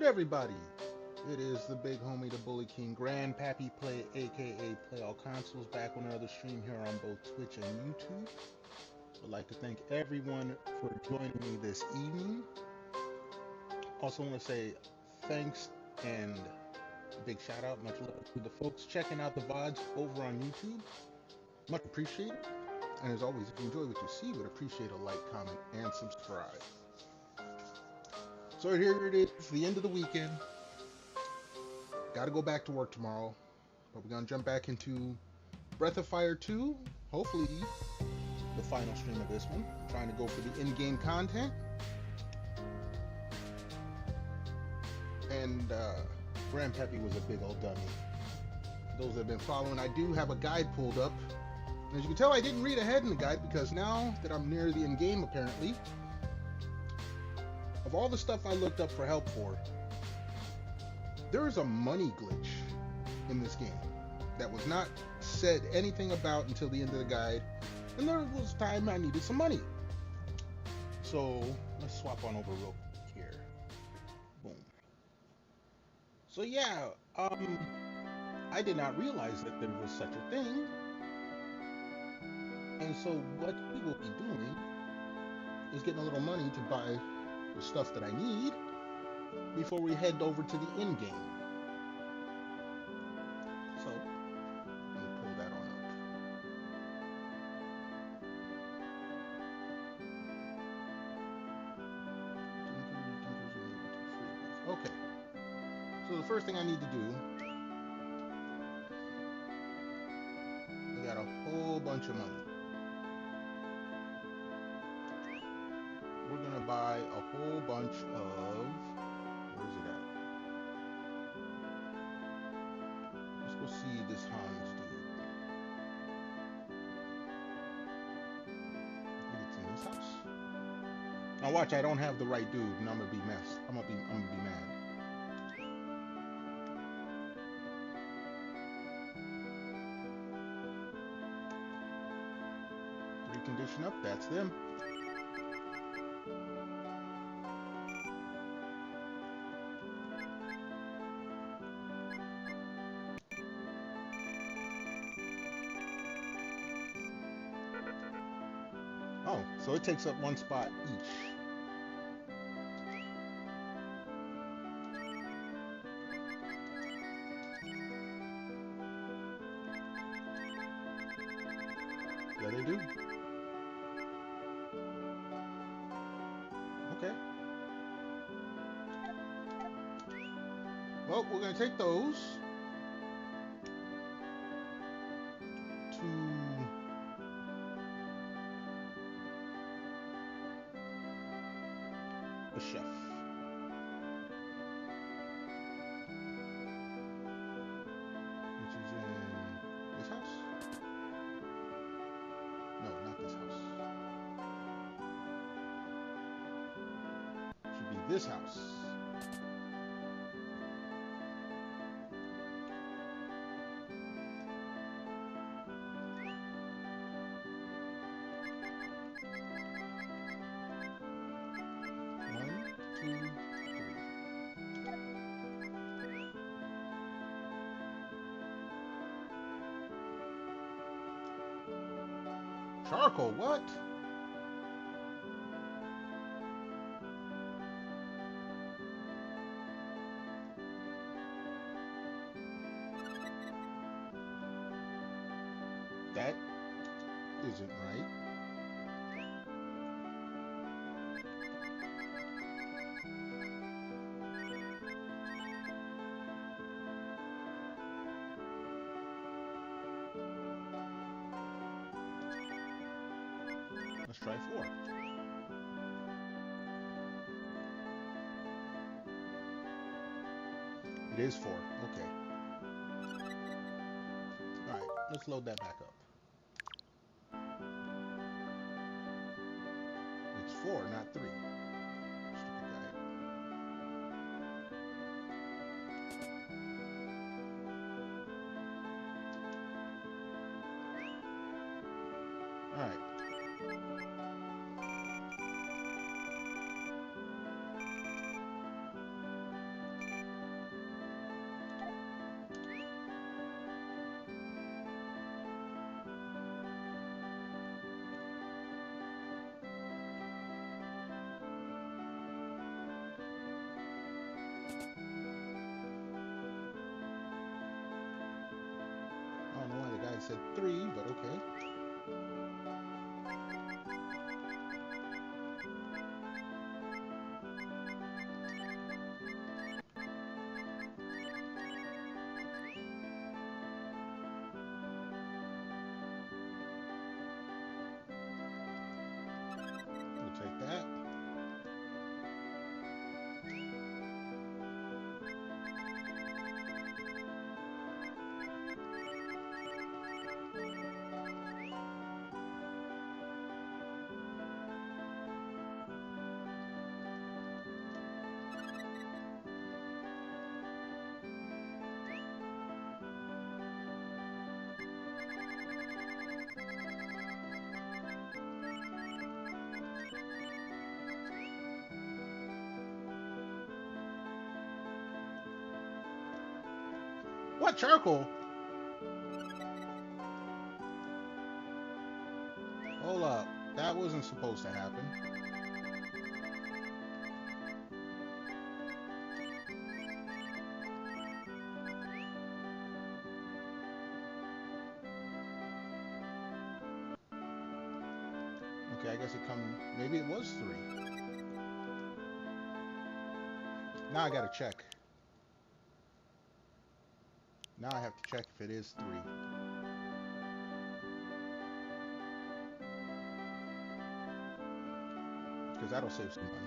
everybody? It is the big homie, the Bully King, Grandpappy Play, aka Play All Consoles, back on another stream here on both Twitch and YouTube. I'd like to thank everyone for joining me this evening. Also want to say thanks and a big shout out, much love to the folks checking out the VODs over on YouTube. Much appreciated. And as always, if you enjoy what you see, would appreciate a like, comment, and subscribe. So here it is, the end of the weekend. Got to go back to work tomorrow, but we're going to jump back into Breath of Fire 2, hopefully the final stream of this one. I'm trying to go for the in-game content. And Grandpappy was a big old dummy. For those that have been following, I do have a guide pulled up. And as you can tell, I didn't read ahead in the guide because now that I'm near the in-game, apparently, of all the stuff I looked up for help for, there is a money glitch in this game that was not said anything about until the end of the guide, and there was time I needed some money. So let's swap on over real quick here. Boom. So yeah, I did not realize that there was such a thing, and so what we will be doing is getting a little money to buy the stuff that I need before we head over to the end game. So let me pull that on up. Okay. So the first thing I need to do, we got a whole bunch of money. We're gonna buy a whole bunch of, where's it at? Let's go see this Hans dude. I think it's in this house. Now watch, I don't have the right dude, and I'm gonna be messed. I'm gonna be mad. Recondition up, that's them. Oh, so it takes up one spot each. Yeah, they do. Okay. Well, we're going to take those to the chef. Which is in this house? No, not this house. Should be this house. Charcoal, what? That isn't right. Let's try 4. It is 4. Okay. Alright, let's load that back up. It's 4, not 3. Stupid guy. Alright. said 3, but okay. We'll take that. What, charcoal? Hold up. That wasn't supposed to happen. Okay, I guess it come. Maybe it was 3. Now I gotta check. Now I have to check if it is 3. Because that'll save some money.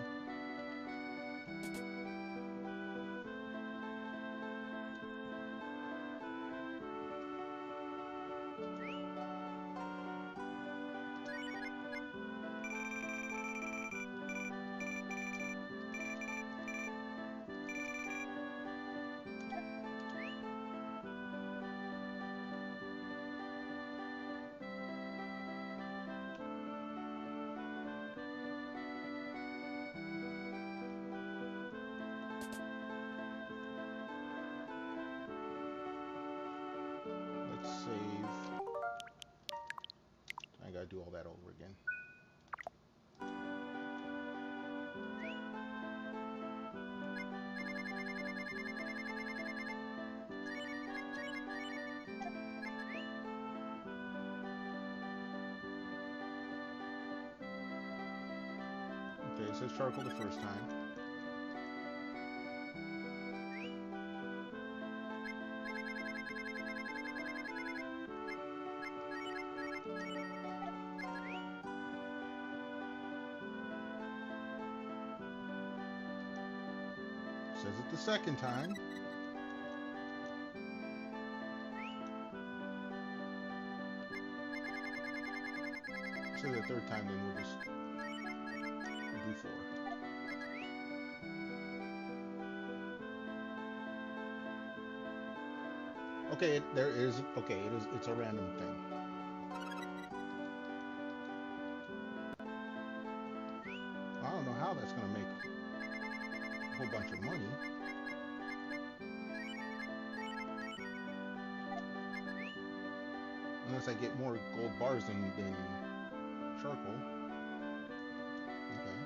Save. I gotta do all that over again. Okay, it says charcoal the first time. Says it the second time. Says the third time, then we'll just do 4. Okay, there is. Okay, it is. It's a random thing. I don't know how that's gonna make a whole bunch of money. Unless I get more gold bars than charcoal. Okay.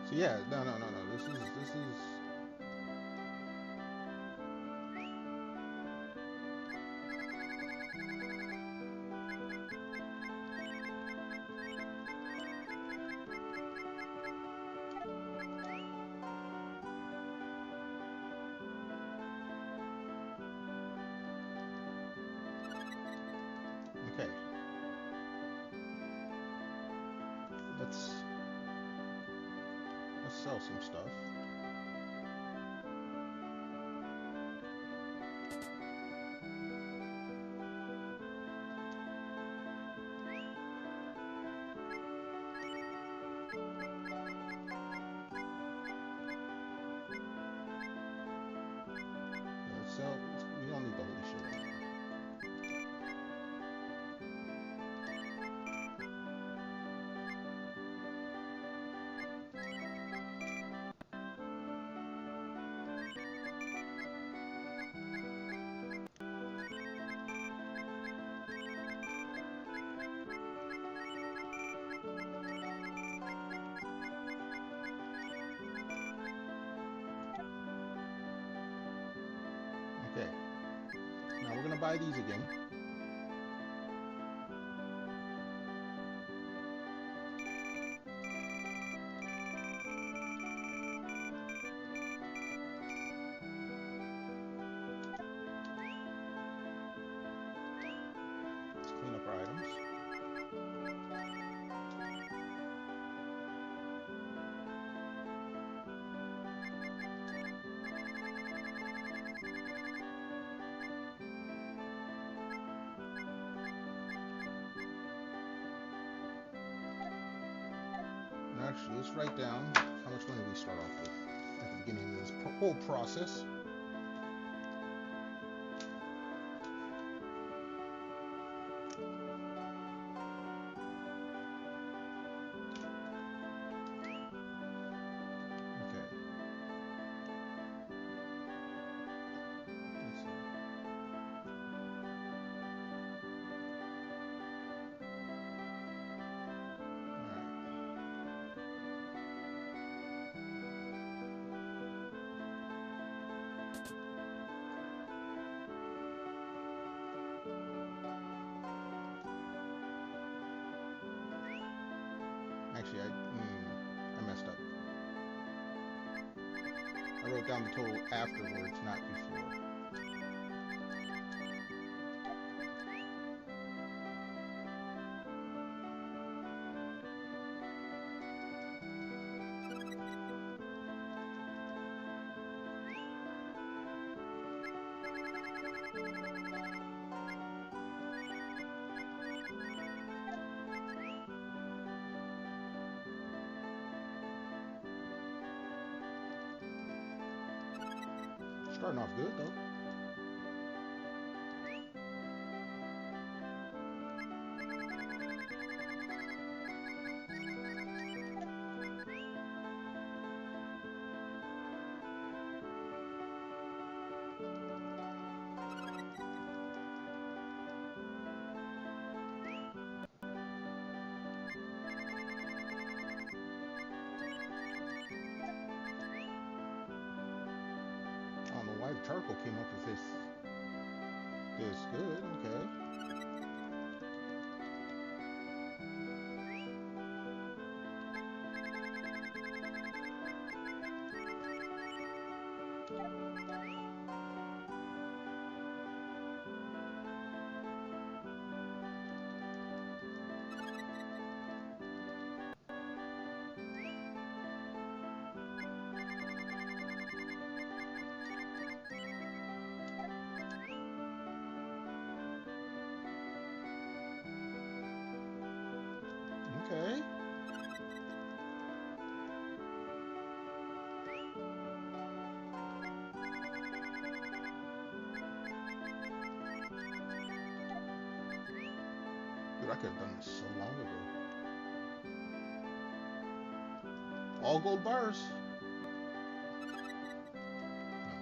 So yeah, no. This is. Okay. Let's sell some stuff. We don't need the holy shit anymore. Okay. Now we're gonna buy these again. Let's clean up our items. Actually, let's write down how much money we start off with at the beginning of this whole process. Actually, I messed up. I wrote down the total afterwards, not before. Starting off good though. I don't know why the charcoal came up as this good, okay. Okay. Dude, I could have done this so long ago. All gold bars. Oh,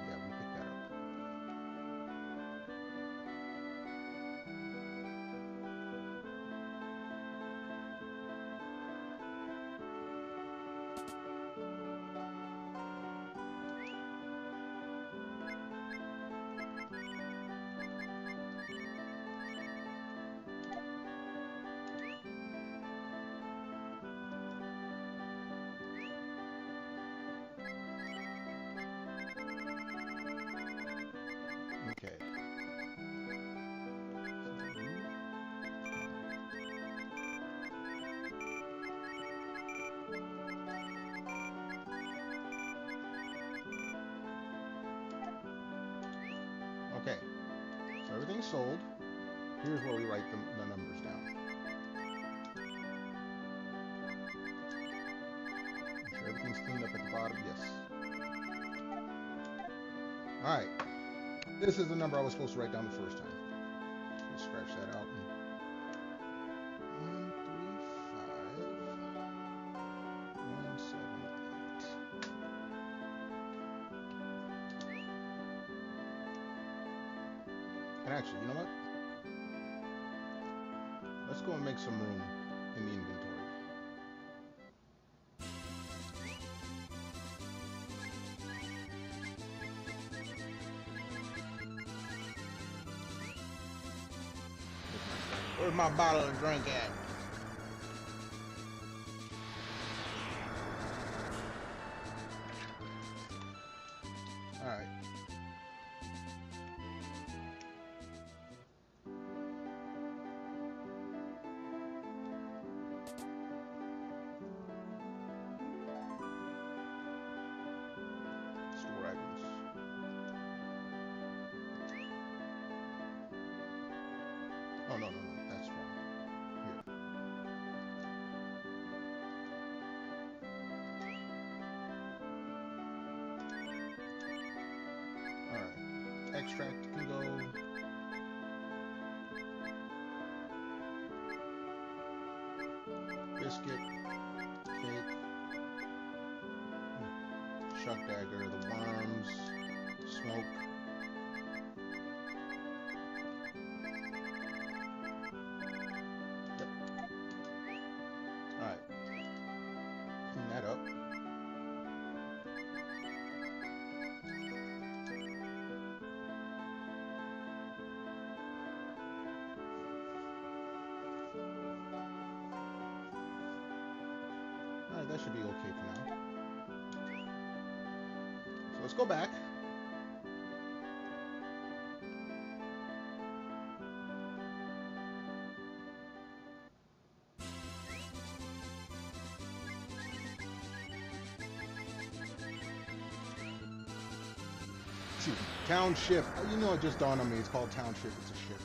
yeah, we picked that up. Okay. Okay. So everything's sold. Here's where we write the numbers down. Make sure everything's cleaned up at the bottom. Yes. Alright. This is the number I was supposed to write down the first time. Let's scratch that out. 135,178. And actually, you know what? Let's go and make some room in the inventory. Where's my bottle of drink at? Alright. Store items. Oh, no, that's wrong. Here. Alright. Extract can go. Biscuit. Cake. Shuck dagger. The worms. Smoke. Yep. Alright. Clean that up. Alright, that should be okay for now. So let's go back. Township. You know, it just dawned on me. It's called Township. It's a ship.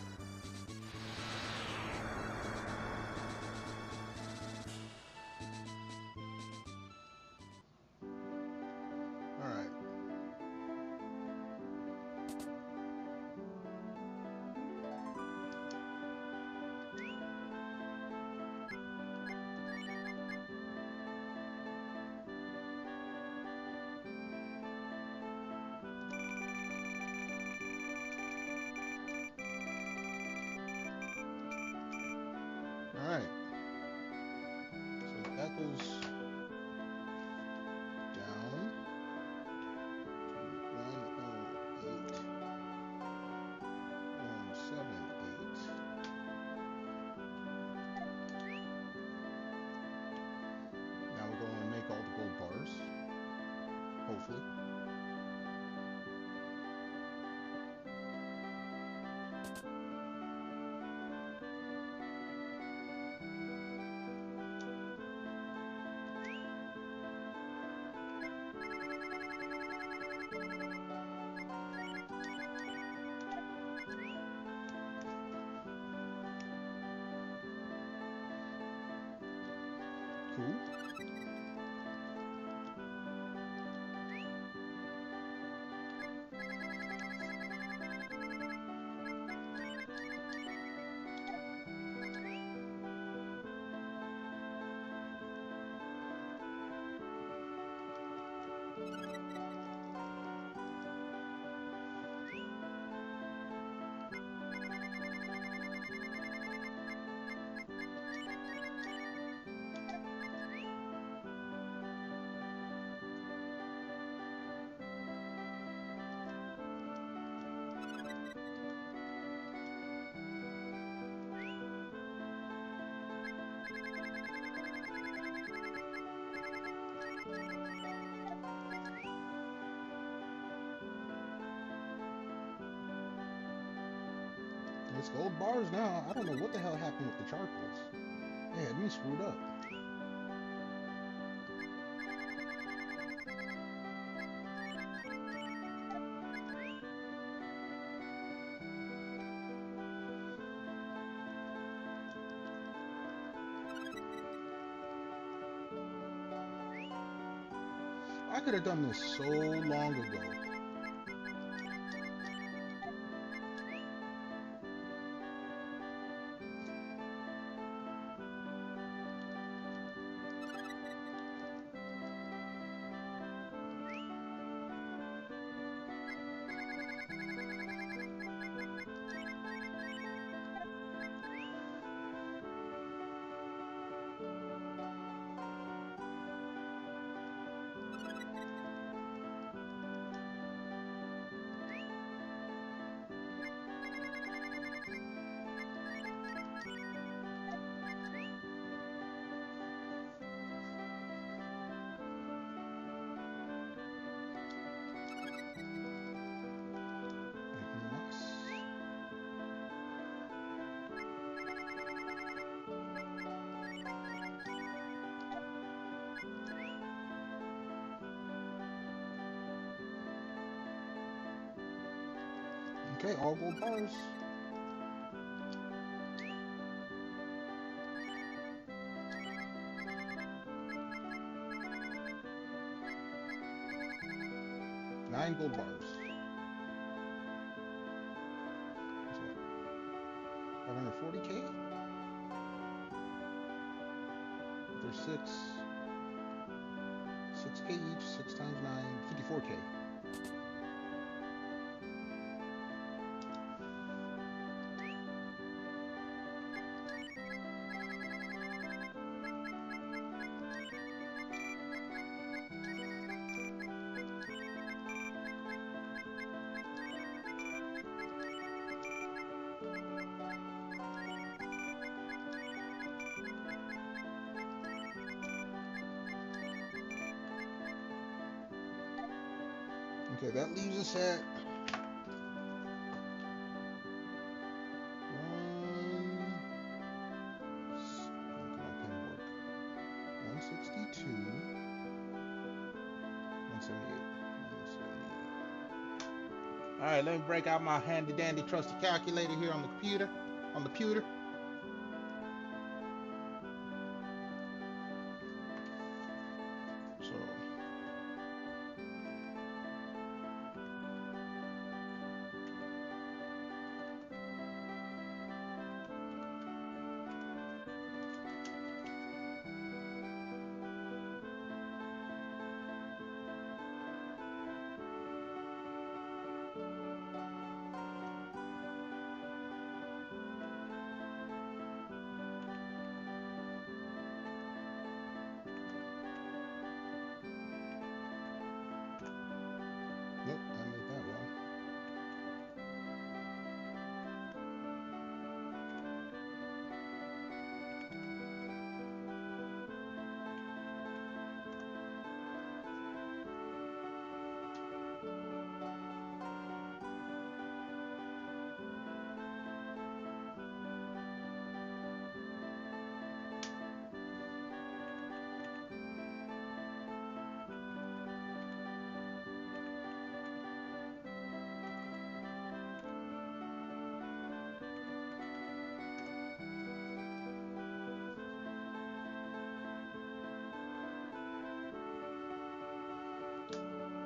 Alright. Alright. So that goes down to 108, 178. Now we're going to make all the gold bars. Hopefully. Cool. It's gold bars now. I don't know what the hell happened with the charcoals. They had me screwed up. I could have done this so long ago. Okay, all gold bars. Nine gold bars. That's what? 540K? There's 6K each, 6 times 9, 54K. Okay, that leaves us at 162, 178, 170. All right, let me break out my handy dandy trusty calculator here on the computer. So nope, I made that wrong.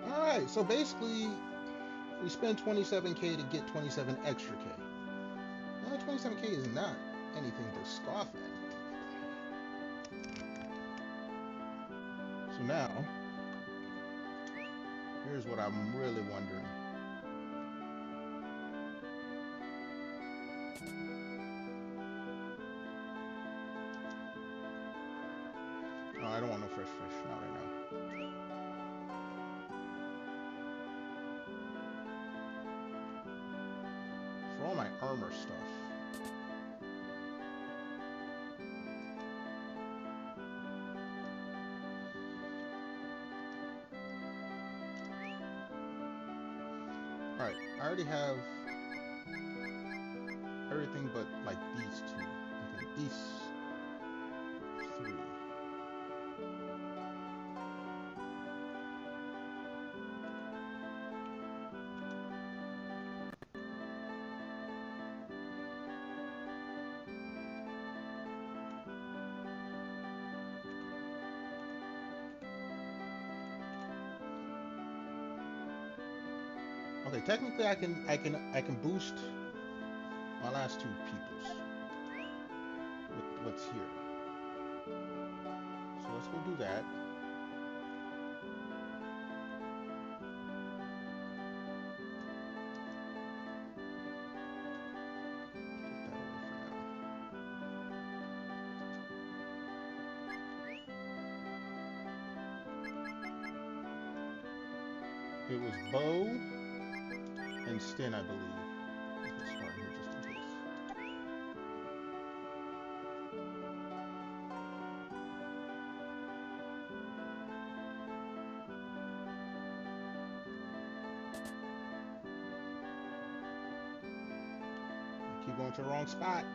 All right, so basically we spend 27K to get 27 extra K. Now 27K is not anything to scoff at. So now, here's what I'm really wondering. Oh, I don't want no fresh fish, not right now. For all my armor stuff. Alright, I already have everything but like these two. I think these 3. Okay, technically I can boost my last 2 peoples with what's here. So let's go do that. It was bow and stin, I believe. Let's start here just in case. I keep going to the wrong spot.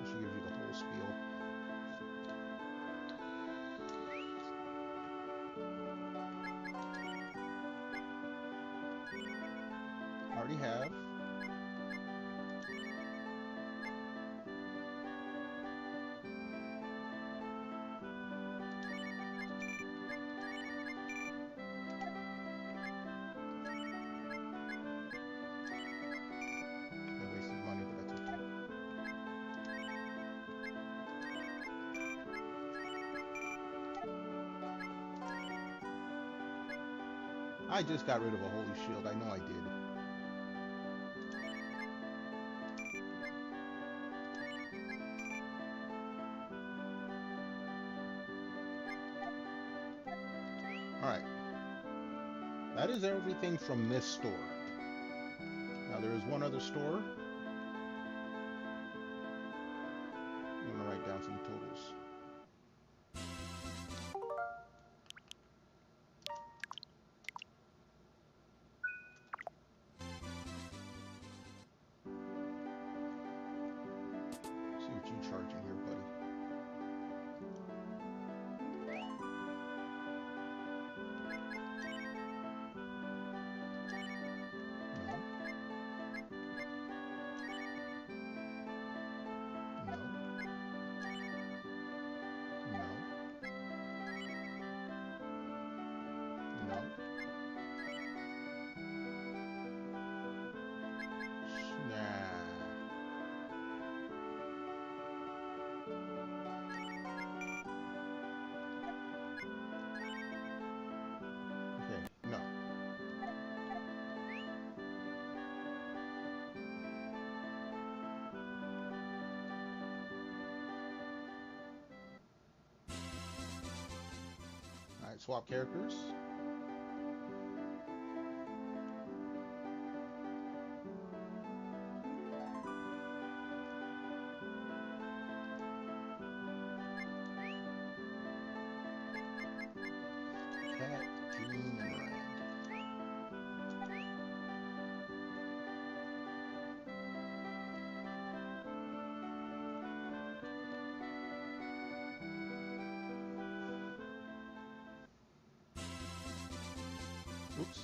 She gives you the whole spiel. already have. I wasted money, but that's okay. I just got rid of a holy shield. I know I did. Alright. That is everything from this store. Now there is one other store. I'm going to write down some totals. See what you're charging here, buddy. Alright, swap characters. Cat, green, and red. Oops.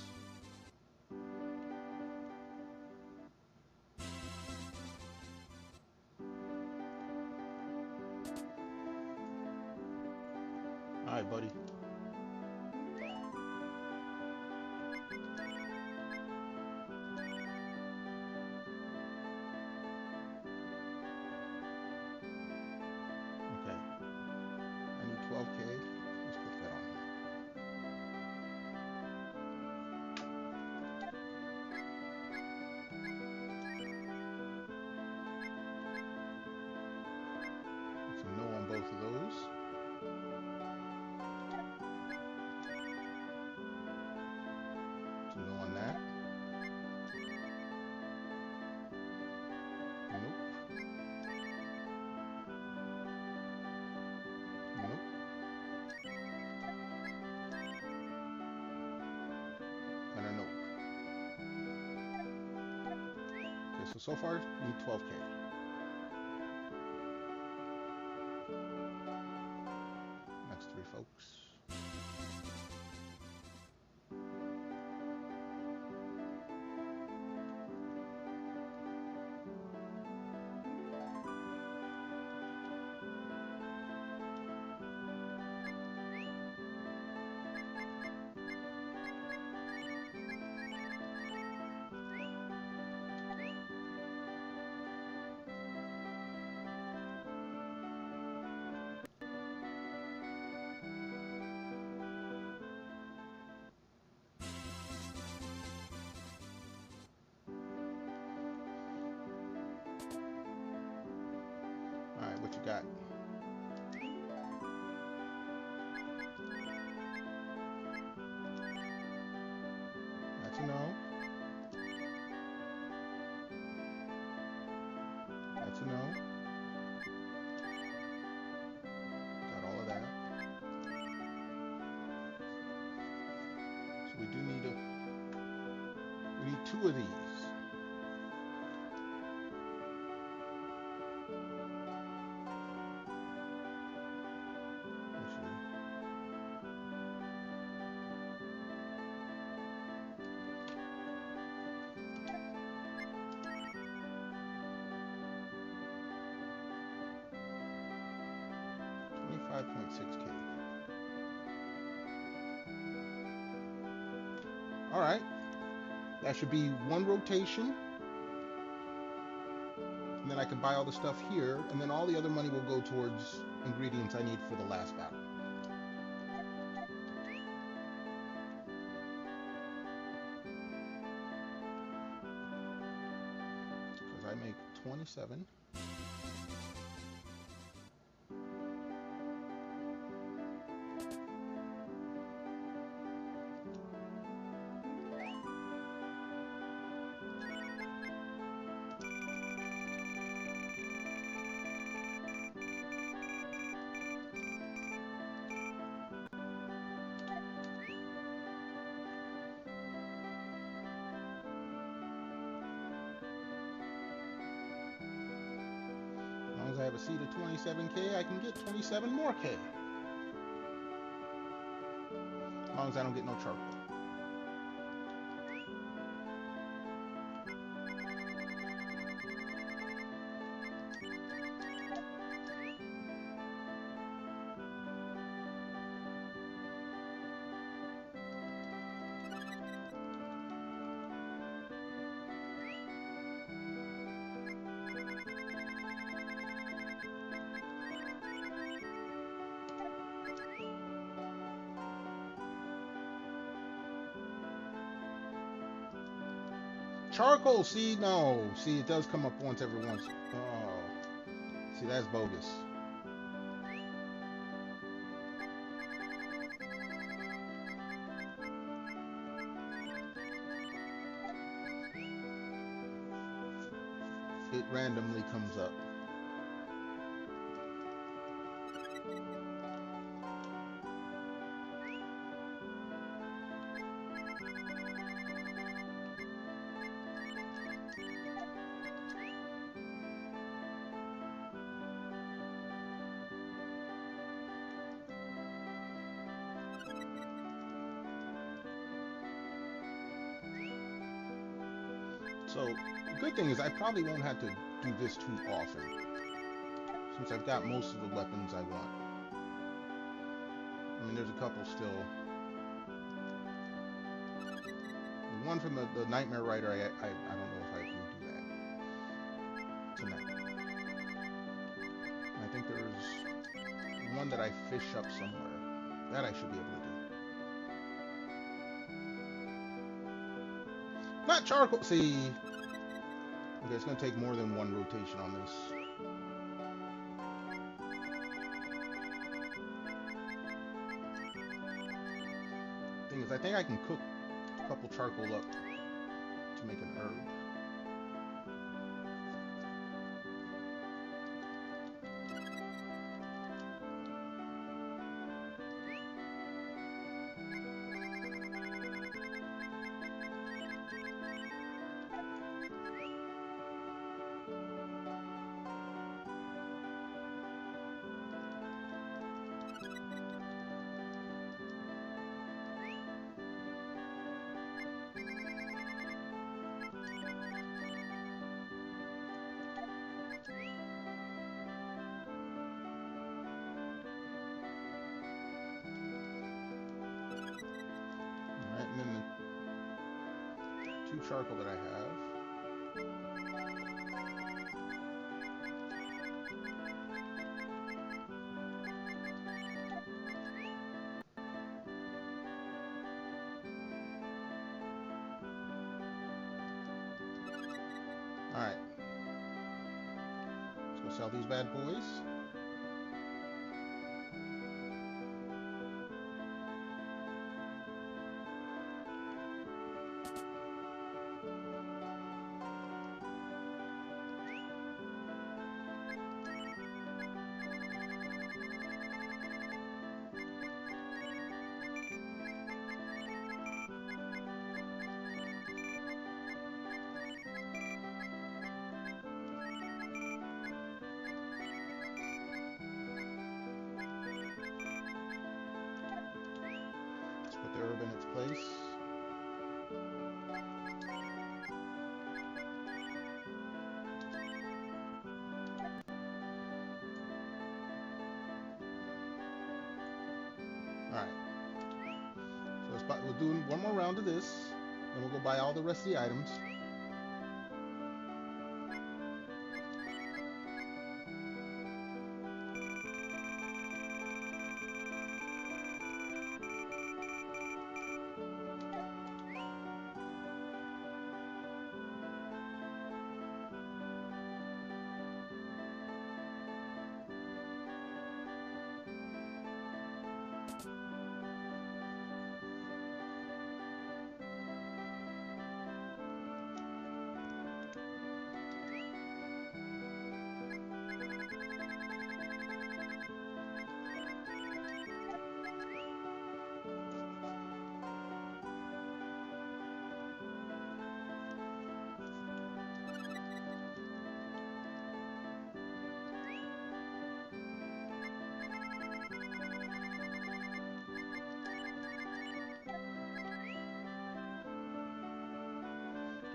Alright, buddy. Okay. I need 12K. Let's put that on here. It's a no on both of those. It's a no on that. Nope. Nope. And a nope. Okay, so far, need 12K. Next three folks. Alright, what you got? That's a no. That's a no. Got all of that. So we do need we need two of these. 1.6K. All right, that should be one rotation, and then I can buy all the stuff here, and then all the other money will go towards ingredients I need for the last battle. Because I make 27. I have a seed of 27K, I can get 27 more K. As long as I don't get no charcoal. Charcoal, see, no. See, it does come up once every once. Oh. See, that's bogus. It randomly comes up. So, good thing is I probably won't have to do this too often, since I've got most of the weapons I want. I mean, there's a couple still. The one from the Nightmare Rider, I don't know if I can do that tonight. And I think there's one that I fish up somewhere. That I should be able to do. Not charcoal. See, okay, it's gonna take more than one rotation on this. Thing is, I think I can cook a couple charcoal up to make an herb. Charcoal that I have. All right. Let's go sell these bad boys. The herb in its place. Alright. So we'll do one more round of this. Then we'll go buy all the rest of the items.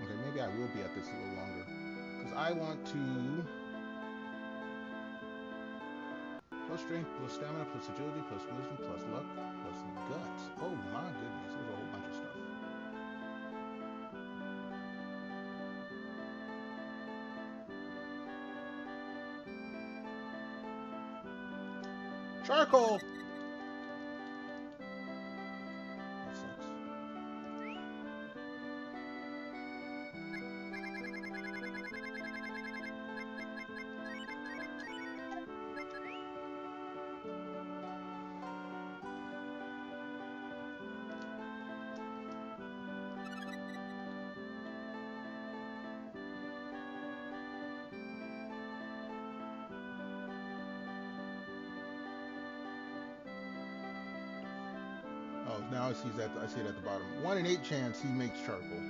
Okay, maybe I will be at this a little longer. Because I want to... Plus strength, plus stamina, plus agility, plus wisdom, plus luck, plus guts. Oh my goodness, there's a whole bunch of stuff. Charcoal! That sucks. Oh, now I see it at the bottom. 1 in 8 chance he makes charcoal.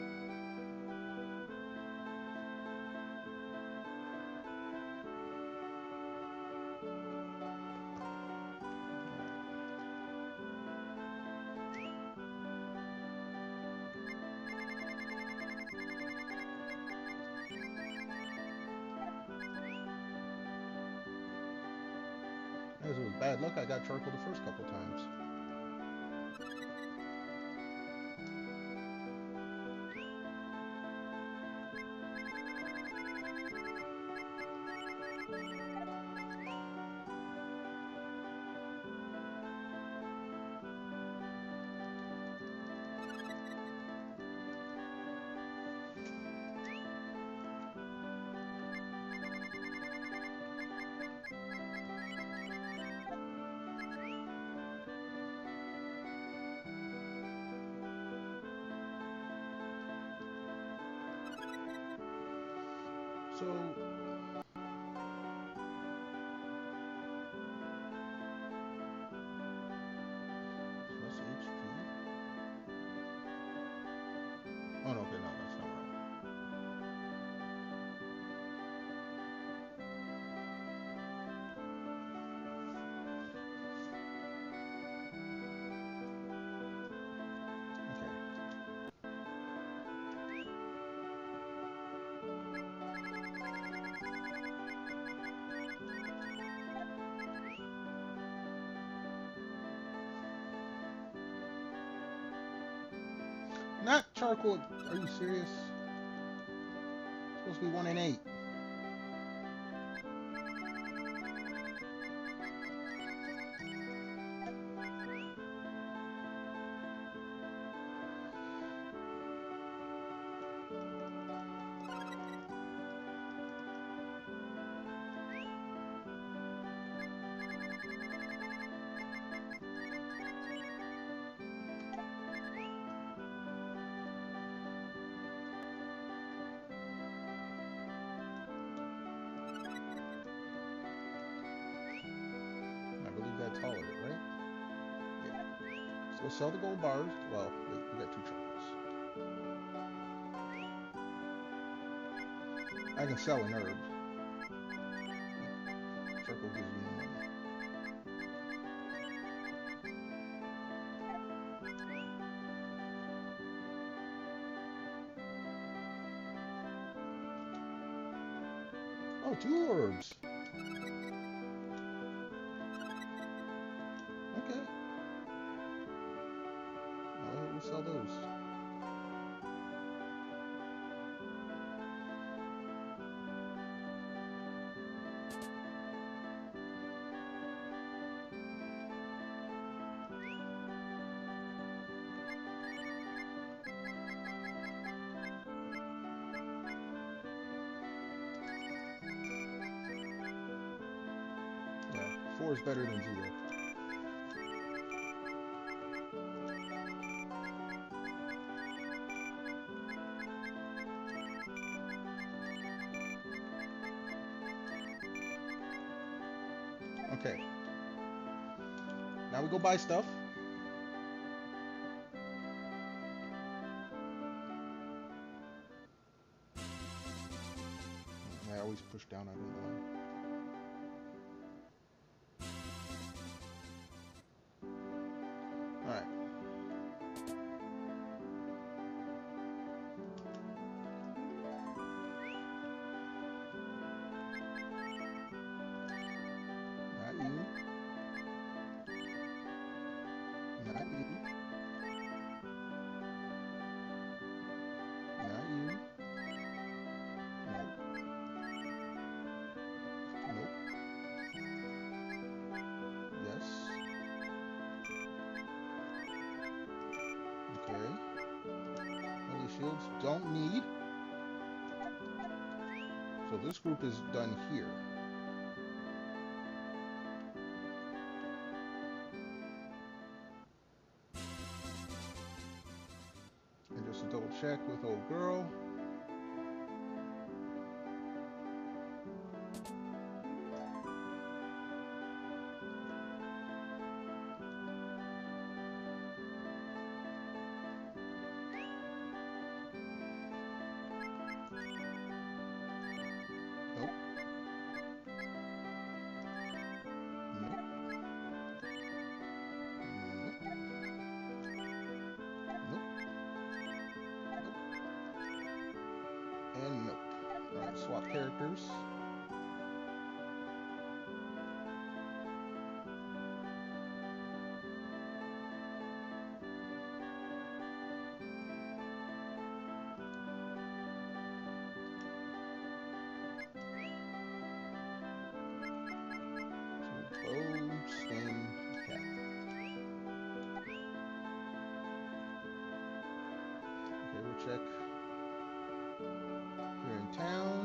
As it was bad luck, I got charcoal the first couple times. So, plus HP. Oh no, okay, no, that's not right. Not charcoal. Are you serious? It's supposed to be 1 in 8. That's all of it, right? Yeah. So we'll sell the gold bars. Well, wait, we got 2 charcoals. I can sell an herb. Charcoal gives you money. Oh, 2 herbs. Okay. sell those. Yeah, 4 is better than 0. Okay. Now we go buy stuff. I always push down, I don't know why. Alright. Not you. Not you. Not you. Nope. Nope. Yes. Okay. Holy shields don't need. So this group is done here. And just to double check with old girl. Nope. Nope. Nope. And nope. Alright, swap characters. So bow, skin, cat. Okay, we'll check here in town.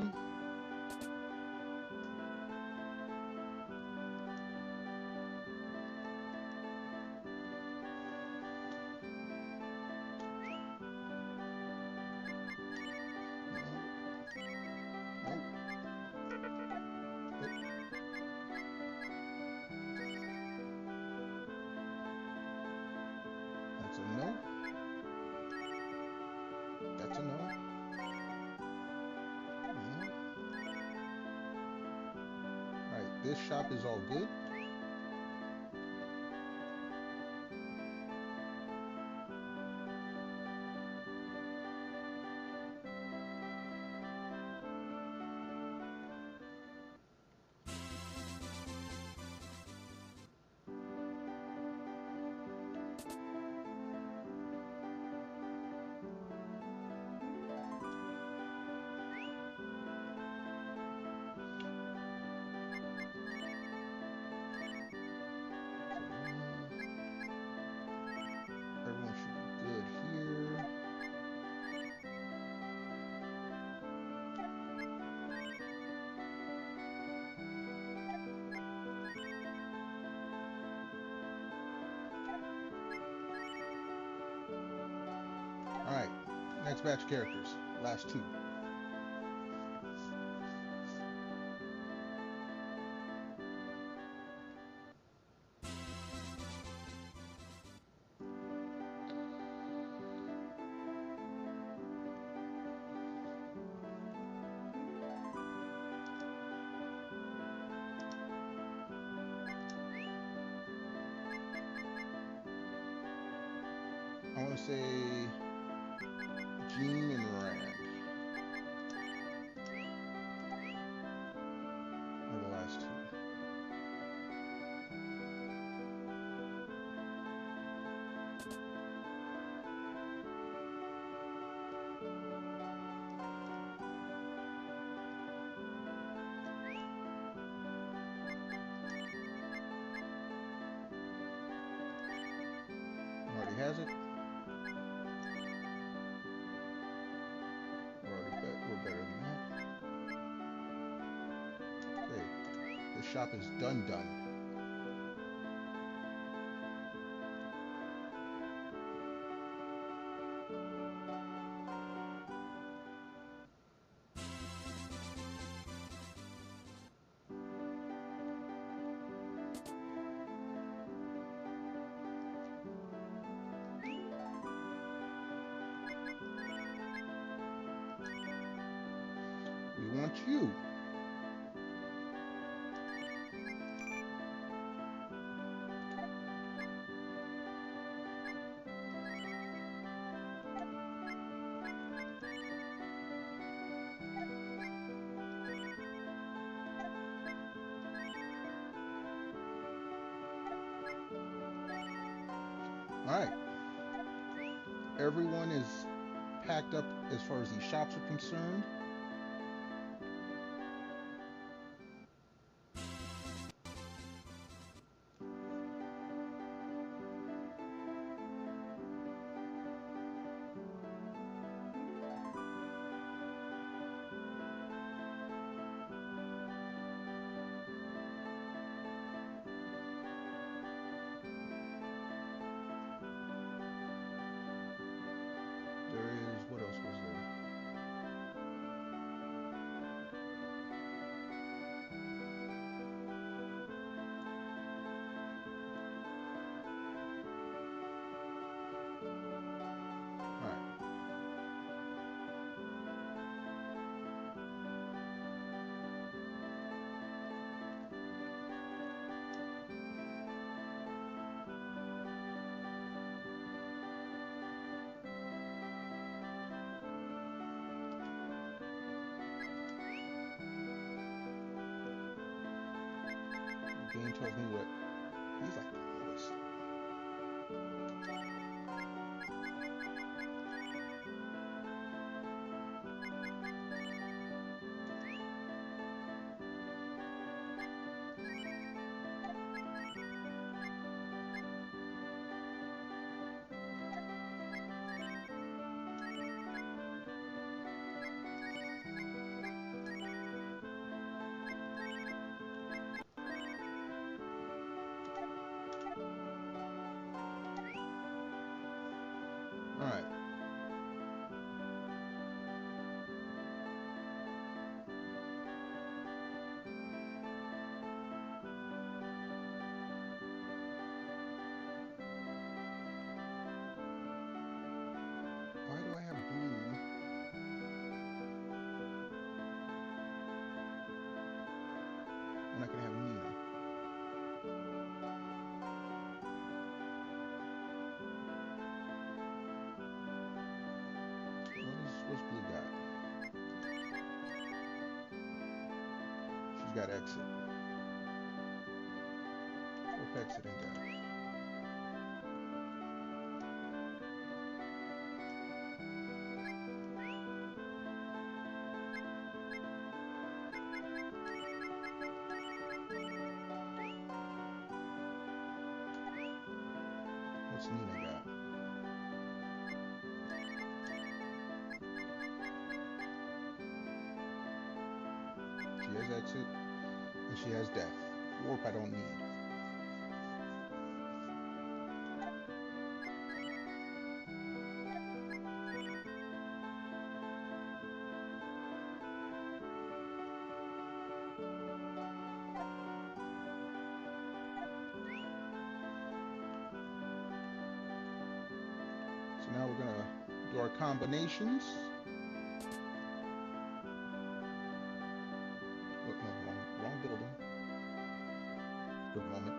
That's a no. That's a no. No. Alright, this shop is all good. Everyone should be good here. Alright, next batch of characters. Last 2. I want to say Jean and Rand are the last 2. has it. We're better than that. Okay, the shop is done. We want you. All right. Everyone is packed up as far as these shops are concerned. What else was there? All right. Game tells me what he's like the lowest. All right. Why do I have blue? When I can have Nina. What's blue got? She's got exit. Hope exit ain't got it. What's Nina got? She has exit, and she has death. Warp I don't need. So now we're gonna do our combinations. Oh, no, wrong building. Good moment.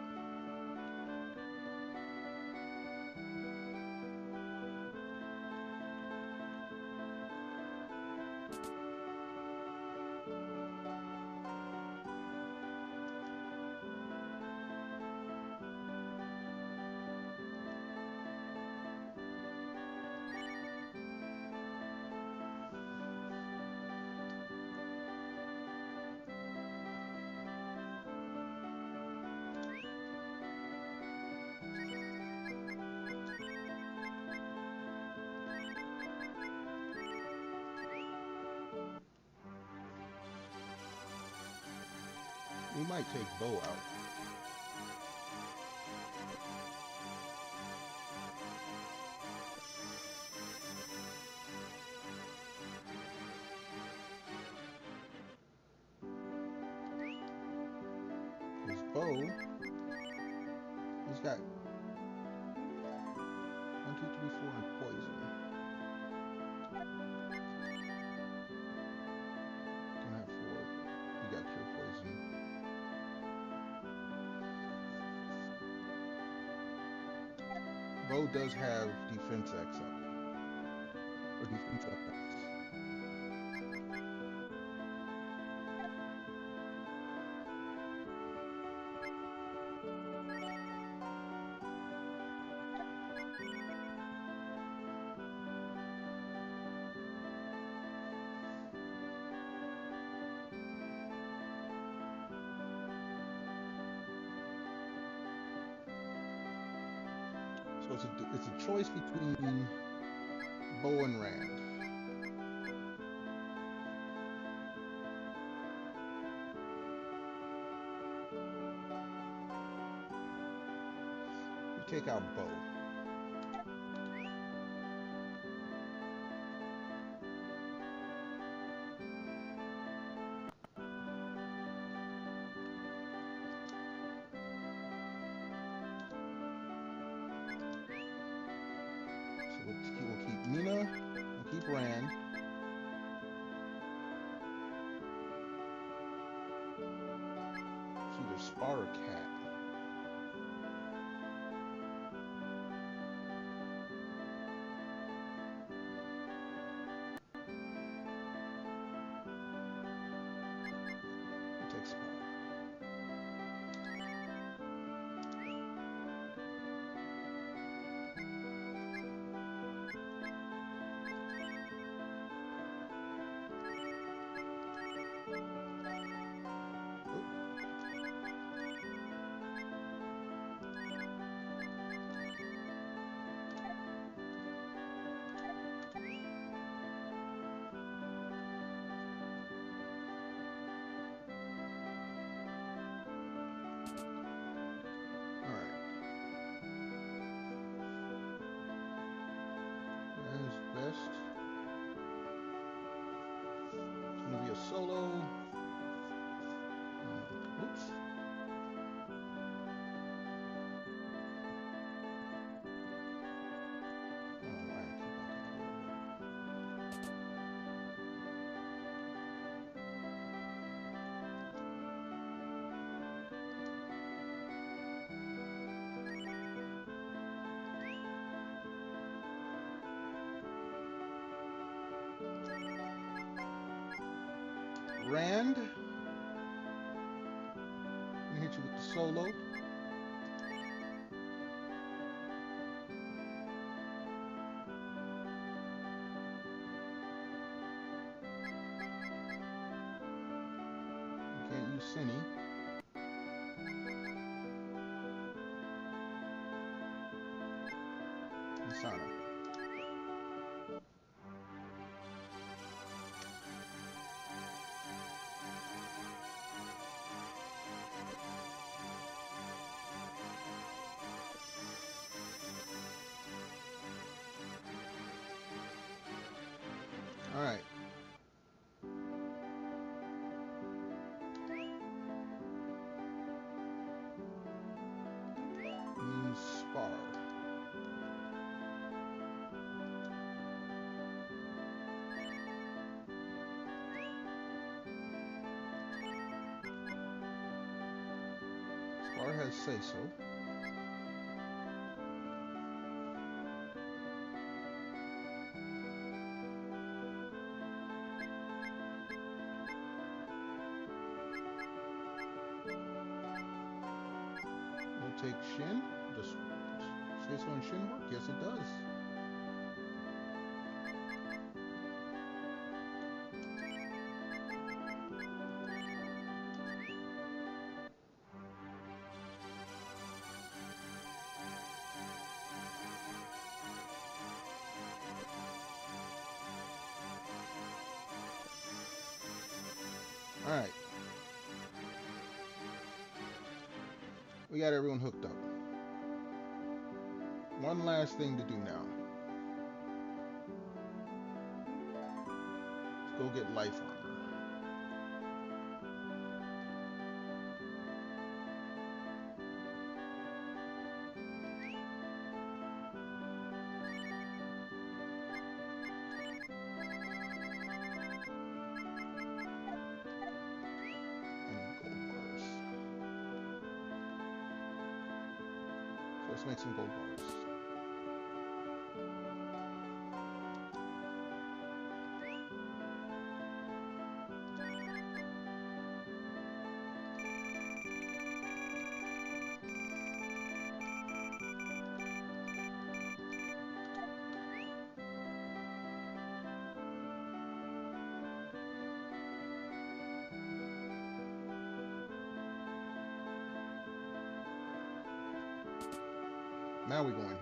We might take bow out. His bow, he's got 1, 2, 3, 4 and poison. Don't have 4. He got cure poison. Bow does have defense X up. Or defense up X. So it's a choice between bow and rand. We take out bow. We'll keep Nina, we'll keep Rand. It's either Spar or Cat. We'll take Spar. Solo. Oops. Rand, I'm gonna hit you with the solo. Can't use Cinny. Insana. All right. Spar. Spar has say-so. Take Shin? Does say-so and Shin work? Yes, it does. All right. We got everyone hooked up. One last thing to do now. Let's go get life armor. Let's make some gold bars. Now we go in here.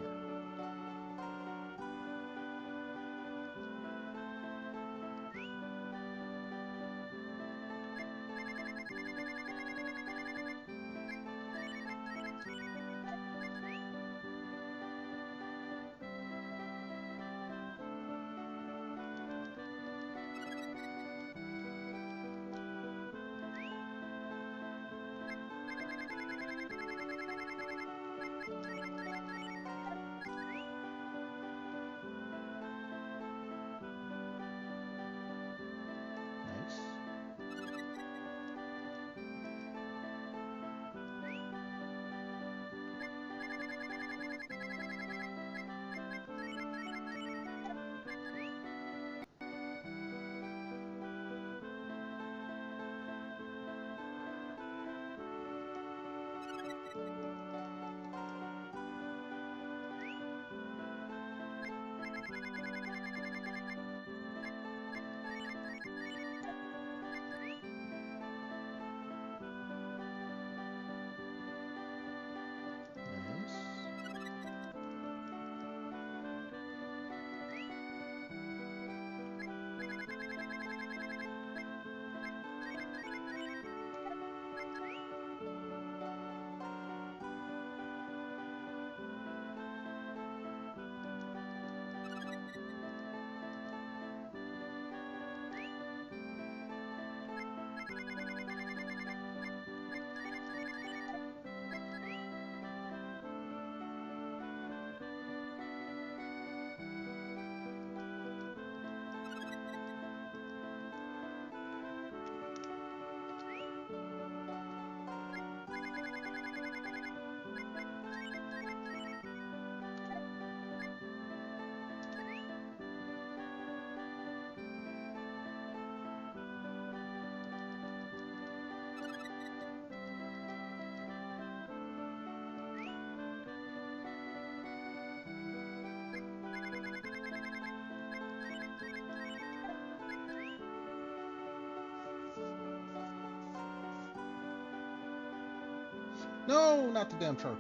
No, not the damn charcoal.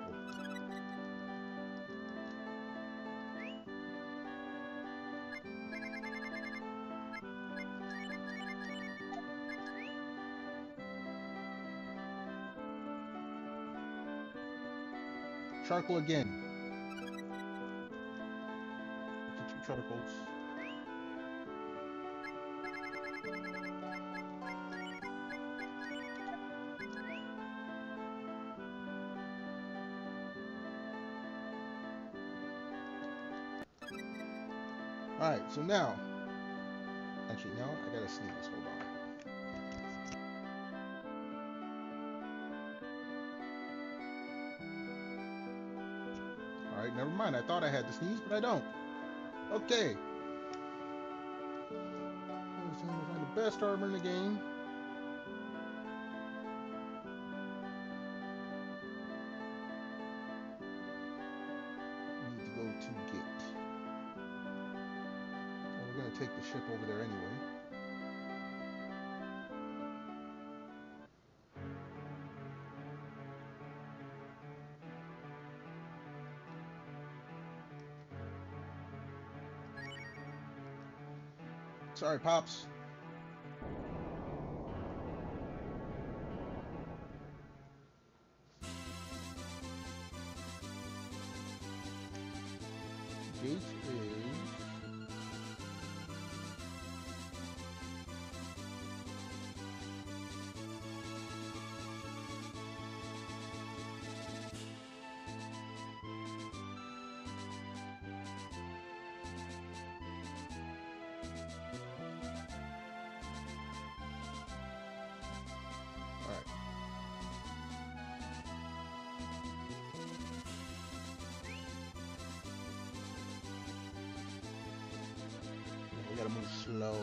Charcoal again. Get the 2 charcoals. Alright, so now, actually now I gotta sneeze, hold on. Alright, never mind, I thought I had to sneeze, but I don't. Okay. It's time to find the best armor in the game. We need to go to Gate. We're going to take the ship over there anyway. Sorry, Pops. Gate is... We gotta move slow.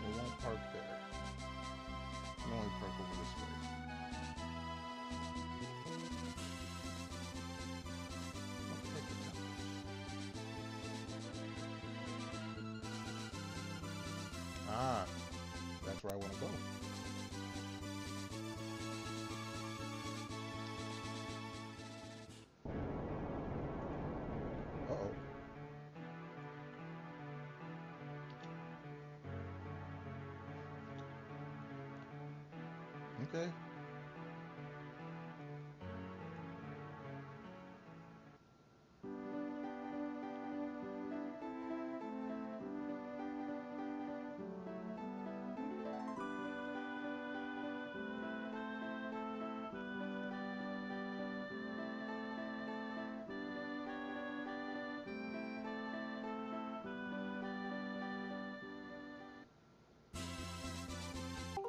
We won't park there. We'll only park over this way. Ah, that's where I want to go. Uh-oh. Okay.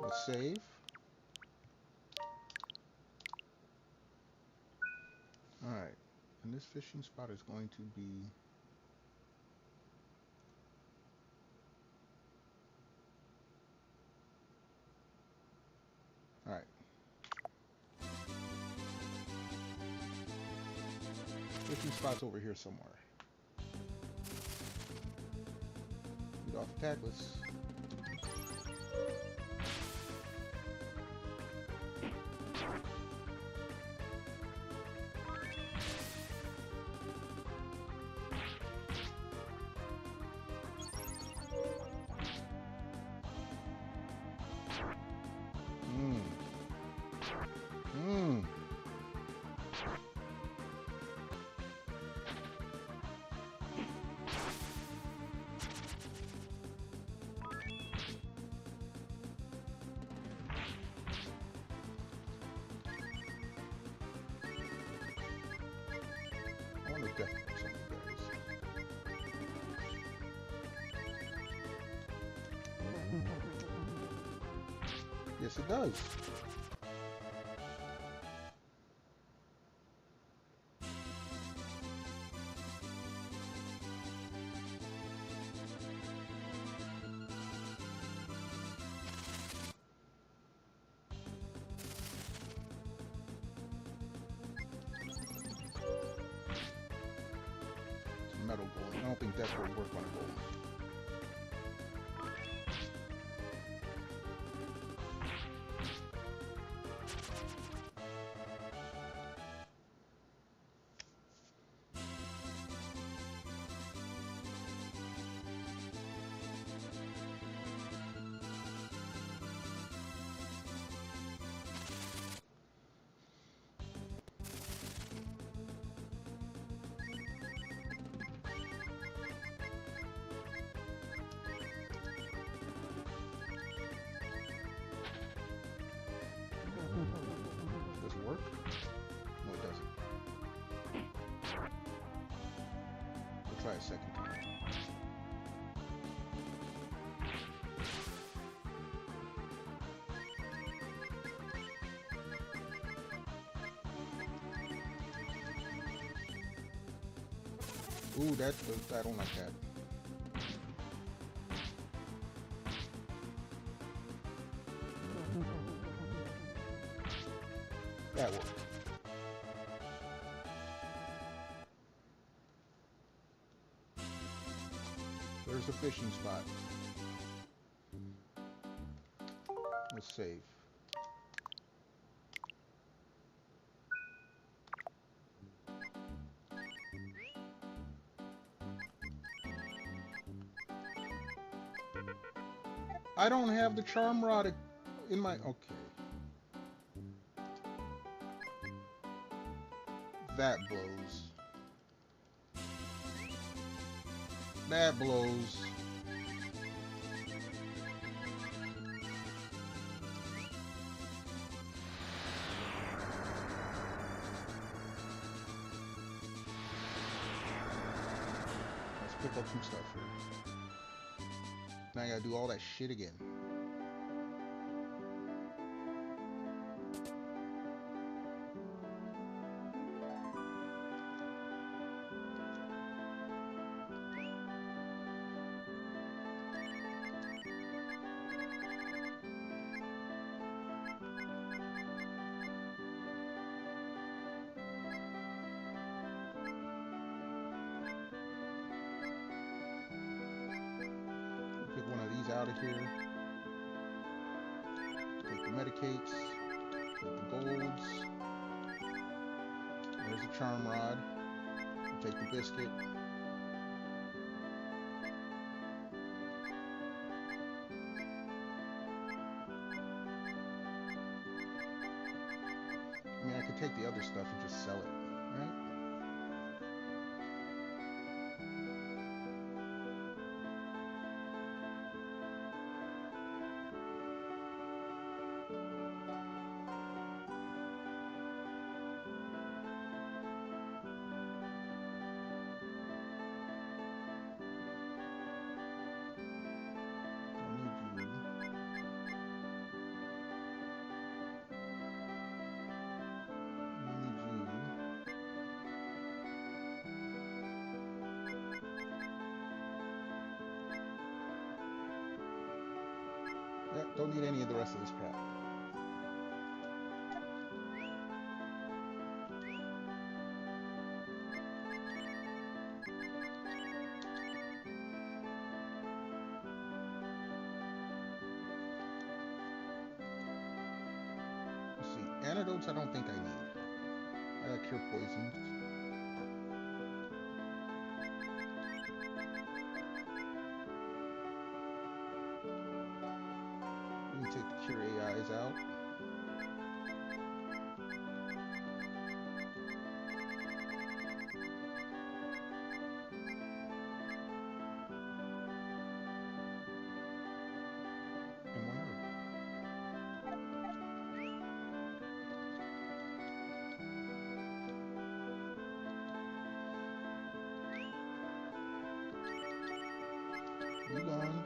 Let's save. Alright. And this fishing spot is going to be... Alright. Fishing spot's over here somewhere. Get off the tackless. Yes, it does. It's a metal gold. I don't think that would work on a gold. Does it work? No, it doesn't. We'll try a second time. Ooh, I don't like that. That worked. There's a fishing spot. Let's save. I don't have the charm rod in my... Okay. That blows. That blows. Let's pick up some stuff here. Now I gotta do all that shit again. Pick one of these out of here. Take the medicates. Take the golds. There's the charm rod. Take the biscuit. I mean, I could take the other stuff and just sell it, right? Don't need any of the rest of this crap. Let's see. Antidotes I don't think I need. I got cure poisons. Take the cure AIs out. And one herb. You gone.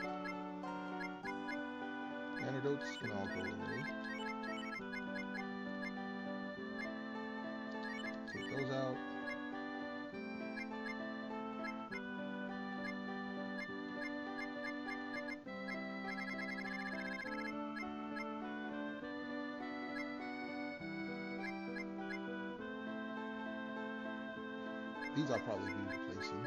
Antidotes can all go away. Take those out. These I'll probably be replacing.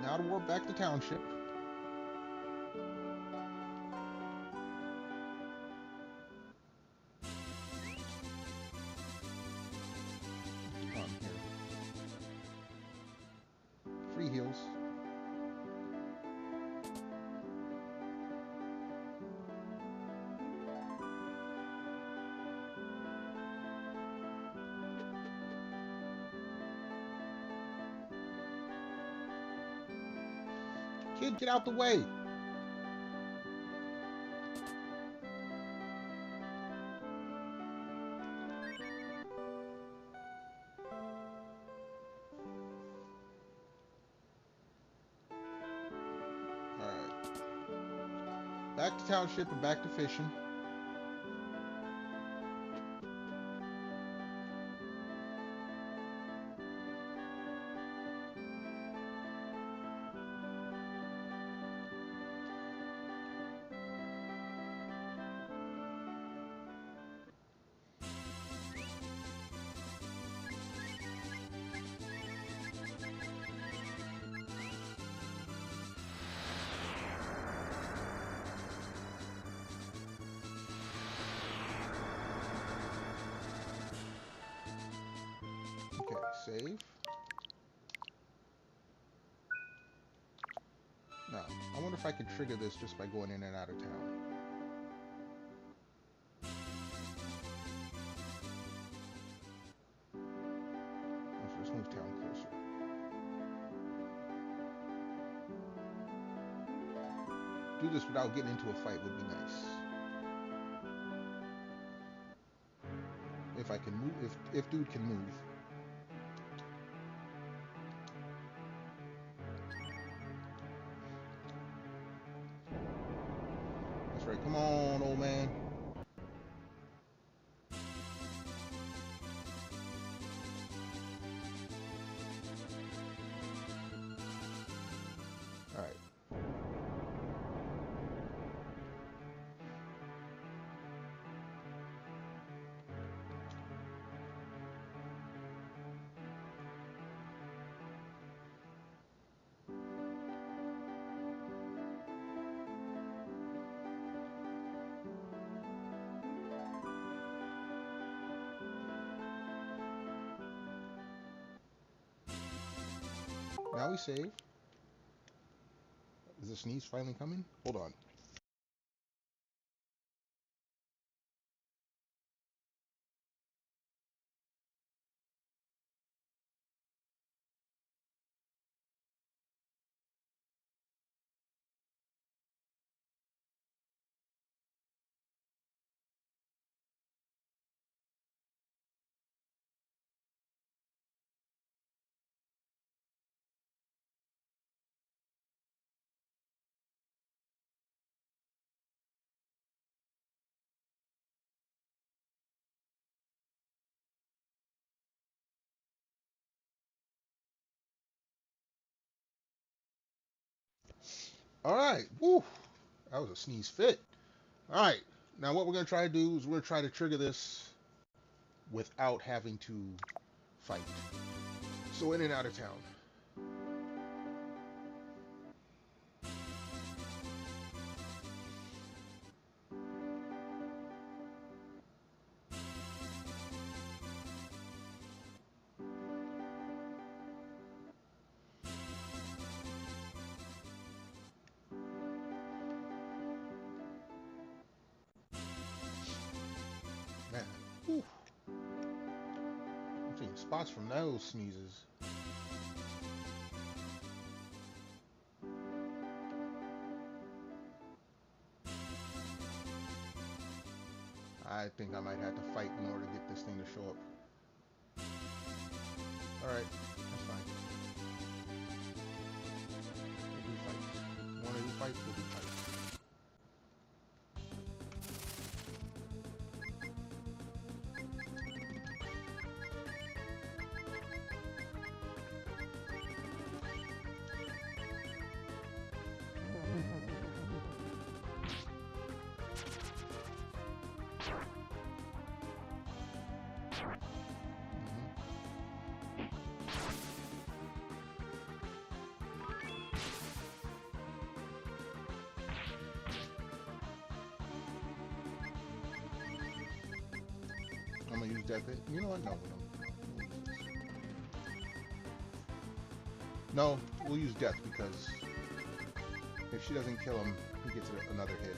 Now to warp back to township. On here. Free heals. Kid, get out the way! Back to township and back to fishing. Okay, save. Now, I wonder if I could trigger this just by going in and out of town. Let's move town closer. Do this without getting into a fight would be nice. If I can move, if dude can move. That's right. Come on, old man. All right. Now we save. Is the sneeze finally coming? Hold on. All right. Woo. That was a sneeze fit. All right. Now what we're going to try to do is we're going to try to trigger this without having to fight. So in and out of town. Man, whew. I'm seeing spots from those sneezes. I think I might have to fight in order to get this thing to show up. Alright, that's fine. We'll do fights. You want to do fights? We'll do fights. I'm gonna use death. You know what? No, we'll use death because if she doesn't kill him, he gets another hit.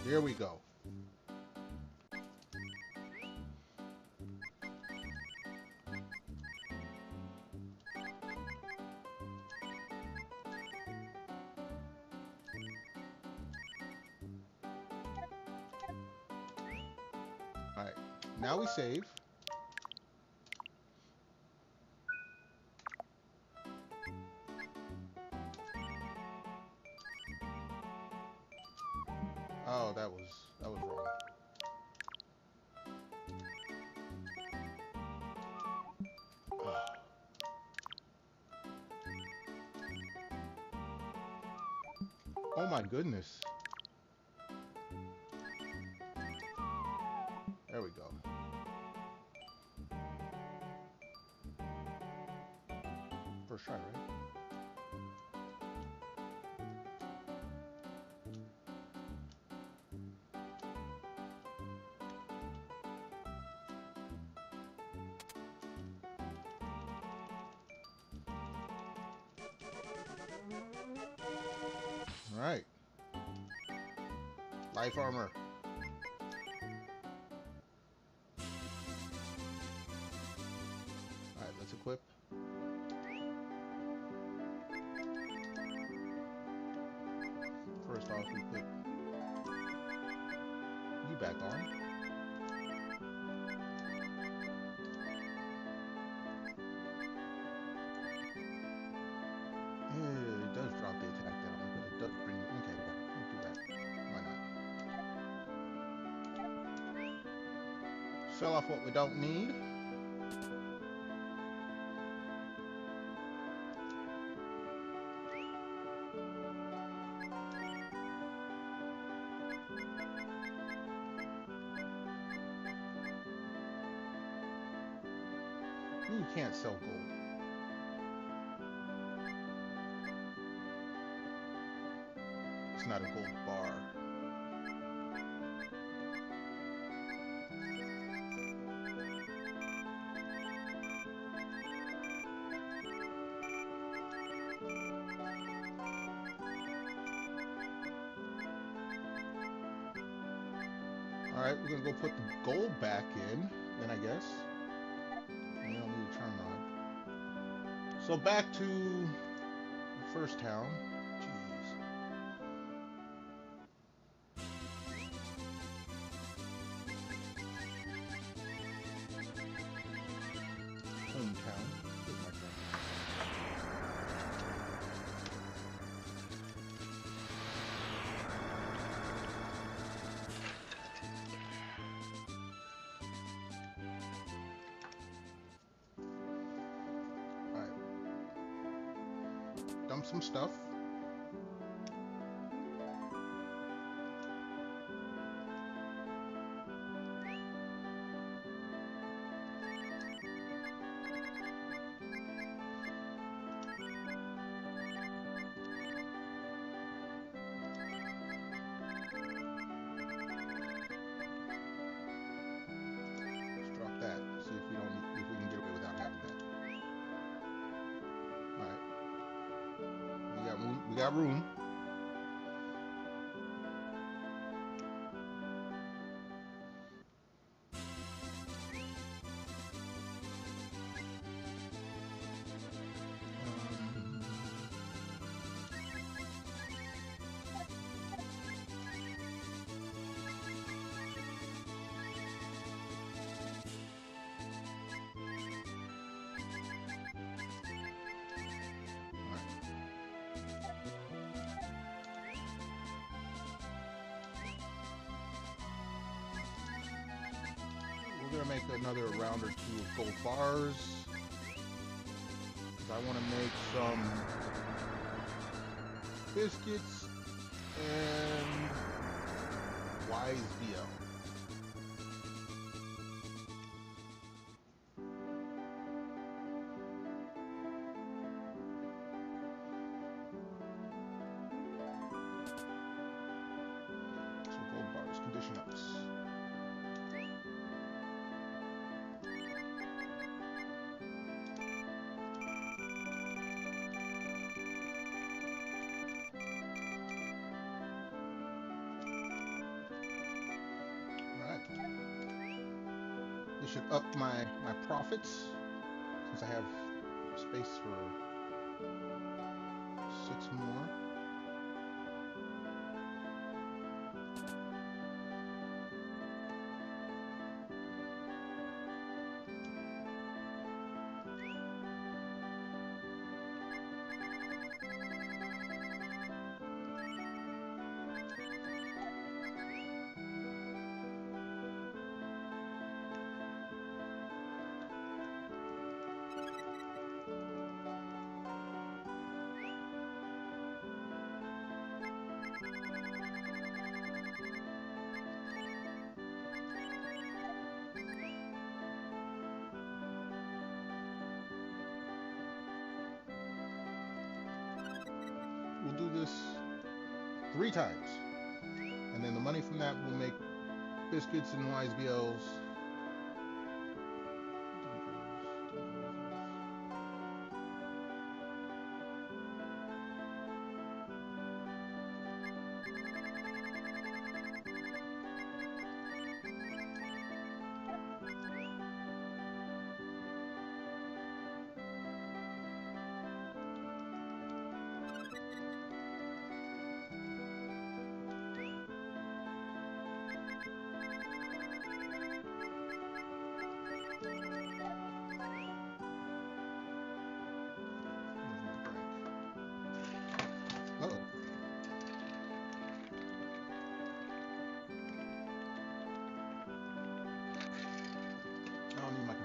Here we go. Alright, now we save. Oh, that was wrong. Oh my goodness. There we go. First try, right? Alright. Life armor. Alright, let's equip. First off, we put you back on. It does drop the attack down, but it does bring... Okay, yeah, we'll do that. Why not? Sell off what we don't need. You can't sell gold. It's not a gold bar. Alright, we're gonna go put the gold back in, then I guess. We don't need a turn rod. So back to the first town. Jeez. Hometown. Where's my friend? Dump some stuff. Let's drop that. See if we can get away without having that. We got room. We're gonna make another round or two of gold bars. I want to make some biscuits and wise VO. So gold bars, condition ups. should up my profits since I have space for 6 more. We'll do this 3 times, and then the money from that will make biscuits and YSBLs.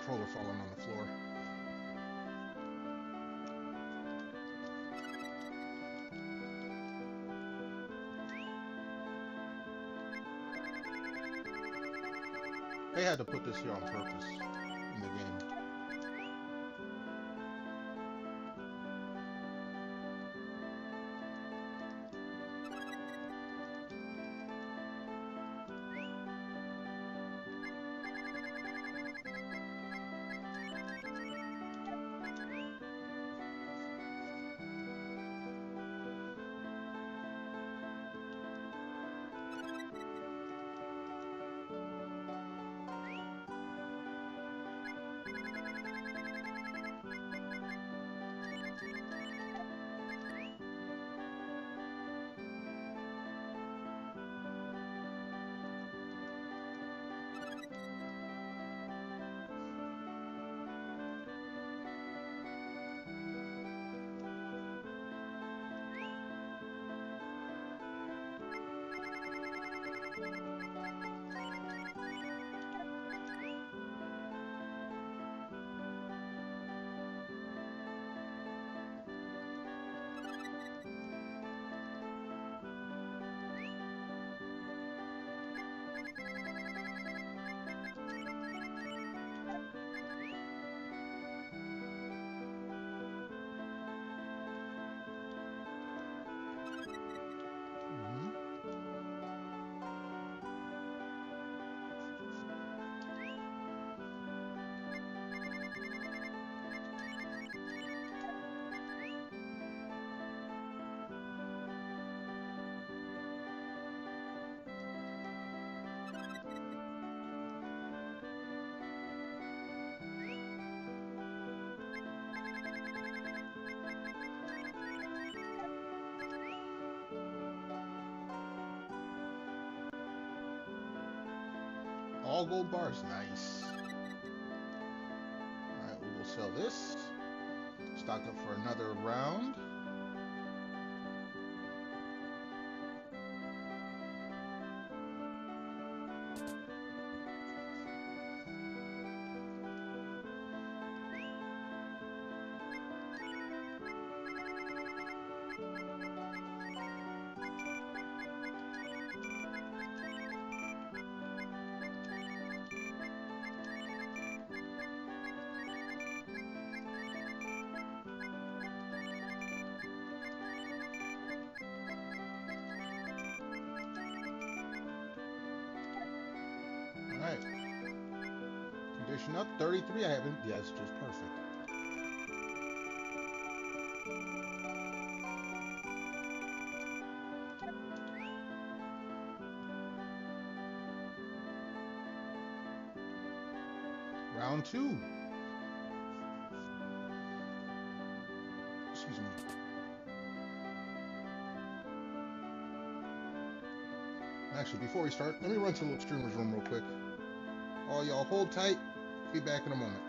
Controller falling on the floor. They had to put this here on purpose in the game. All gold bars, nice. Alright, we will sell this. Stock up for another round. Alright. Condition up, 33. I haven't. Yeah, it's just perfect. Round two. Excuse me. Actually, before we start, let me run to the streamer's room real quick. All y'all hold tight. Be back in a moment.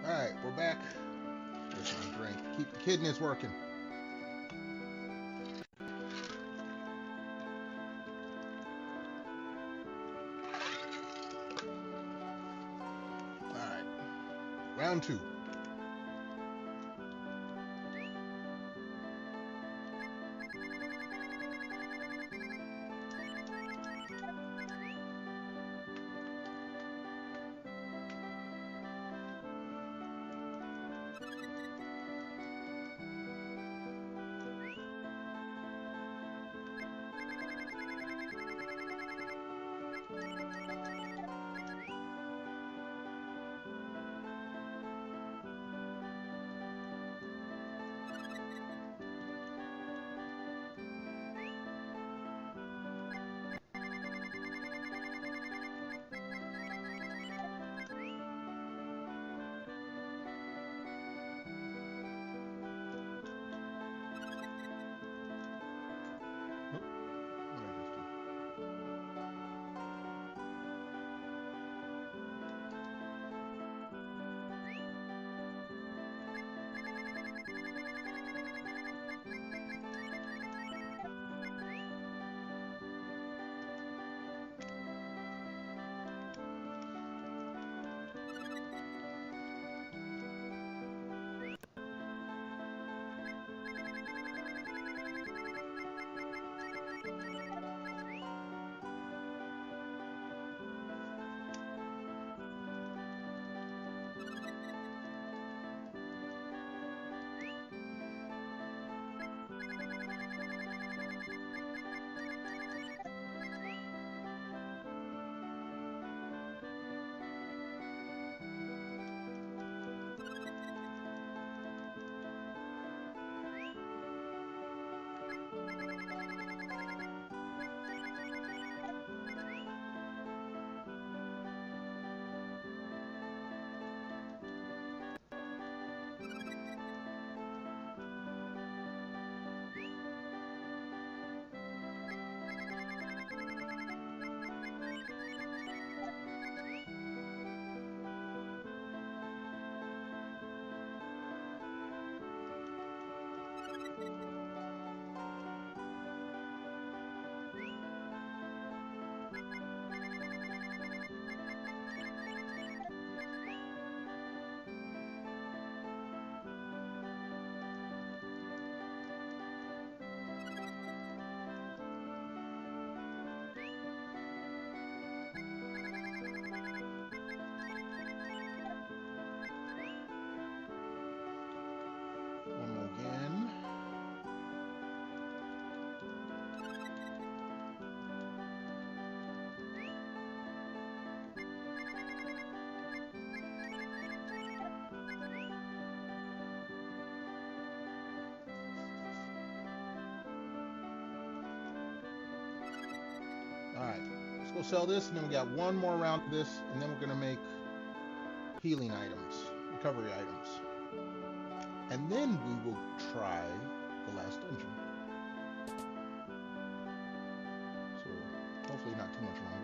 Alright, we're back. There's my drink. Keep the kidneys working. Alright. Round two. Alright, let's go sell this, and then we got one more round of this, and then we're gonna make healing items, recovery items. And then we will try the last dungeon. So, hopefully not too much longer.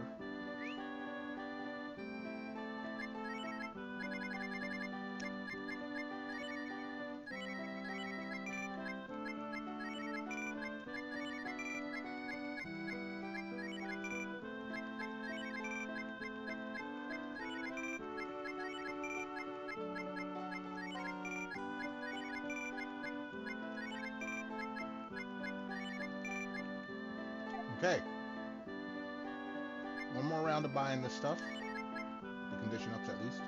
Okay. One more round of buying this stuff. The condition ups at least.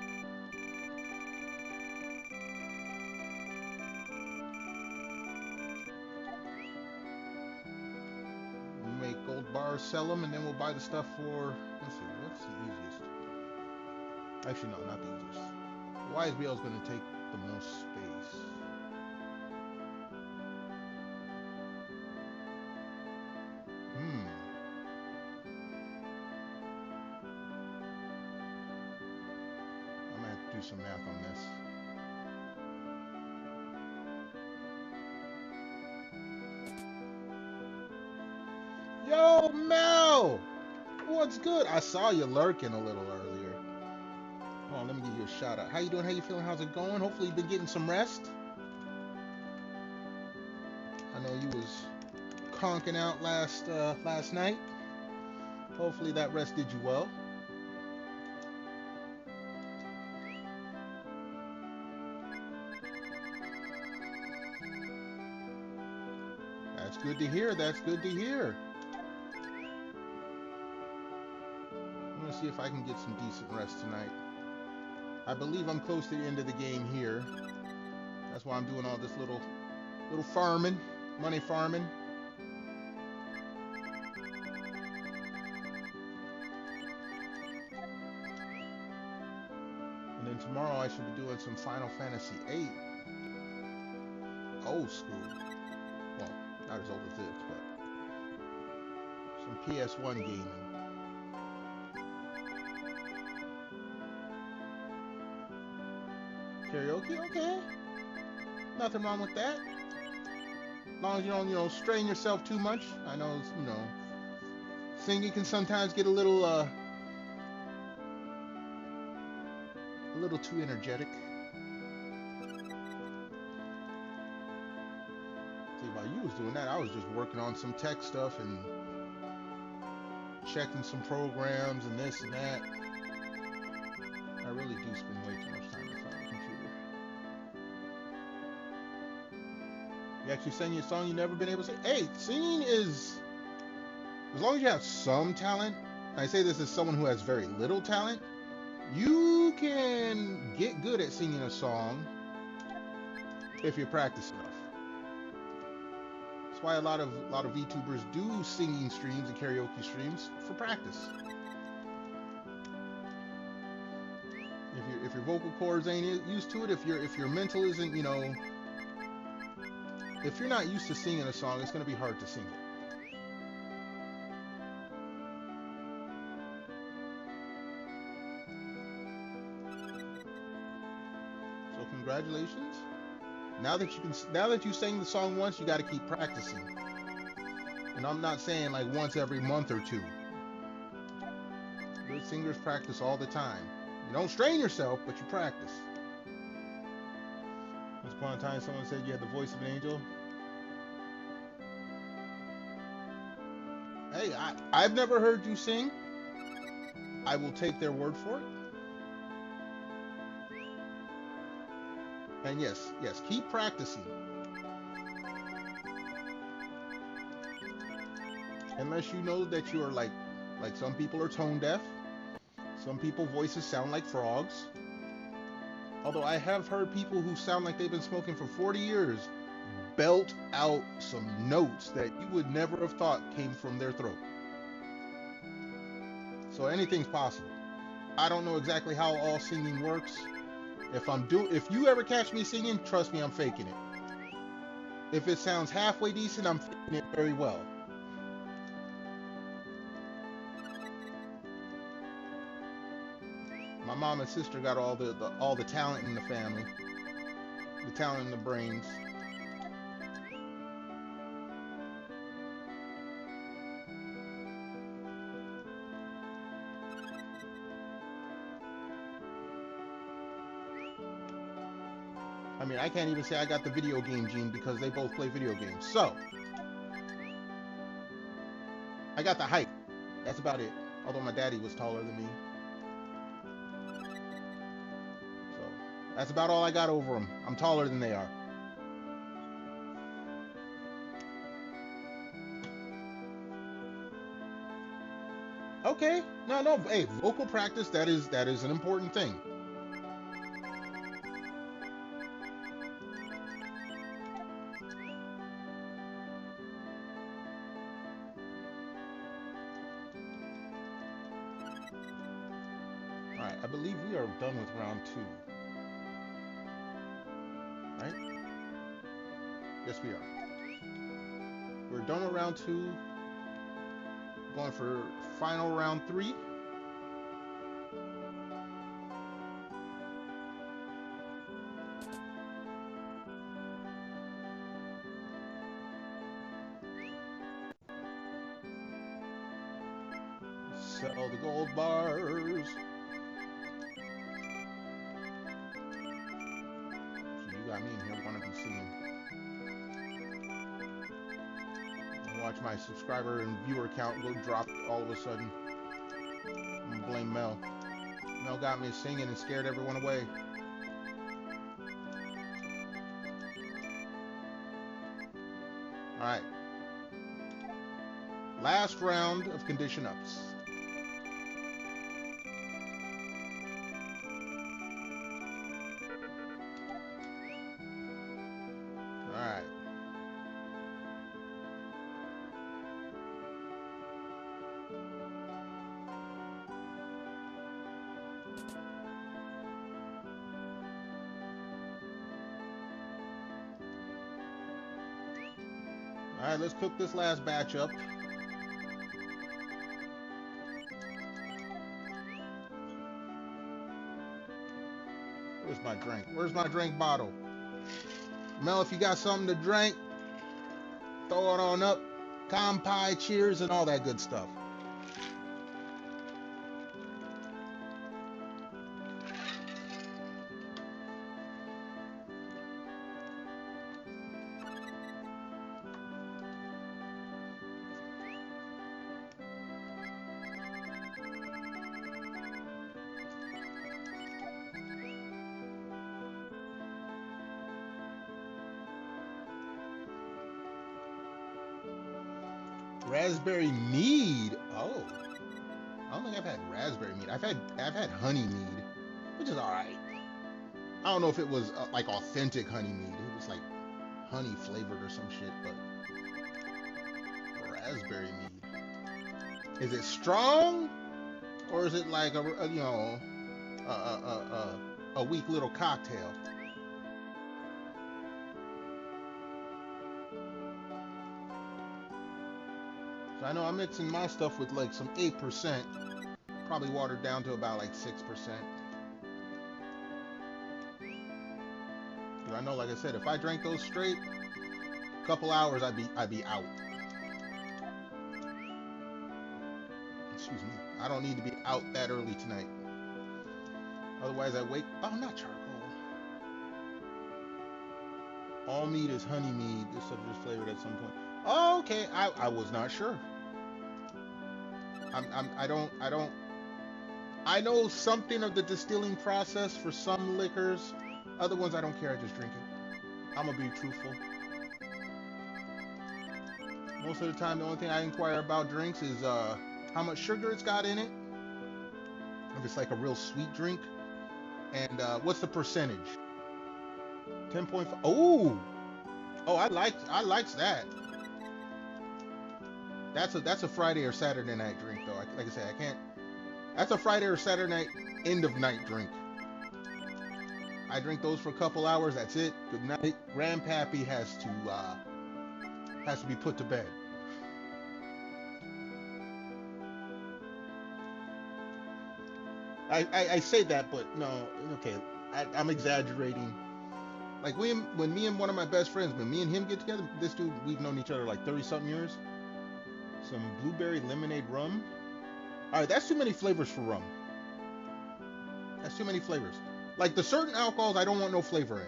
Make gold bars, sell them, and then we'll buy the stuff for... Let's see, what's the easiest? Actually, no, not the easiest. The YSBL is going to take the most space. Some math on this. Yo, Mel! What's good? I saw you lurking a little earlier. Hold on, let me give you a shout out. How you doing? How you feeling? How's it going? Hopefully you've been getting some rest. I know you was conking out last night. Hopefully that rest did you well. That's good to hear. That's good to hear. I'm gonna see if I can get some decent rest tonight. I believe I'm close to the end of the game here. That's why I'm doing all this little farming, money farming. And then tomorrow I should be doing some Final Fantasy VIII. Old school. Well, not as old as this, but some PS1 gaming. Karaoke, okay. Nothing wrong with that. As long as you don't, strain yourself too much. I know, singing can sometimes get a little too energetic. See, while you was doing that, I was just working on some tech stuff and checking some programs and this and that. I really do spend way too much time in front of the computer. You actually sang your song you've never been able to sing? Hey, singing is... As long as you have some talent, and I say this as someone who has very little talent, you can get good at singing a song if you practice enough. That's why a lot of VTubers do singing streams and karaoke streams for practice. If your vocal cords ain't used to it, if your mental isn't, if you're not used to singing a song, it's going to be hard to sing it. So congratulations. Now that you sang the song once, you got to keep practicing. And I'm not saying like once every month or two. Good singers practice all the time. You don't strain yourself, but you practice. Once upon a time, someone said you had the voice of an angel. Hey, I've never heard you sing. I will take their word for it. And yes, keep practicing. Unless you know that you are like some people are tone deaf. Some people's voices sound like frogs. Although I have heard people who sound like they've been smoking for 40 years belt out some notes that you would never have thought came from their throat. So anything's possible. I don't know exactly how all singing works. If you ever catch me singing, trust me, I'm faking it. If it sounds halfway decent, I'm faking it very well. My mom and sister got all the talent in the family, the talent and the brains. I mean, I can't even say I got the video game gene because they both play video games. So, I got the height. That's about it. Although my daddy was taller than me. So, that's about all I got over them. I'm taller than they are. Okay. No. Hey, vocal practice, that is an important thing. Alright, I believe we are done with round 2. Right? Yes, we are. We're done with round 2. Going for final round 3. Sell the gold bars. So you got me in here wanting to be seen. Watch my subscriber and viewer count go drop all of a sudden. I'm gonna blame Mel. Mel got me singing and scared everyone away. Alright. Last round of condition ups. Alright. Alright, let's cook this last batch up. Where's my drink? Where's my drink bottle? Mel, if you got something to drink, throw it on up. Kampai, cheers, and all that good stuff. Raspberry mead. Oh, I don't think I've had raspberry mead. I've had honey mead, which is all right. I don't know if it was like authentic honey mead. It was like honey flavored or some shit, but raspberry mead. Is it strong, or is it like a weak little cocktail? So I know I'm mixing my stuff with like some 8%, probably watered down to about like 6%. Because I know, like I said, if I drank those straight, a couple hours I'd be out. Excuse me. I don't need to be out that early tonight. Otherwise I wake. Oh, not charcoal. All mead is honey mead. This stuff is flavored at some point. Oh, okay. I was not sure. I know something of the distilling process for some liquors. Other ones I don't care, I just drink it. I'm gonna be truthful. Most of the time the only thing I inquire about drinks is how much sugar it's got in it. If it's like a real sweet drink. And what's the percentage? 10.5. Oh, I likes that. That's a Friday or Saturday night drink though. Like I said, I can't. That's a Friday or Saturday night end of night drink. I drink those for a couple hours. That's it. Good night. Grandpappy has to be put to bed. I say that, but no, okay, I'm exaggerating. Like when me and one of my best friends, when me and him get together, this dude, we've known each other like 30 something years. Some blueberry lemonade rum. All right, that's too many flavors for rum. That's too many flavors. Like the certain alcohols, I don't want no flavor in.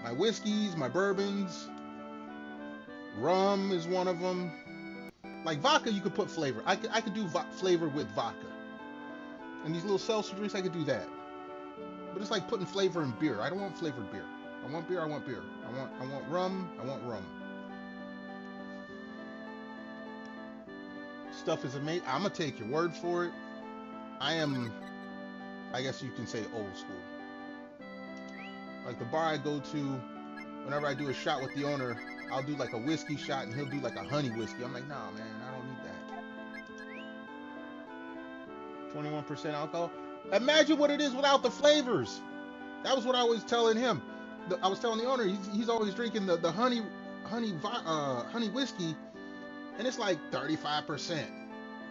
My whiskeys, my bourbons, rum is one of them. Like vodka, you could put flavor. I could do flavor with vodka. And these little seltzer drinks, I could do that. But it's like putting flavor in beer. I don't want flavored beer. I want beer. I want beer. I want rum. I want rum. Stuff is amazing. I'm gonna take your word for it. I am, I guess you can say, old school. Like the bar I go to, whenever I do a shot with the owner, I'll do like a whiskey shot and he'll do like a honey whiskey. I'm like, nah, man, I don't need that. 21% alcohol. Imagine what it is without the flavors. That was what I was telling him. I was telling the owner, he's always drinking the honey whiskey, and it's like 35%,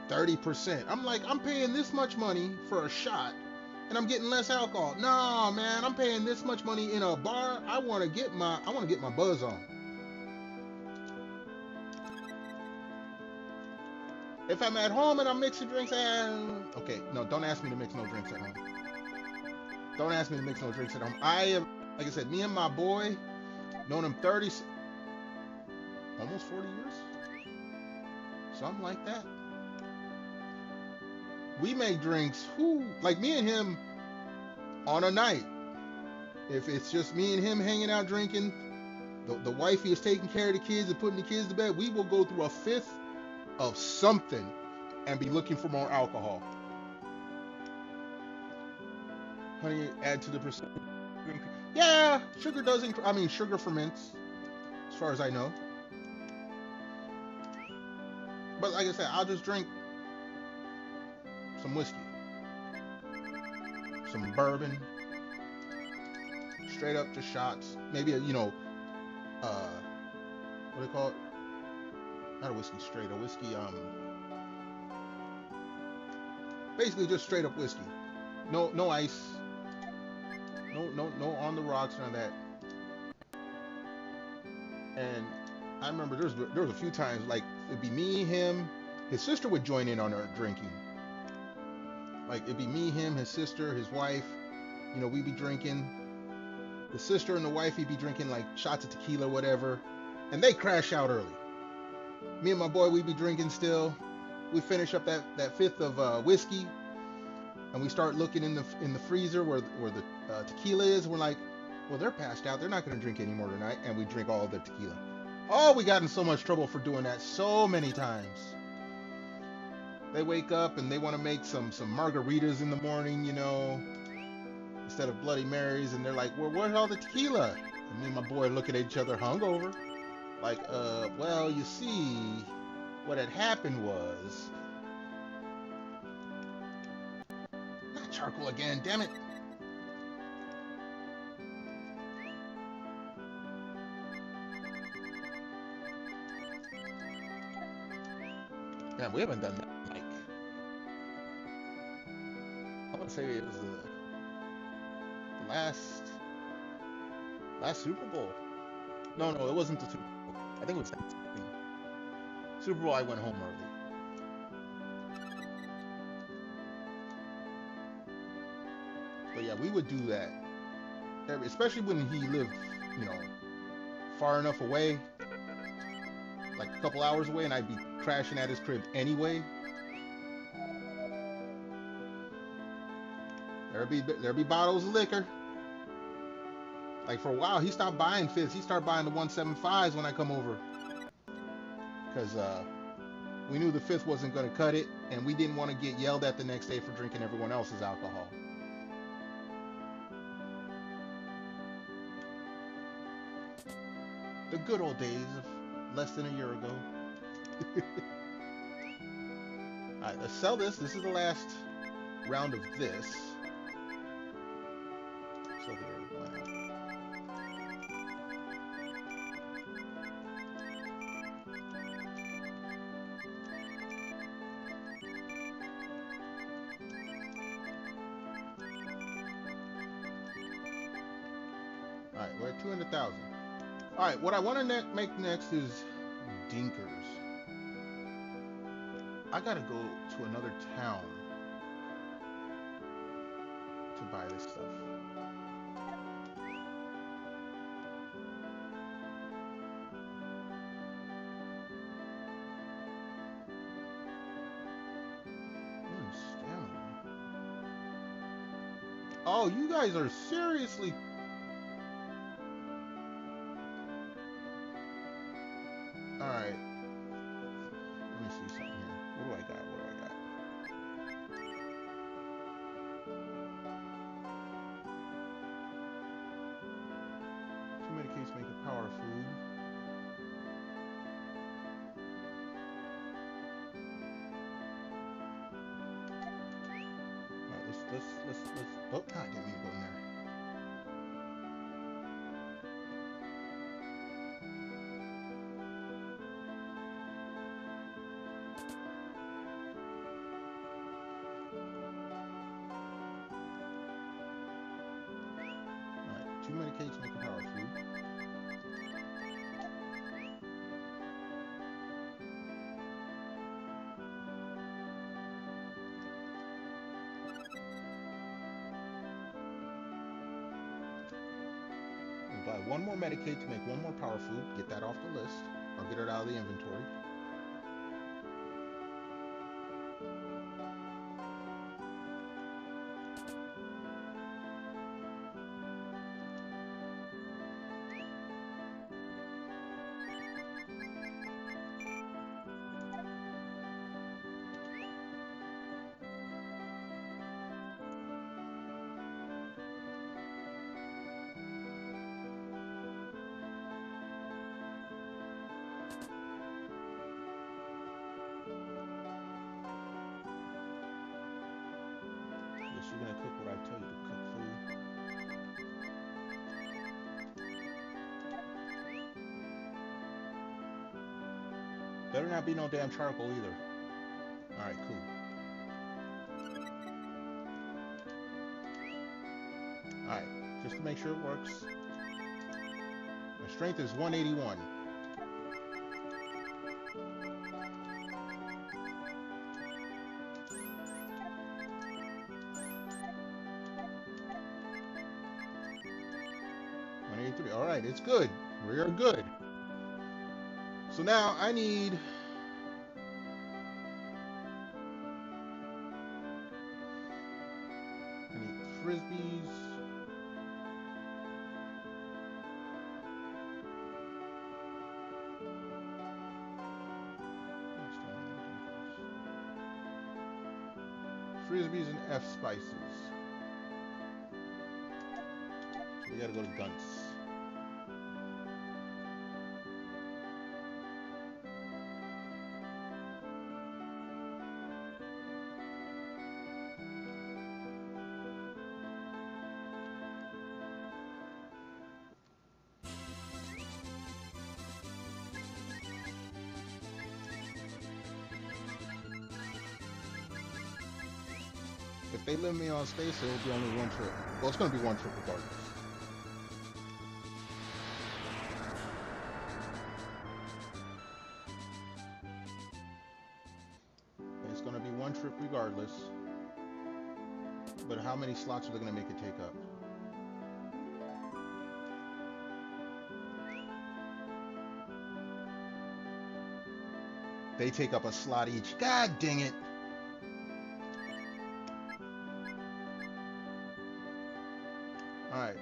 30%. I'm like, I'm paying this much money for a shot, and I'm getting less alcohol. No, man, I'm paying this much money in a bar. I want to get my buzz on. If I'm at home and I'm mixing drinks, okay, no, don't ask me to mix no drinks at home. Don't ask me to mix no drinks at home. I am, like I said, me and my boy, known him 30, almost 40 years, something like that. We make drinks, like me and him on a night. If it's just me and him hanging out drinking, the wifey is taking care of the kids and putting the kids to bed, we will go through a fifth of something and be looking for more alcohol. Honey, add to the percent. Yeah, sugar does I mean, sugar ferments, as far as I know. But like I said, I'll just drink some whiskey, some bourbon, straight up just shots. Maybe a, what do they call it? Not a whiskey straight, a whiskey, basically just straight up whiskey. No ice. No on the rocks, none of that. And I remember there was a few times, like, it'd be me, him, his sister would join in on our drinking. Like, it'd be me, him, his sister, his wife, we'd be drinking. The sister and the wife, he'd be drinking, like, shots of tequila, whatever, and they crash out early. Me and my boy, we'd be drinking still. We finish up that fifth of whiskey, and we start looking in the freezer where the tequila is, and we're like, well, they're passed out. They're not going to drink anymore tonight, and we drink all of the tequila. Oh, we got in so much trouble for doing that so many times. They wake up and they want to make some margaritas in the morning, instead of Bloody Marys, and they're like, well, where's all the tequila? And me and my boy look at each other hungover, like, well, you see, what had happened was, not charcoal again, damn it. Yeah, we haven't done that, like, I would say it was the last Super Bowl. No, it wasn't the Super Bowl. I think it was Thanksgiving. Super Bowl, I went home early. But yeah, we would do that. Especially when he lived, far enough away, like a couple hours away, and I'd be crashing at his crib anyway. There'd be bottles of liquor. Like for a while, he stopped buying fifths. He started buying the 175s when I come over, because we knew the fifth wasn't going to cut it, and we didn't want to get yelled at the next day for drinking everyone else's alcohol. The good old days of less than a year ago. Alright, let's sell this. This is the last round of this. So there we go. Alright, we're at 200,000. Alright, what I want to make next is dinkers. I gotta go to another town to buy this stuff. Oh, you guys are seriously... Alright. Let me see something here. What do I got? What do I got? Too many cakes make a power food. Alright, let's... Oh, God, I didn't mean to go in there. Alright, too many cakes make a power food. Buy one more Medicaid to make one more power food. Get that off the list. I'll get it out of the inventory. You're gonna cook what I tell you to cook food. Better not be no damn charcoal either. Alright, cool. Alright, just to make sure it works. My strength is 181. Alright, it's good. We are good. So now I need frisbees. Frisbees and F spices. So we gotta go to Gunts. If they limit me on space, it will be only one trip. Well, it's going to be one trip regardless. It's going to be one trip regardless. But how many slots are they going to make it take up? They take up a slot each. God dang it! Alright.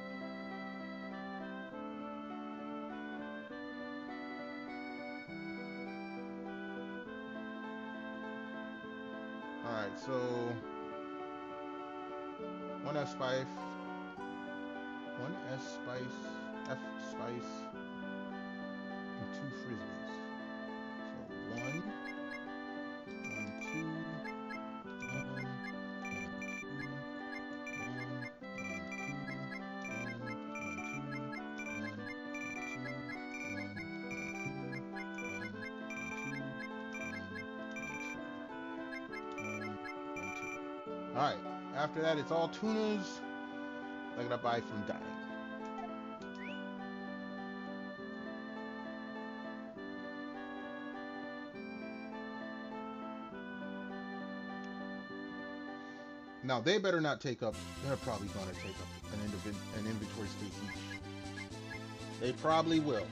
Alright, so one F spice, one F spice, and two frisbees. So one, two. Alright, after that it's all tunas I gotta buy from Dying. Now they better not take up. They're probably going to take up an inventory space each. They probably will.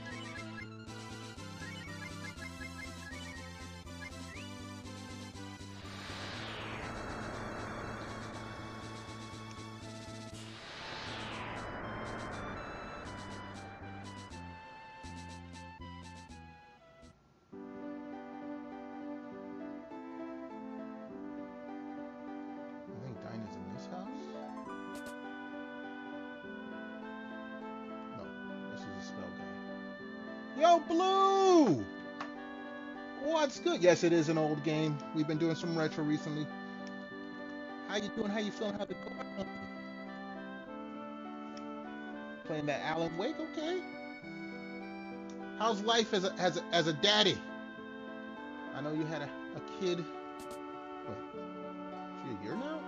Yo, Blue! What's good? Yes, it is an old game. We've been doing some retro recently. How you doing? How you feeling? How's it going? Playing that Alan Wake, okay? How's life as a daddy? I know you had a kid. What? Is she a year now?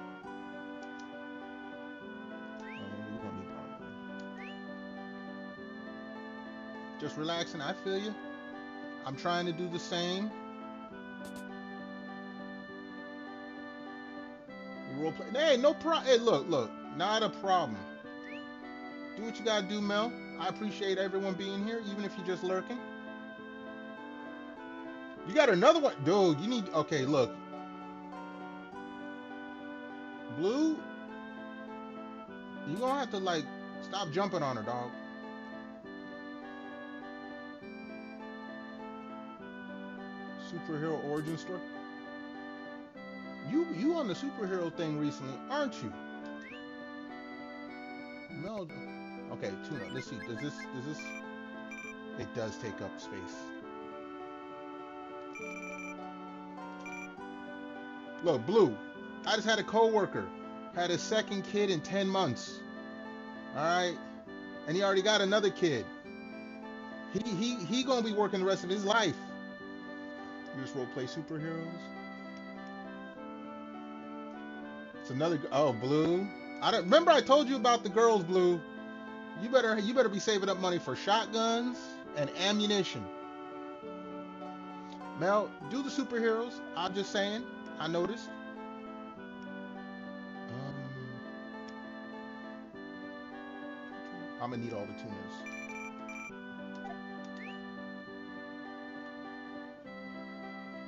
Just relaxing. I feel you. I'm trying to do the same. Role play. Hey, no problem. Hey, look, not a problem. Do what you gotta do, Mel. I appreciate everyone being here, even if you're just lurking. You got another one, dude. You need. Okay, look. Blue, you gonna have to like stop jumping on her, dog. Superhero origin story. You on the superhero thing recently, aren't you? No. Okay, tuna. Let's see. Does this? It does take up space. Look, Blue. I just had a coworker, had his second kid in 10 months. All right, and he already got another kid. He gonna be working the rest of his life. You just role play superheroes. It's another. Oh, Blue. Remember I told you about the girls, Blue. You better be saving up money for shotguns and ammunition. Mel, do the superheroes. I'm just saying. I noticed. I'm gonna need all the tuners.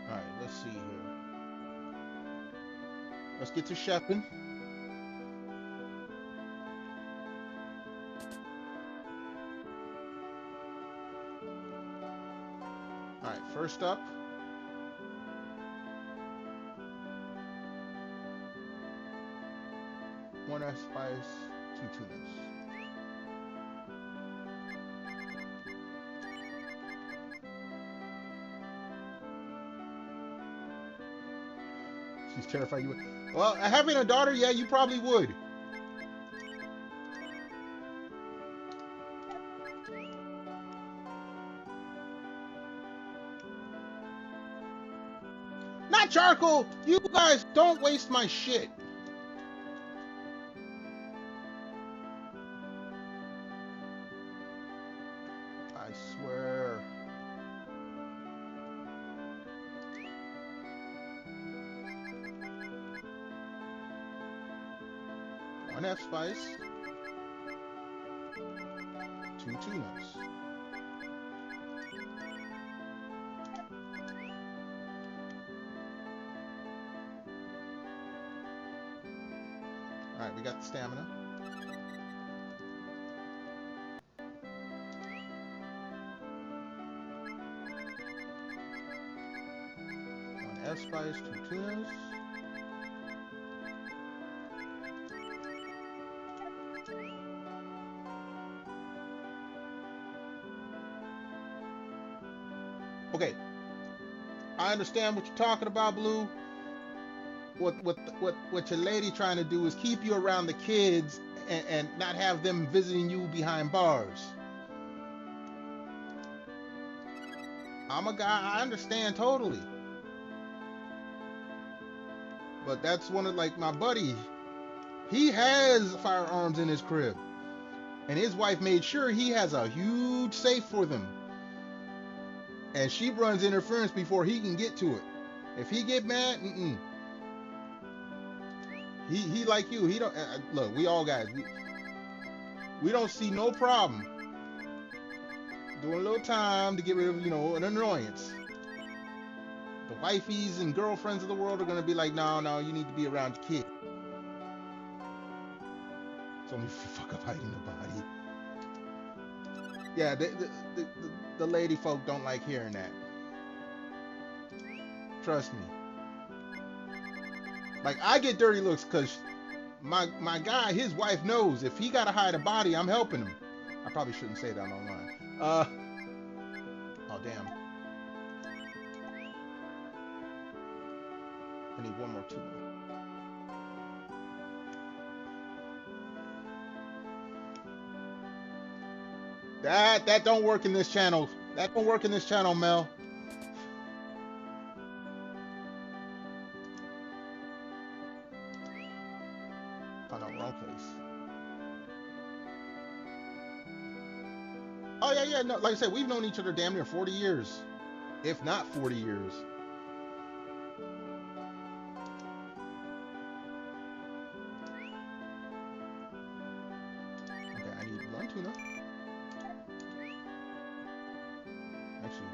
Alright, let's see here. Let's get to Sheppin. Alright, first up. One spice, 2 tunas. She's terrified you would. Well, having a daughter, yeah, you probably would. Not charcoal! You guys don't waste my shit. I swear. One F spice, 2 tunas. Alright, we got the stamina. One F spice, 2 tunas. Okay, I understand what you're talking about, Blue. What your lady trying to do is keep you around the kids and not have them visiting you behind bars. I'm a guy, I understand totally. But that's one of, like, my buddy. He has firearms in his crib. And his wife made sure he has a huge safe for them. And she runs interference before he can get to it. If he get mad, He like you. He don't look. We all guys. We don't see no problem doing a little time to get rid of an annoyance. The wifeys and girlfriends of the world are gonna be like, no, you need to be around your kid. It's only if you fuck up hiding the body. Yeah, the lady folk don't like hearing that. Trust me. Like, I get dirty looks because my guy, his wife knows if he gotta hide a body, I'm helping him. I probably shouldn't say that online. Oh damn. I need one more tuber. That don't work in this channel. That don't work in this channel, Mel. Oh no, wrong case. Oh yeah, no, like I said, we've known each other damn near 40 years. If not 40 years. Okay, I need one tuna. Actually,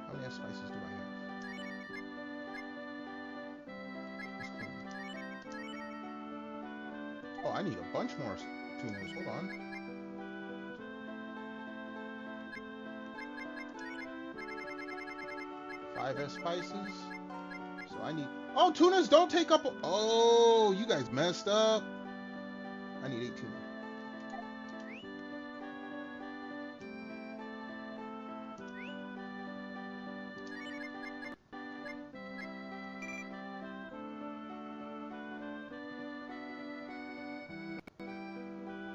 how many spices do I have? Let's clean. Oh, I need a bunch more tunas. Hold on. 5 spices. So I need... Oh, tunas don't take up... Oh, you guys messed up. I need 8 tuna.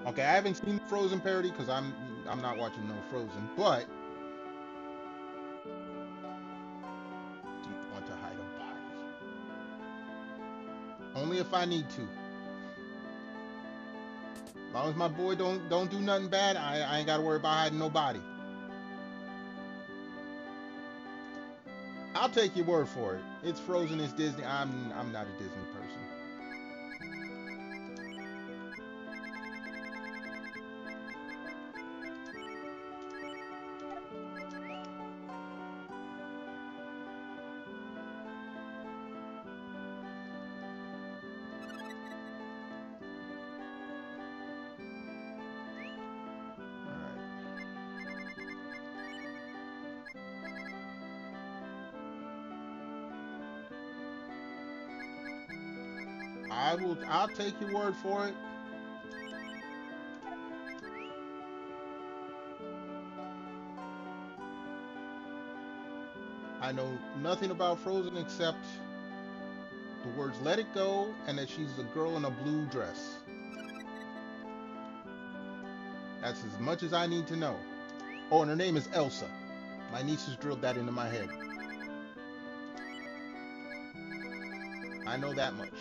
Okay, I haven't seen Frozen parody because I'm not watching no Frozen, but do you want to hide a body? Only if I need to. As long as my boy don't do nothing bad, I ain't gotta worry about hiding no body. I'll take your word for it. It's Frozen, it's Disney. I'm not a Disney person. I'll take your word for it. I know nothing about Frozen except the words "let it go" and that she's a girl in a blue dress. That's as much as I need to know. Oh, and her name is Elsa. My niece has drilled that into my head. I know that much.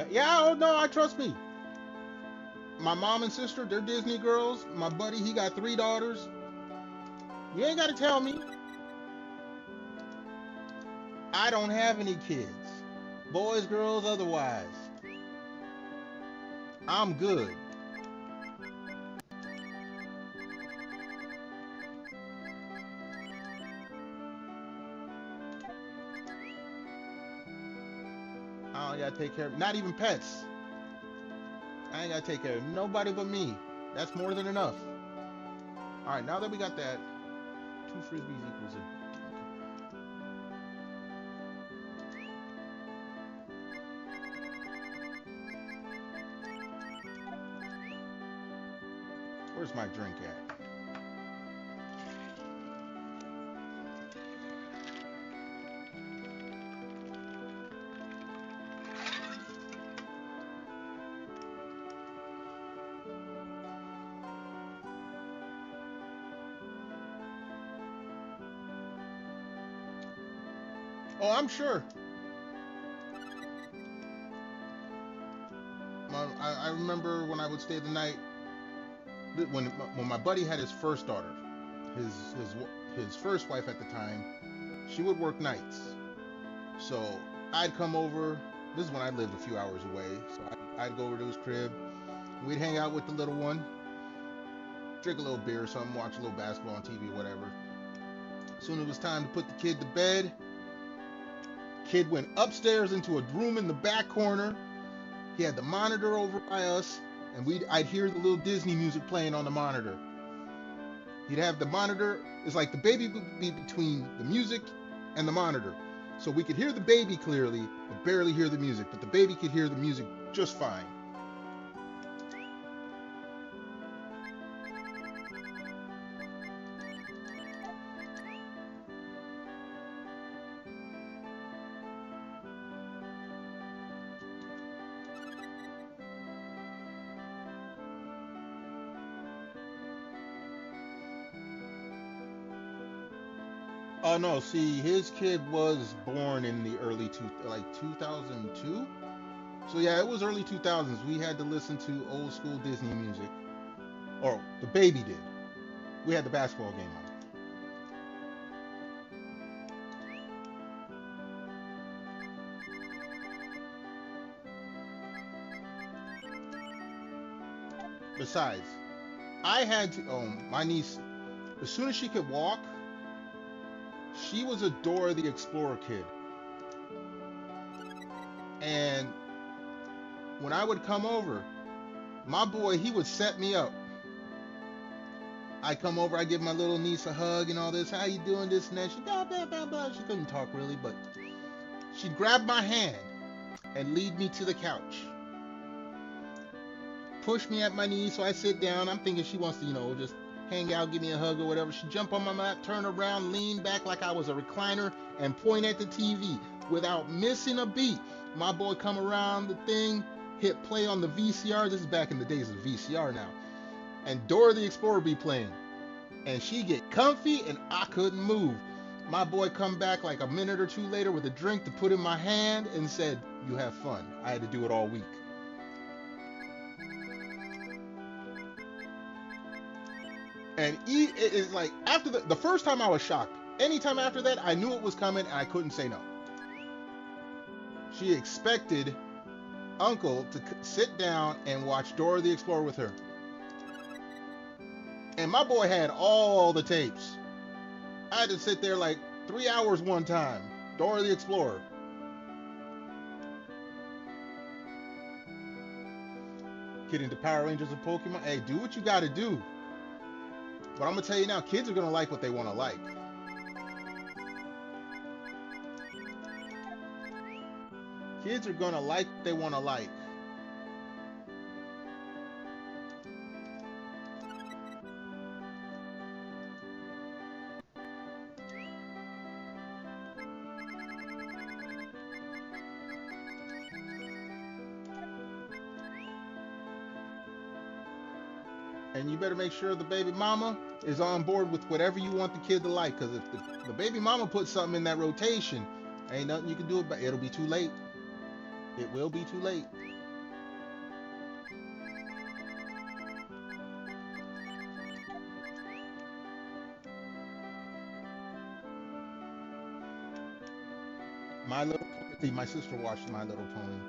Yeah, oh no, trust me. My mom and sister, they're Disney girls. My buddy, he got 3 daughters. You ain't gotta tell me. I don't have any kids. Boys, girls, otherwise. I'm good. I don't gotta take care of, not even pets. I ain't gotta take care of nobody but me. That's more than enough. Alright, now that we got that, 2 frisbees equals a... Where's my drink at? Oh, I'm sure. I remember when I would stay the night when my buddy had his first daughter, his first wife at the time. She would work nights, so I'd come over. This is when I lived a few hours away, so I'd go over to his crib. We'd hang out with the little one, drink a little beer or something, watch a little basketball on TV, whatever. Soon it was time to put the kid to bed. Kid went upstairs into a room in the back corner. He had the monitor over by us, and I'd hear the little Disney music playing on the monitor. He'd have the monitor, it's like the baby would be between the music and the monitor. So we could hear the baby clearly, but barely hear the music. But the baby could hear the music just fine. Oh no, see, his kid was born in the early 2002. So yeah, it was early 2000s. We had to listen to old school Disney music, or the baby did. We had the basketball game on. Besides, I had to. My niece, as soon as she could walk, she was a Dora the Explorer kid. And when I would come over, my boy, he would set me up. I'd come over, I'd give my little niece a hug and all this. How you doing? This and that. She blah, blah, blah, blah. She couldn't talk really, but she'd grab my hand and lead me to the couch. Push me at my knee, so I sit down. I'm thinking she wants to, just hang out, give me a hug or whatever. She'd jump on my lap, turn around, lean back like I was a recliner, and point at the TV without missing a beat. My boy come around the thing, hit play on the VCR. This is back in the days of the VCR now. And Dora the Explorer be playing. And she get comfy and I couldn't move. My boy come back like a minute or two later with a drink to put in my hand and said, "You have fun." I had to do it all week. And it's like, after the first time I was shocked. Anytime after that, I knew it was coming and I couldn't say no. She expected Uncle to sit down and watch Dora the Explorer with her. And my boy had all the tapes. I had to sit there like 3 hours one time. Dora the Explorer. Get into Power Rangers and Pokemon. Hey, do what you gotta do. But I'm gonna tell you now, kids are gonna like what they wanna like. Kids are gonna like what they wanna like. And you better make sure the baby mama is on board with whatever you want the kid to like. Because if the baby mama puts something in that rotation, ain't nothing you can do about it. It'll be too late. It will be too late. My sister watched My Little Pony.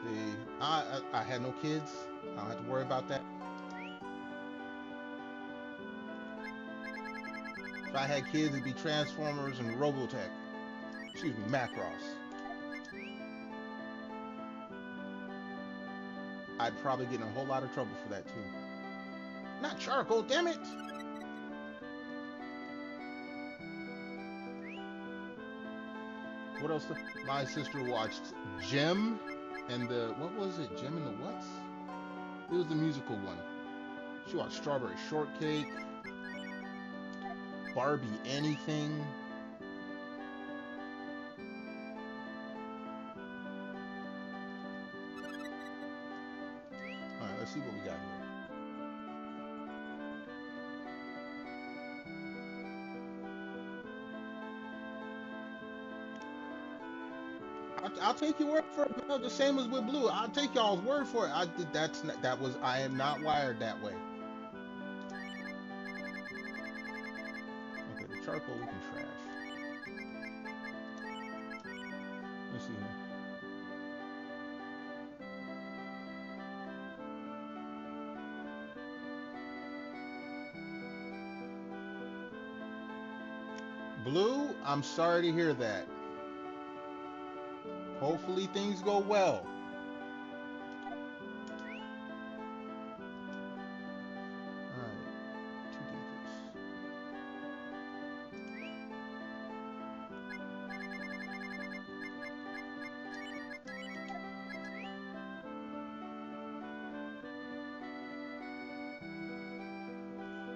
See, I had no kids. I don't have to worry about that. If I had kids, it'd be Transformers and Robotech. Excuse me, Macross. I'd probably get in a whole lot of trouble for that too. Not charcoal, damn it! What else? My sister watched Gem and what was it? Gem and the What's? It was the musical one. She watched Strawberry Shortcake, Barbie Anything. Alright, let's see what we got here. I'll take your word for it. No, the same as with blue. I'll take y'all's word for it. I am not wired that way. Okay, the charcoal we can trash. Let's see here. Blue, I'm sorry to hear that. Hopefully things go well. Alright, 2 digits.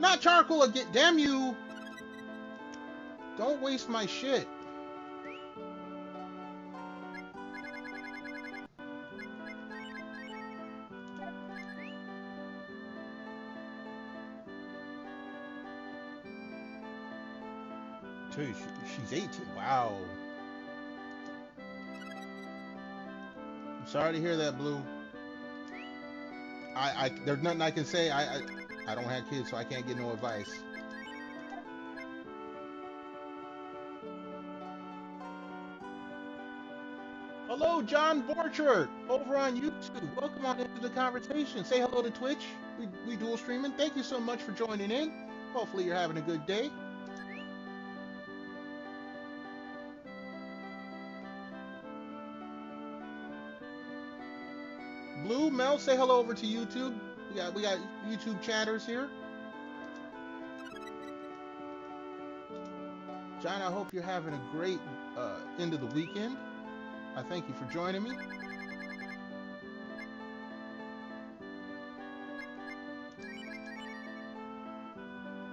Not charcoal again, damn you! Don't waste my shit. Dude, she's 18. Wow. I'm sorry to hear that, Blue. There's nothing I can say. I don't have kids, so I can't get no advice. Hello, John Borchert, over on YouTube. Welcome on into the conversation. Say hello to Twitch. We dual streaming. Thank you so much for joining in. Hopefully you're having a good day. Blue, Mel, say hello over to YouTube. We got YouTube chatters here. John, I hope you're having a great end of the weekend. I thank you for joining me.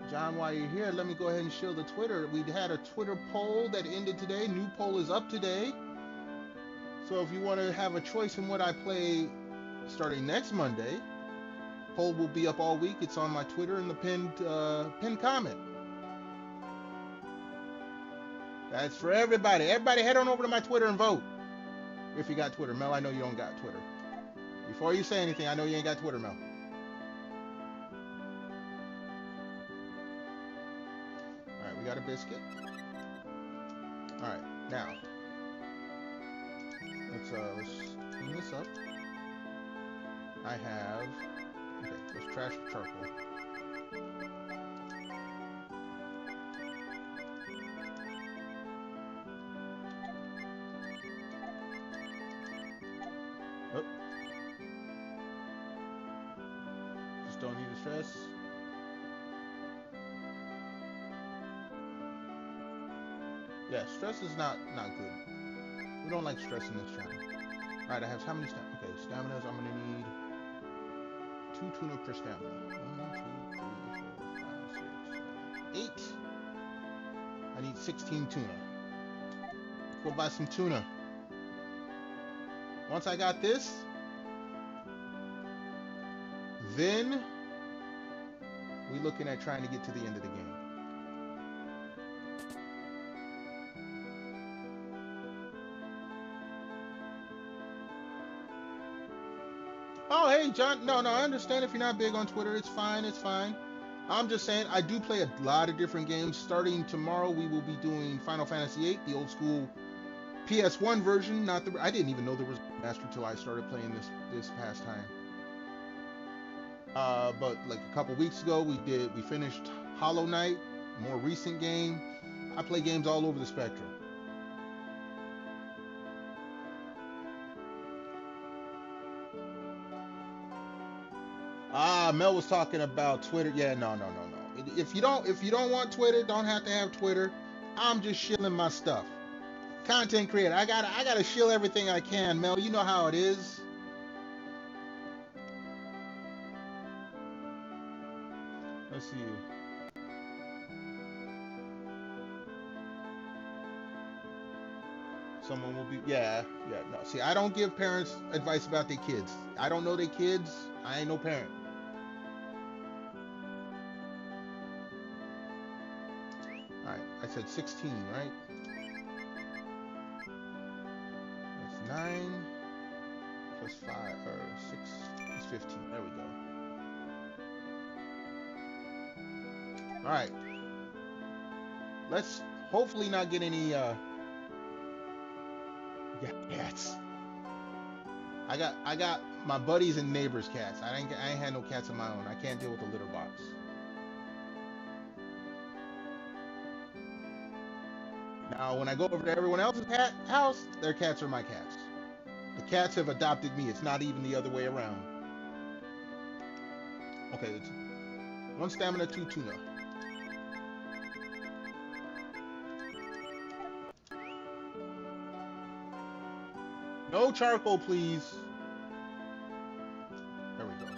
John, while you're here, let me go ahead and show the Twitter. We had a Twitter poll that ended today. New poll is up today. So if you want to have a choice in what I play starting next Monday, poll will be up all week. It's on my Twitter in the pinned comment. That's for everybody. Everybody head on over to my Twitter and vote. If you got Twitter. Mel, I know you don't got Twitter. Before you say anything, I know you ain't got Twitter, Mel. Alright, we got a biscuit. Alright, now. Let's clean this up. I have... Okay, let's trash the charcoal. Oh. Just don't need to stress. Yeah, stress is not good. We don't like stress in this channel. Alright, I have how many stamina? Okay, staminas, I'm gonna need 2 tuna per stamina. 1, 2, 3, 4, 5, 6, 7, 8. I need 16 tuna. Let's go buy some tuna. Once I got this, then we're looking at trying to get to the end of the game. Oh, hey, John. No, I understand if you're not big on Twitter. It's fine. It's fine. I'm just saying I do play a lot of different games. Starting tomorrow, we will be doing Final Fantasy VIII, the old school PS1 version. Not the. I didn't even know there was a master until I started playing this past time. But like a couple weeks ago, we finished Hollow Knight, more recent game. I play games all over the spectrum. Mel was talking about Twitter. Yeah, no. If you don't want Twitter, don't have to have Twitter. I'm just shilling my stuff. Content creator. I gotta shill everything I can, Mel. You know how it is. Let's see. Someone will be, yeah, no. See, I don't give parents advice about their kids. I don't know their kids. I ain't no parent. All right, I said 16, right? Let's 9 plus 5 or 6 is 15. There we go. All right. Let's hopefully not get any cats. I got my buddies and neighbors' cats. I ain't had no cats of my own. I can't deal with the litter box. Now, when I go over to everyone else's house, their cats are my cats. The cats have adopted me. It's not even the other way around. Okay, it's 1 stamina, 2 tuna. No charcoal, please. There we go.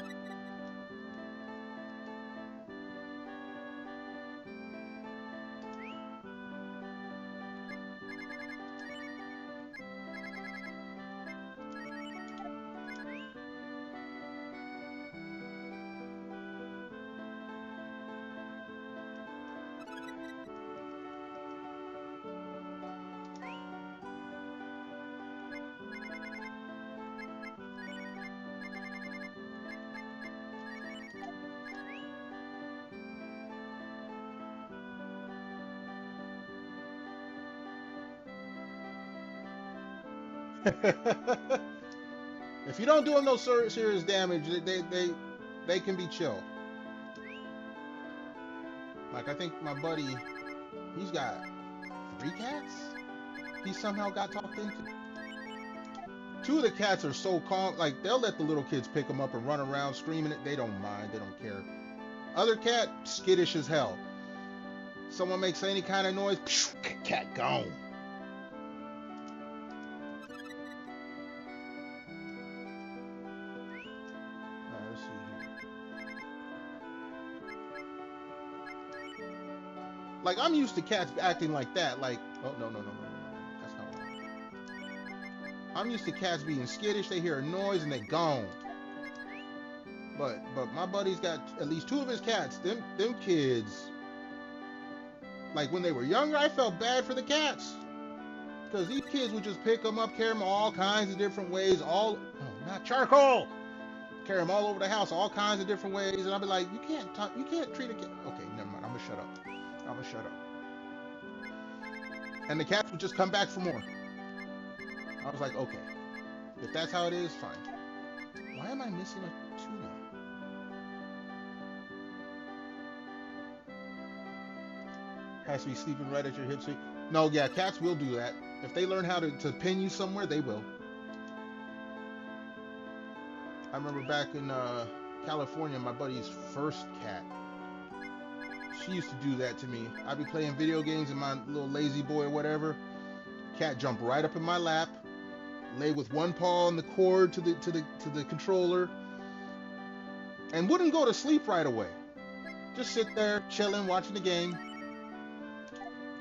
If you don't do them no serious damage, they can be chill. Like, I think my buddy, he's got 3 cats he somehow got talked into. 2 of the cats are so calm, like, they'll let the little kids pick them up and run around screaming it. They don't mind, they don't care. Other cat, skittish as hell. Someone makes any kind of noise, cat gone. Like, I'm used to cats acting like that, like, oh, no, that's not right. I'm used to cats being skittish, they hear a noise and they gone. But my buddy's got at least 2 of his cats, them kids, like, when they were younger, I felt bad for the cats. Because these kids would just pick them up, carry them all kinds of different ways, not charcoal! Carry them all over the house, all kinds of different ways, and I'd be like, you can't treat a cat. Okay, never mind, I'm gonna shut up. And the cats would just come back for more. I was like, okay. If that's how it is, fine. Why am I missing a tuna? Has to be sleeping right at your hips. No, yeah, cats will do that. If they learn how to pin you somewhere, they will. I remember back in California, my buddy's first cat. She used to do that to me. I'd be playing video games and my little lazy boy or whatever. Cat jumped right up in my lap, lay with one paw on the cord to the controller, and wouldn't go to sleep right away. Just sit there, chilling, watching the game.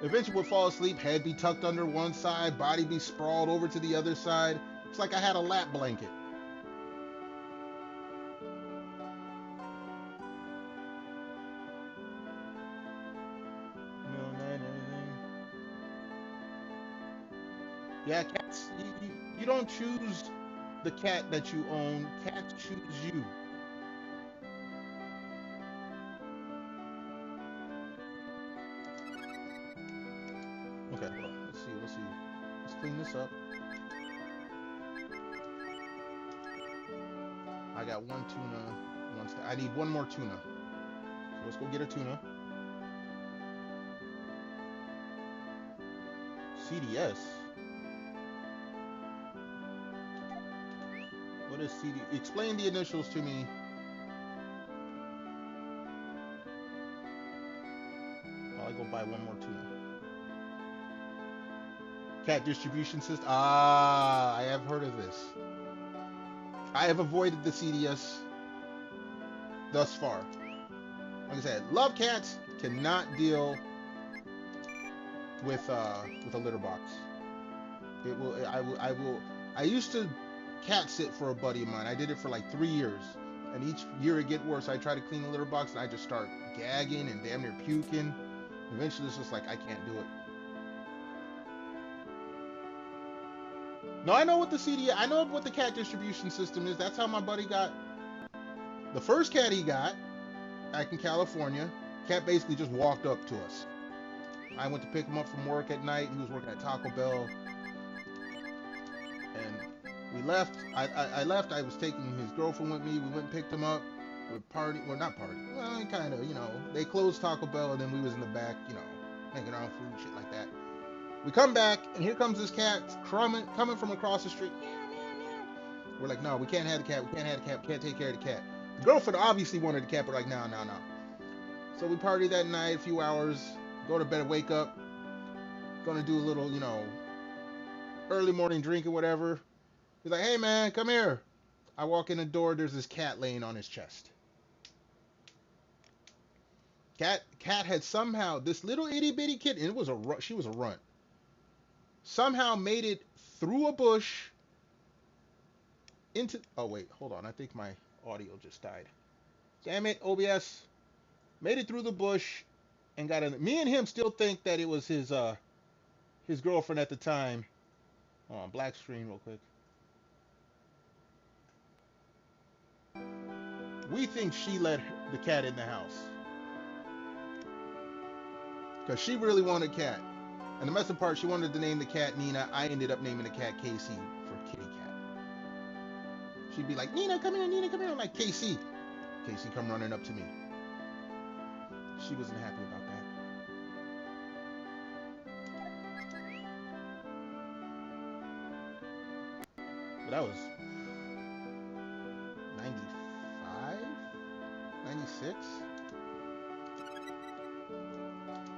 Eventually would fall asleep, head be tucked under one side, body be sprawled over to the other side. It's like I had a lap blanket. Yeah, cats, you don't choose the cat that you own. Cats choose you. Okay, well, let's see. Let's clean this up. I got 1 tuna. I need 1 more tuna. So let's go get a tuna. CDS. What is CD? Explain the initials to me. While I go buy 1 more tuna. Cat distribution system. Ah, I have heard of this. I have avoided the CDS thus far. Like I said, love cats, cannot deal with a litter box. It will. I will. I used to cat sit for a buddy of mine. I did it for like 3 years, and each year it get worse. I try to clean the litter box, and I just start gagging and damn near puking. Eventually, it's just like I can't do it. No, I know what the CDI, I know what the cat distribution system is. That's how my buddy got the first cat he got back in California. Cat basically just walked up to us. I went to pick him up from work at night. He was working at Taco Bell. And we left. I left. I was taking his girlfriend with me. We went and picked him up. We party. Well, not party. Well, kind of, you know. They closed Taco Bell, and then we was in the back, you know, making our own food, shit like that. We come back, and here comes this cat coming from across the street. Meow, meow, meow. We're like, no, we can't have the cat. We can't have the cat. We can't take care of the cat. The girlfriend obviously wanted the cat, but like, no. So we partied that night, a few hours, go to bed, wake up, gonna do a little, you know, early morning drink or whatever. He's like, hey man, come here. I walk in the door, there's this cat laying on his chest. Cat had somehow, this little itty bitty kitten, it was she was a runt, somehow made it through a bush into, oh wait, hold on, I think my audio just died. Damn it, OBS. Made it through the bush and got in. Me and him still think that it was his girlfriend at the time. Hold on, black screen real quick. We think she let the cat in the house because she really wanted cat. And the messing part, she wanted to name the cat Nina. I ended up naming the cat Casey for kitty cat. She'd be like, Nina, come here, Nina, come here. I'm like, Casey. Casey come running up to me. She wasn't happy about that. But that was 95? 96?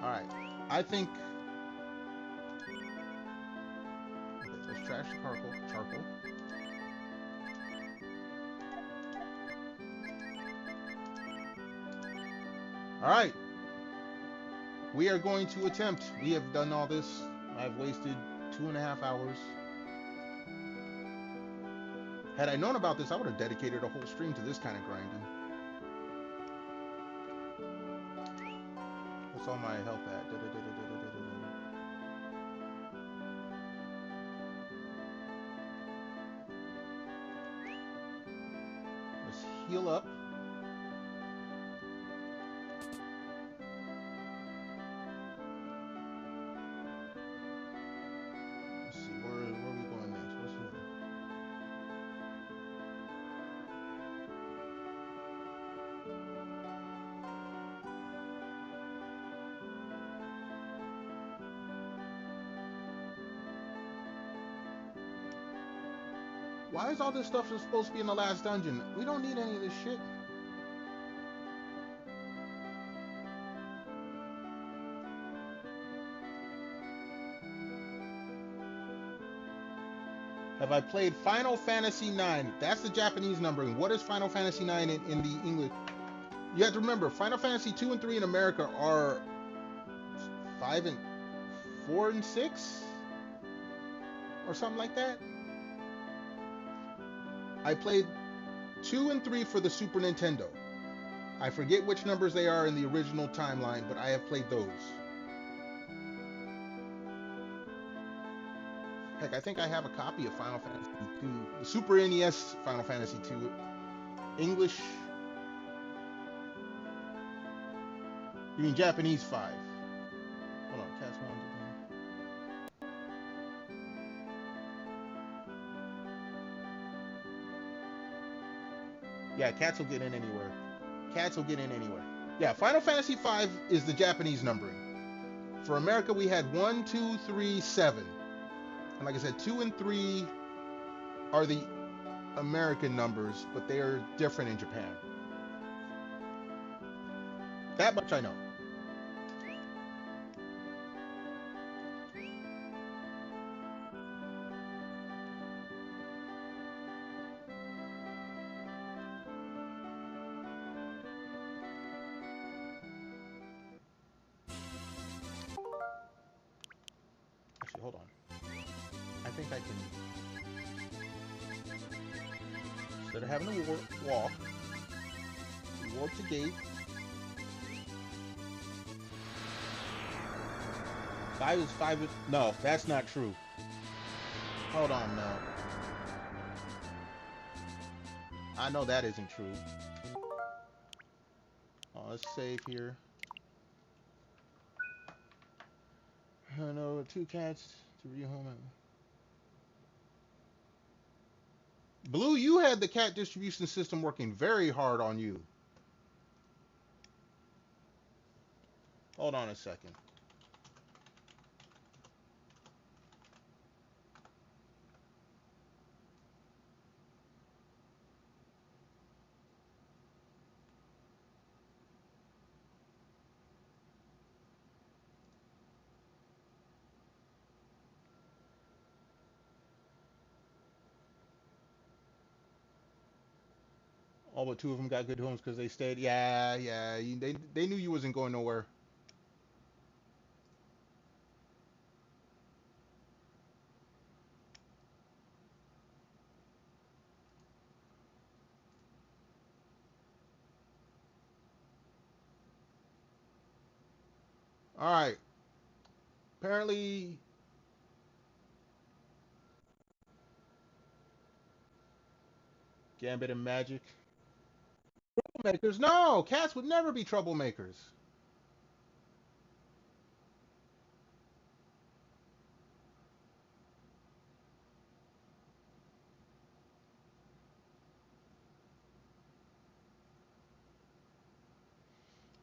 Alright. I think... Okay, let's trash the charcoal. Alright. We are going to attempt. We have done all this. I've wasted 2.5 hours. Had I known about this, I would have dedicated a whole stream to this kind of grinding. What's all my health at? Let's heal up. Why is all this stuff supposed to be in the last dungeon? We don't need any of this shit. Have I played Final Fantasy IX? That's the Japanese numbering. What is Final Fantasy IX in the English? You have to remember, Final Fantasy 2 and 3 in America are 5 and 4 and 6? Or something like that? I played 2 and 3 for the Super Nintendo. I forget which numbers they are in the original timeline, but I have played those. Heck, I think I have a copy of Final Fantasy 2, the Super NES Final Fantasy 2, English. You mean Japanese 5? Hold on, Cat's one. Yeah, cats will get in anywhere. Cats will get in anywhere. Yeah, Final Fantasy V is the Japanese numbering. For America, we had 1, 2, 3, 7. And like I said, 2 and 3 are the American numbers, but they are different in Japan. That much I know. Hold on. I think I can... Instead of having to walk, warp the gate. 5 is 5 is... No, that's not true. Hold on now. I know that isn't true. Oh, let's save here. I know 2 cats to rehome it. Blue, you had the cat distribution system working very hard on you. Hold on a second. All but 2 of them got good homes because they stayed. Yeah, yeah. They knew you wasn't going nowhere. All right. Apparently, Gambit and Magic. Troublemakers? No, cats would never be troublemakers.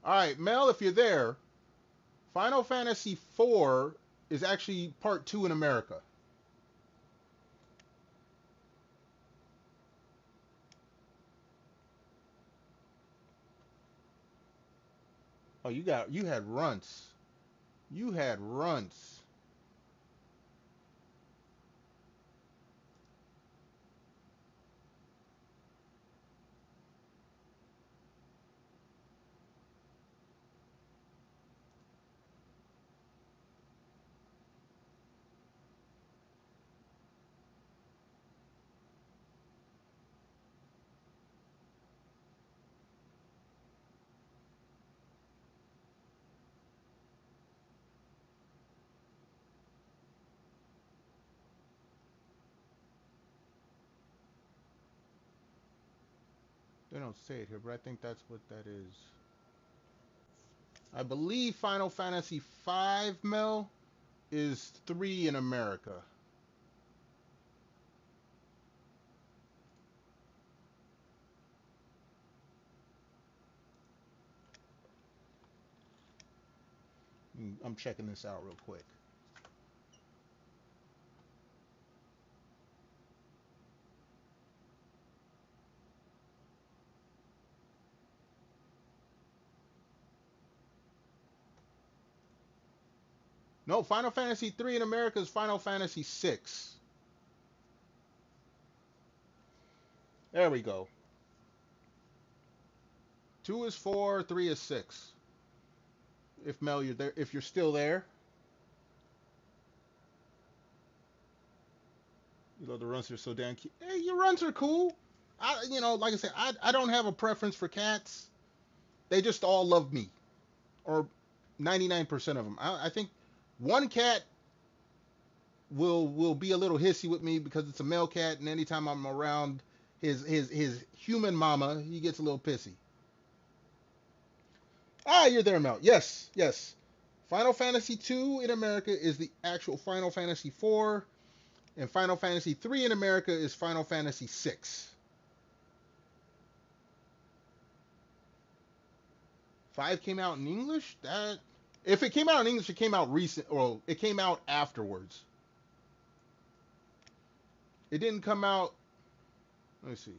All right, Mel, if you're there, Final Fantasy IV is actually part 2 in America. Oh, you had runts. You had runts. They don't say it here, but I think that's what that is. I believe Final Fantasy V, Mel, is 3 in America. I'm checking this out real quick. No, Final Fantasy 3 in America is Final Fantasy 6. There we go. 2 is 4, 3 is 6. If Mel, you're there, if you're still there. You know, the runs are so damn cute. Hey, your runs are cool. Like I said, I don't have a preference for cats. They just all love me, or 99% of them. I think one cat will be a little hissy with me because it's a male cat, and anytime I'm around his human mama, he gets a little pissy. Ah, you're there, Mel. Yes, yes. Final Fantasy 2 in America is the actual Final Fantasy 4, and Final Fantasy 3 in America is Final Fantasy 6. 5 came out in English? That if it came out in English, it came out recent, or it came out afterwards. It didn't come out. Let me see.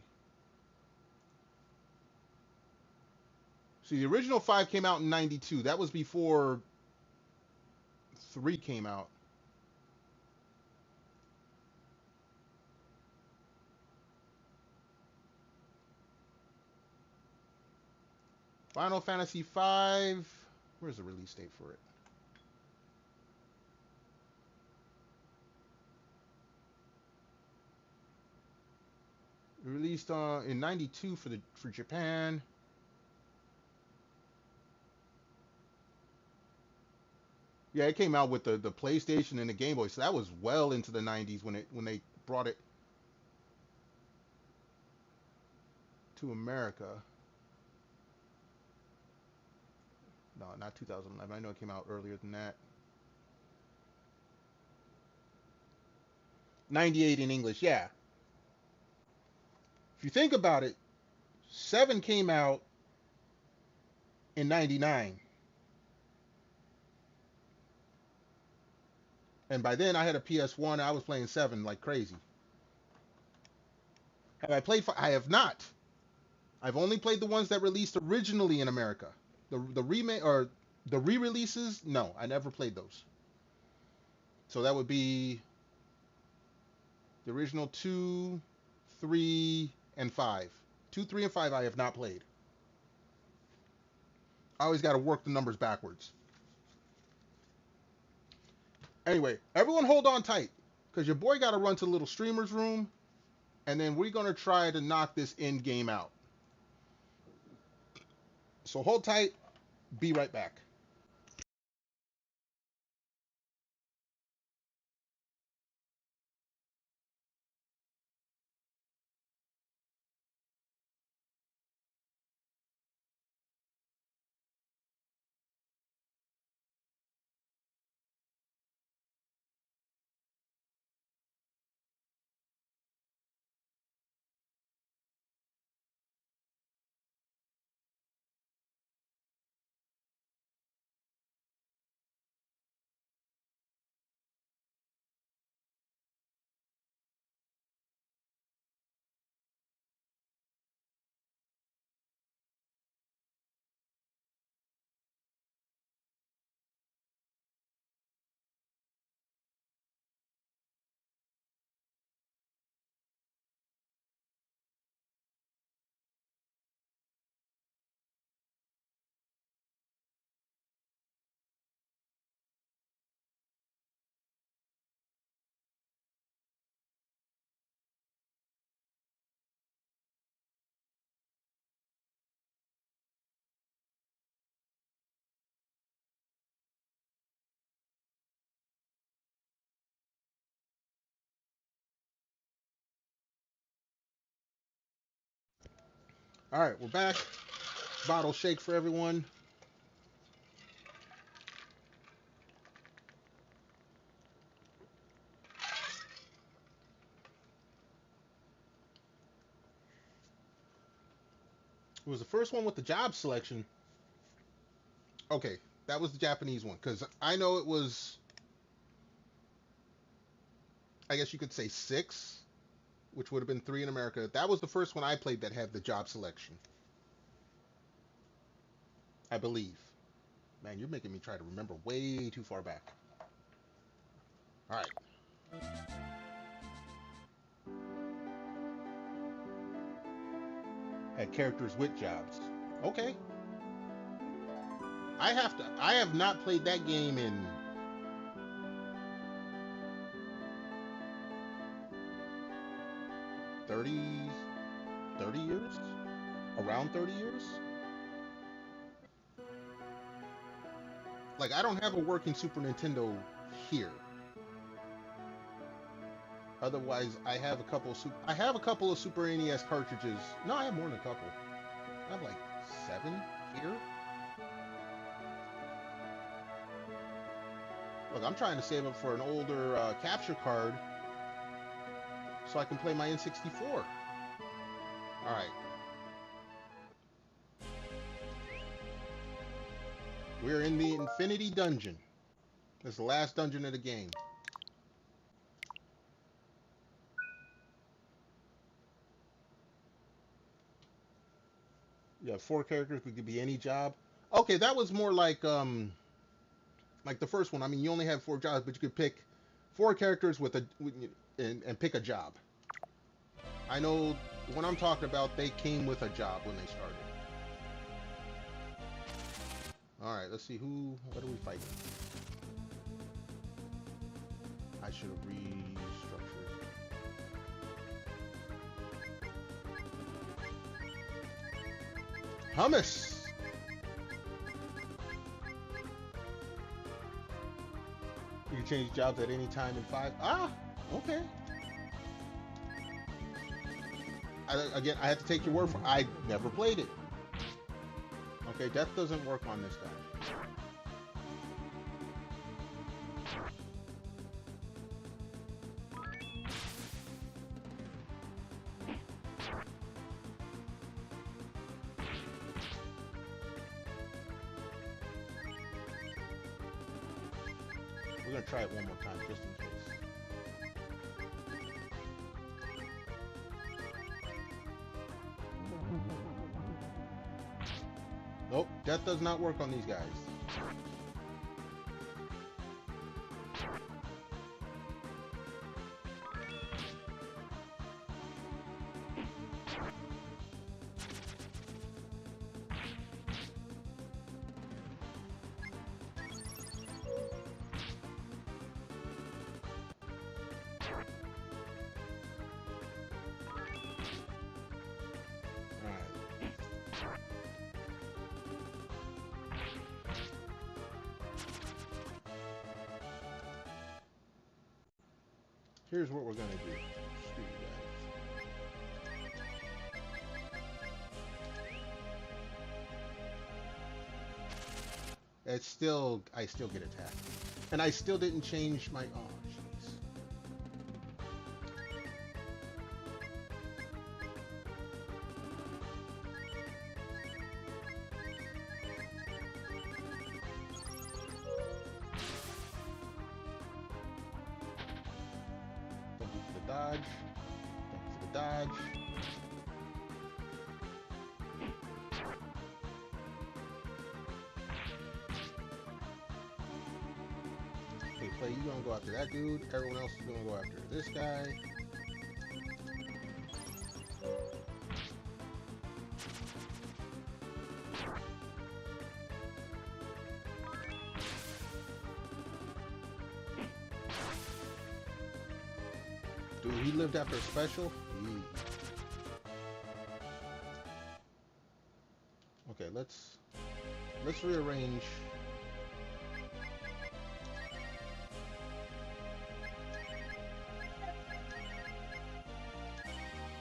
See, the original 5 came out in 92. That was before 3 came out. Final Fantasy 5. Where's the release date for it? Released in 92 for Japan. Yeah, it came out with the PlayStation and the Game Boy, so that was well into the 90s when they brought it to America. No, not 2011. I know it came out earlier than that. 98 in English, yeah. If you think about it, 7 came out in 99. And by then I had a PS1. I was playing 7 like crazy. Have I played? I have not. I've only played the ones that released originally in America. The remake or the re-releases, no, I never played those. So that would be the original 2, 3, and 5. 2, 3, and 5 I have not played. I always got to work the numbers backwards. Anyway, everyone hold on tight, because your boy got to run to the little streamer's room, and then we're going to try to knock this end game out. So hold tight. Be right back. All right, we're back. Bottle shake for everyone. It was the first one with the job selection. Okay, that was the Japanese one, because I know it was, I guess you could say 6, which would have been 3 in America. That was the first one I played that had the job selection, I believe. Man, you're making me try to remember way too far back. All right. Had characters with jobs. Okay. I have not played that game in 30 years? Around 30 years? Like, I don't have a working Super Nintendo here. Otherwise, I have a couple of Super NES cartridges. No, I have more than a couple. I have like 7 here. Look, I'm trying to save up for an older capture card so I can play my N64. All right. We're in the Infinity Dungeon. This is the last dungeon of the game. You have 4 characters. It could be any job. Okay, that was more like the first one. I mean, you only have 4 jobs, but you could pick 4 characters and pick a job. I know when I'm talking about, they came with a job when they started. All right, let's see what are we fighting? I should have restructured. Hummus. change jobs at any time in 5. Ah, okay. Again, I have to take your word for it. I never played it. Okay, death doesn't work on this guy. We're gonna try it one more time, just in case. Nope, death does not work on these guys. Here's what we're gonna do. Screw you guys. It's still, I still get attacked. And I still didn't change my, oh jeez. Dodge. Thank you for the dodge. Okay, Play, you gonna go after that dude. Everyone else is gonna go after this guy. Dude, he lived after a special? Okay, let's rearrange.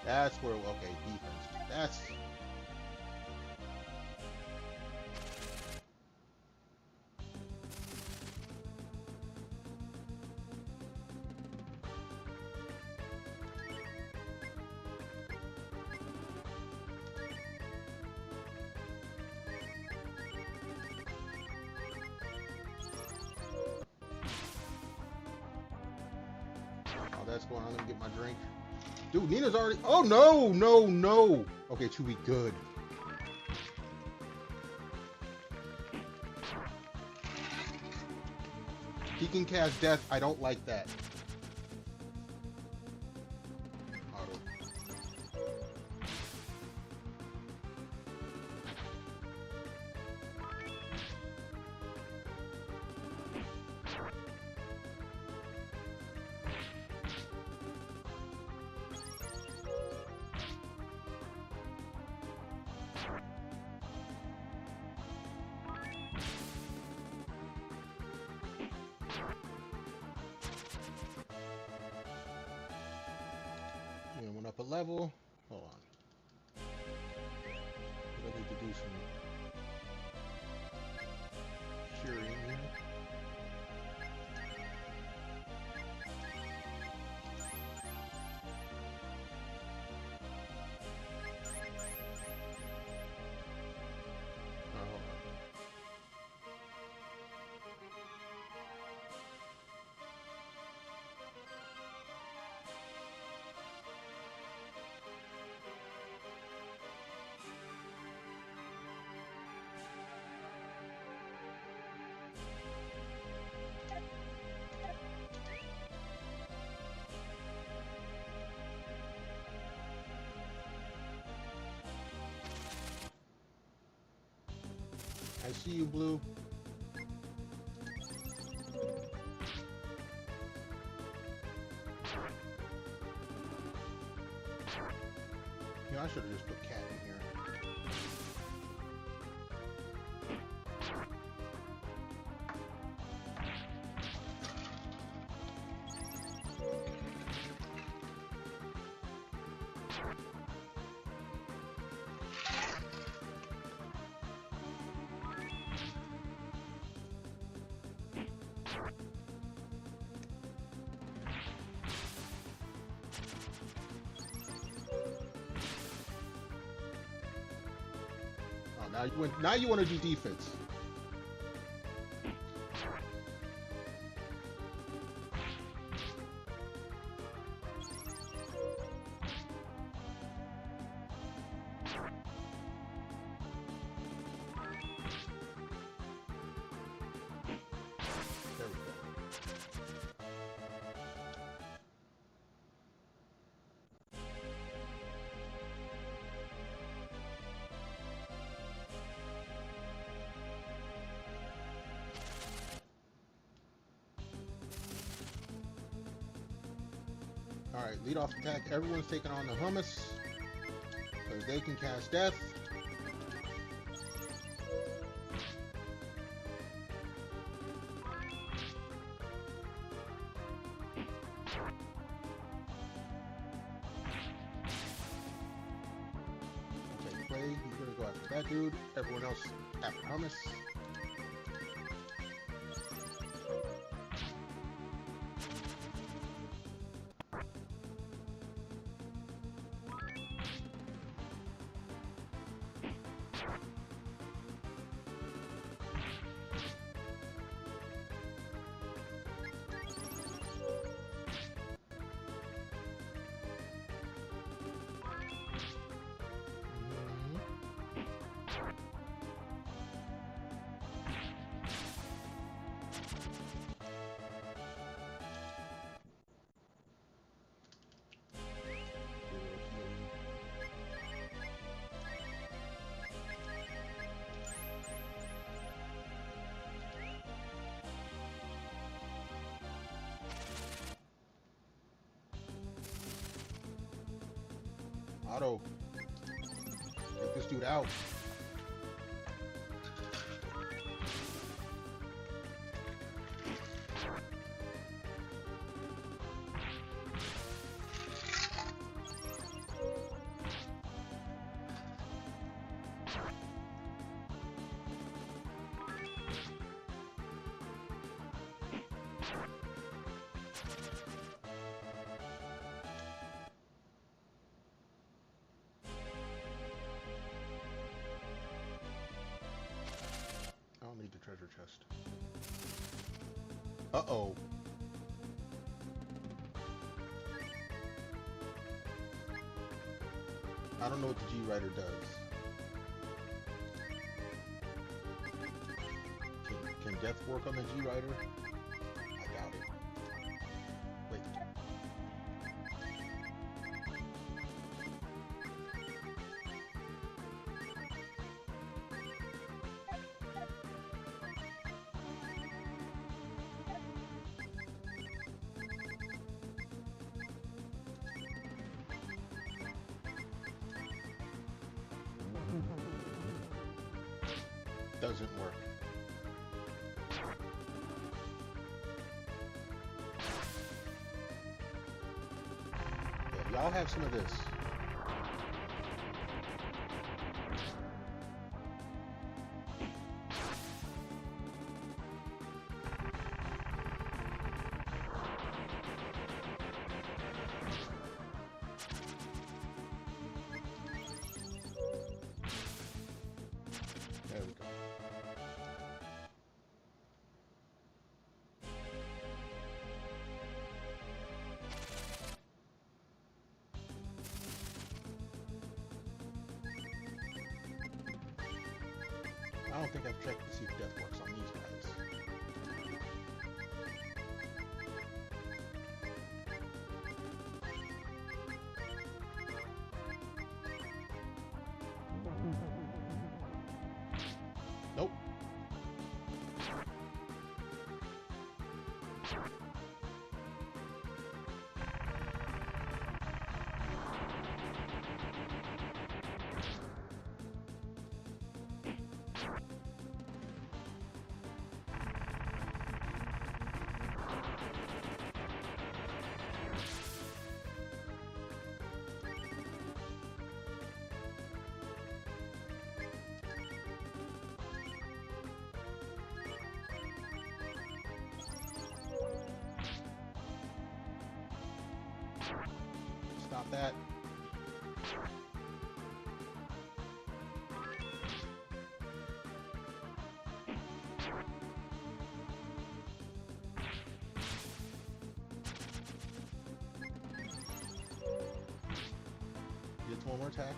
That's where, okay, defense. That's... That's going on. Let me get my drink. Dude, Nina's already... Oh, no, no, no. Okay, to be good. He can cast death. I don't like that. Auto. Went up a level. Hold on. I need to do some curing here. I see you, Blue. You know, I should have just put Cat in here. Now you want to do defense. There we go. Alright, lead off attack. Everyone's taking on the hummus, because they can cast death. Okay, play. He's gonna go after that dude. Everyone else after hummus. Auto. Take this dude out. Need the treasure chest. Uh-oh. I don't know what the G-Rider does. Can death work on the G-Rider? I doubt it. Wait. Doesn't work. Yeah, y'all have some of this. There we go. I don't think I've checked to see if death works on these guys. Nope. Stop that. one more attack.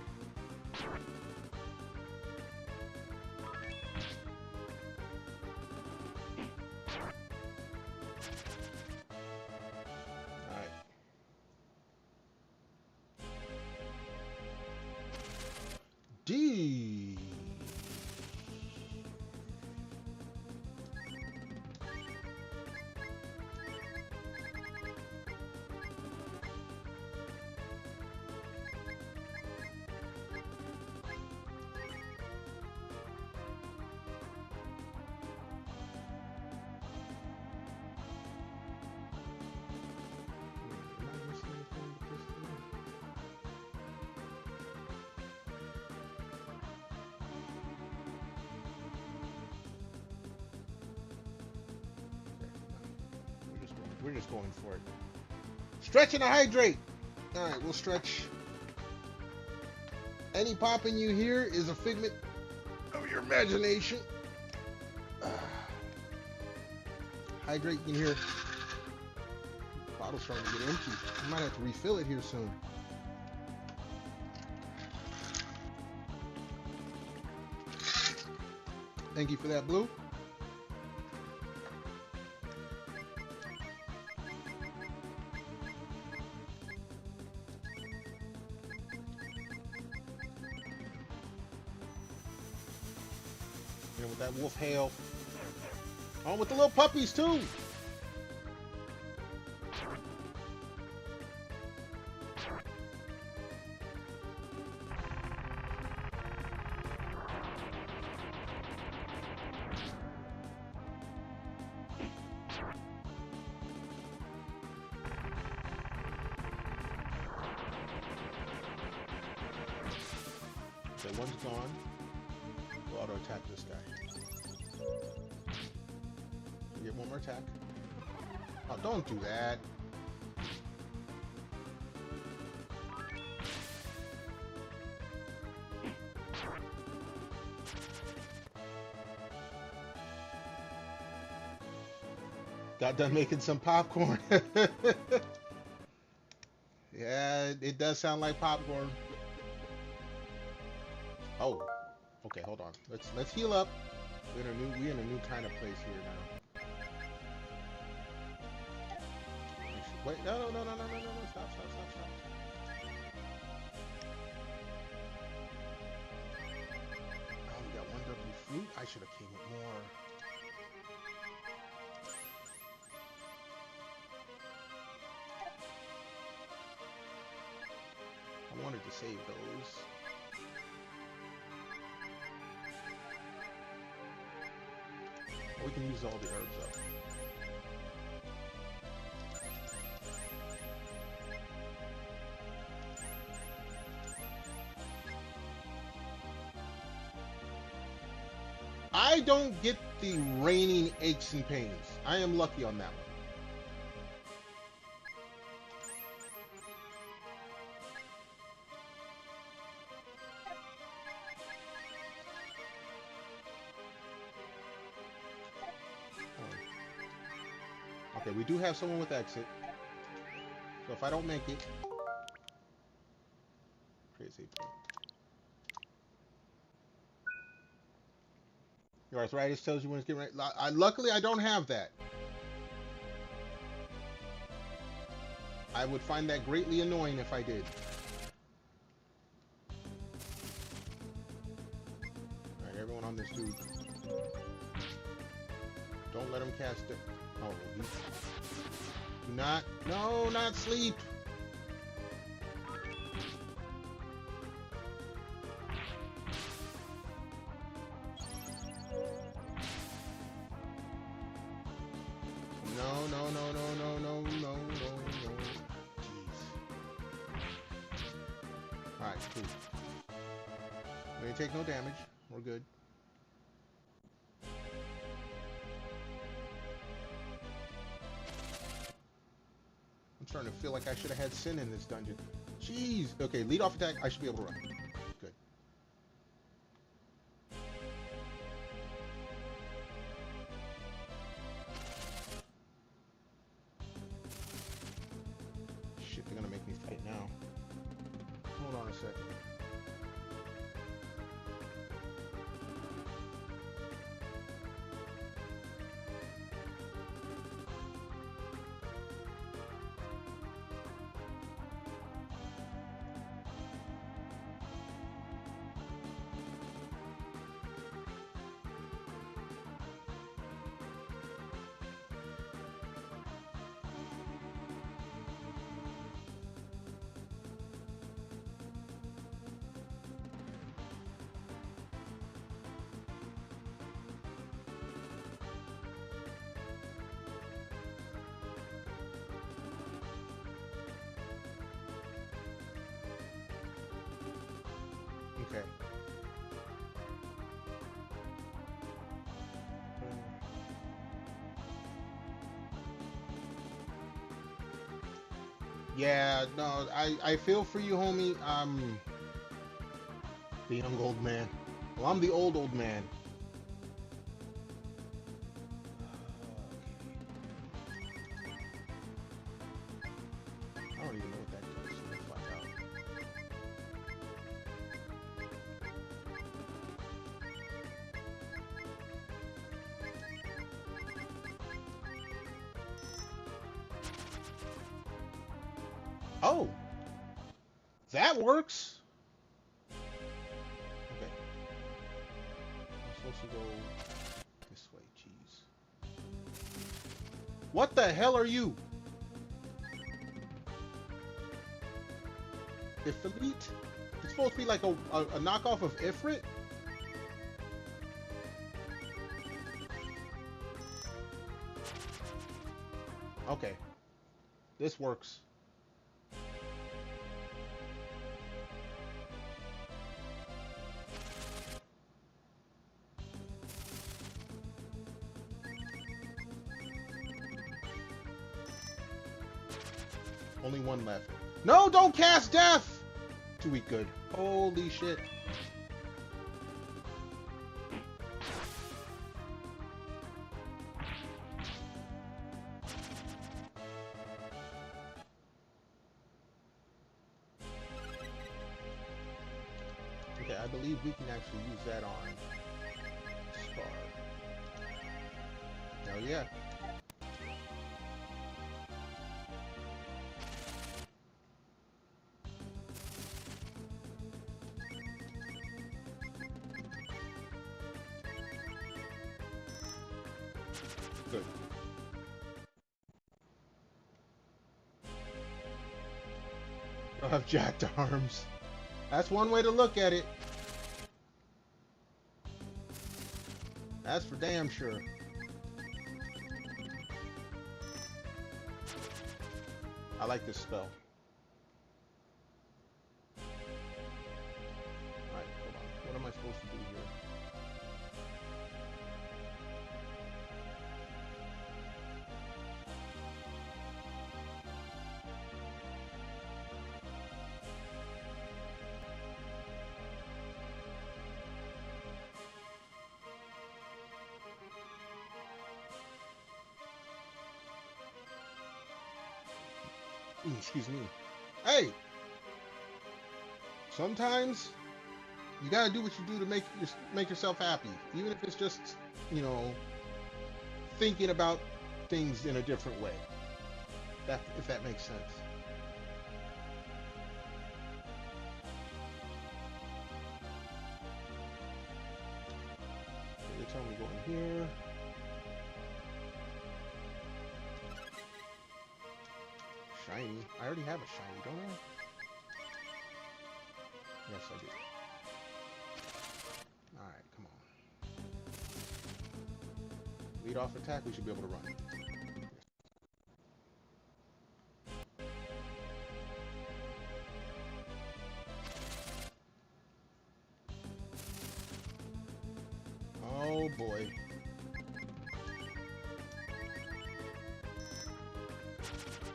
Alright. D. We're just going for it. Stretch and hydrate. All right, we'll stretch. Any popping you hear is a figment of your imagination. Hydrate, you can hear. Bottle's starting to get empty. I might have to refill it here soon. Thank you for that, Blue. And with that wolf hail. On with the little puppies too. Okay, one's gone. We'll auto attack this guy. Get one more attack. Oh, don't do that. Got done making some popcorn. Yeah, it does sound like popcorn. Oh, okay, hold on. Let's heal up. We're in a new kind of place here now. Wait, no, stop. Oh, we got one W fruit. I should have came with more. I wanted to save those. We can use all the herbs up. I don't get the raining aches and pains. I am lucky on that one. Okay, we do have someone with exit. So if I don't make it, create save point. Your arthritis tells you when it's getting ready. Luckily, I don't have that. I would find that greatly annoying if I did. Alright, everyone on this dude. Don't let him cast it. Oh, not sleep. No. Jeez. Alright, cool. We didn't take no damage. We're good. I'm starting to feel like I should have had Sin in this dungeon. Jeez. Okay, lead off attack. I should be able to run. Good. Shit, they're gonna make me fight now. Hold on a second. Yeah, no, I feel for you, homie. I'm the young old man. Well, I'm the old man. I don't even know what that does. So we'll find out. Oh, that works. Okay, I'm supposed to go this way. Jeez. What the hell are you? Ifrit? It's supposed to be like a knockoff of Ifrit? Okay. This works. Only one left. No, don't cast death! 2 week good. Holy shit. Okay, I believe we can actually use that on Scar. Hell yeah. Good. I'll have jacked arms. That's one way to look at it. That's for damn sure. I like this spell. Alright, hold on. What am I supposed to do here? Excuse me. Hey! Sometimes you gotta do what you do to make yourself happy. Even if it's just, you know, thinking about things in a different way. If that makes sense. Okay, they tell me go in here. Shiny. I already have a shiny, don't I? Yes, I do. Alright, come on. Lead off attack, we should be able to run. Oh boy.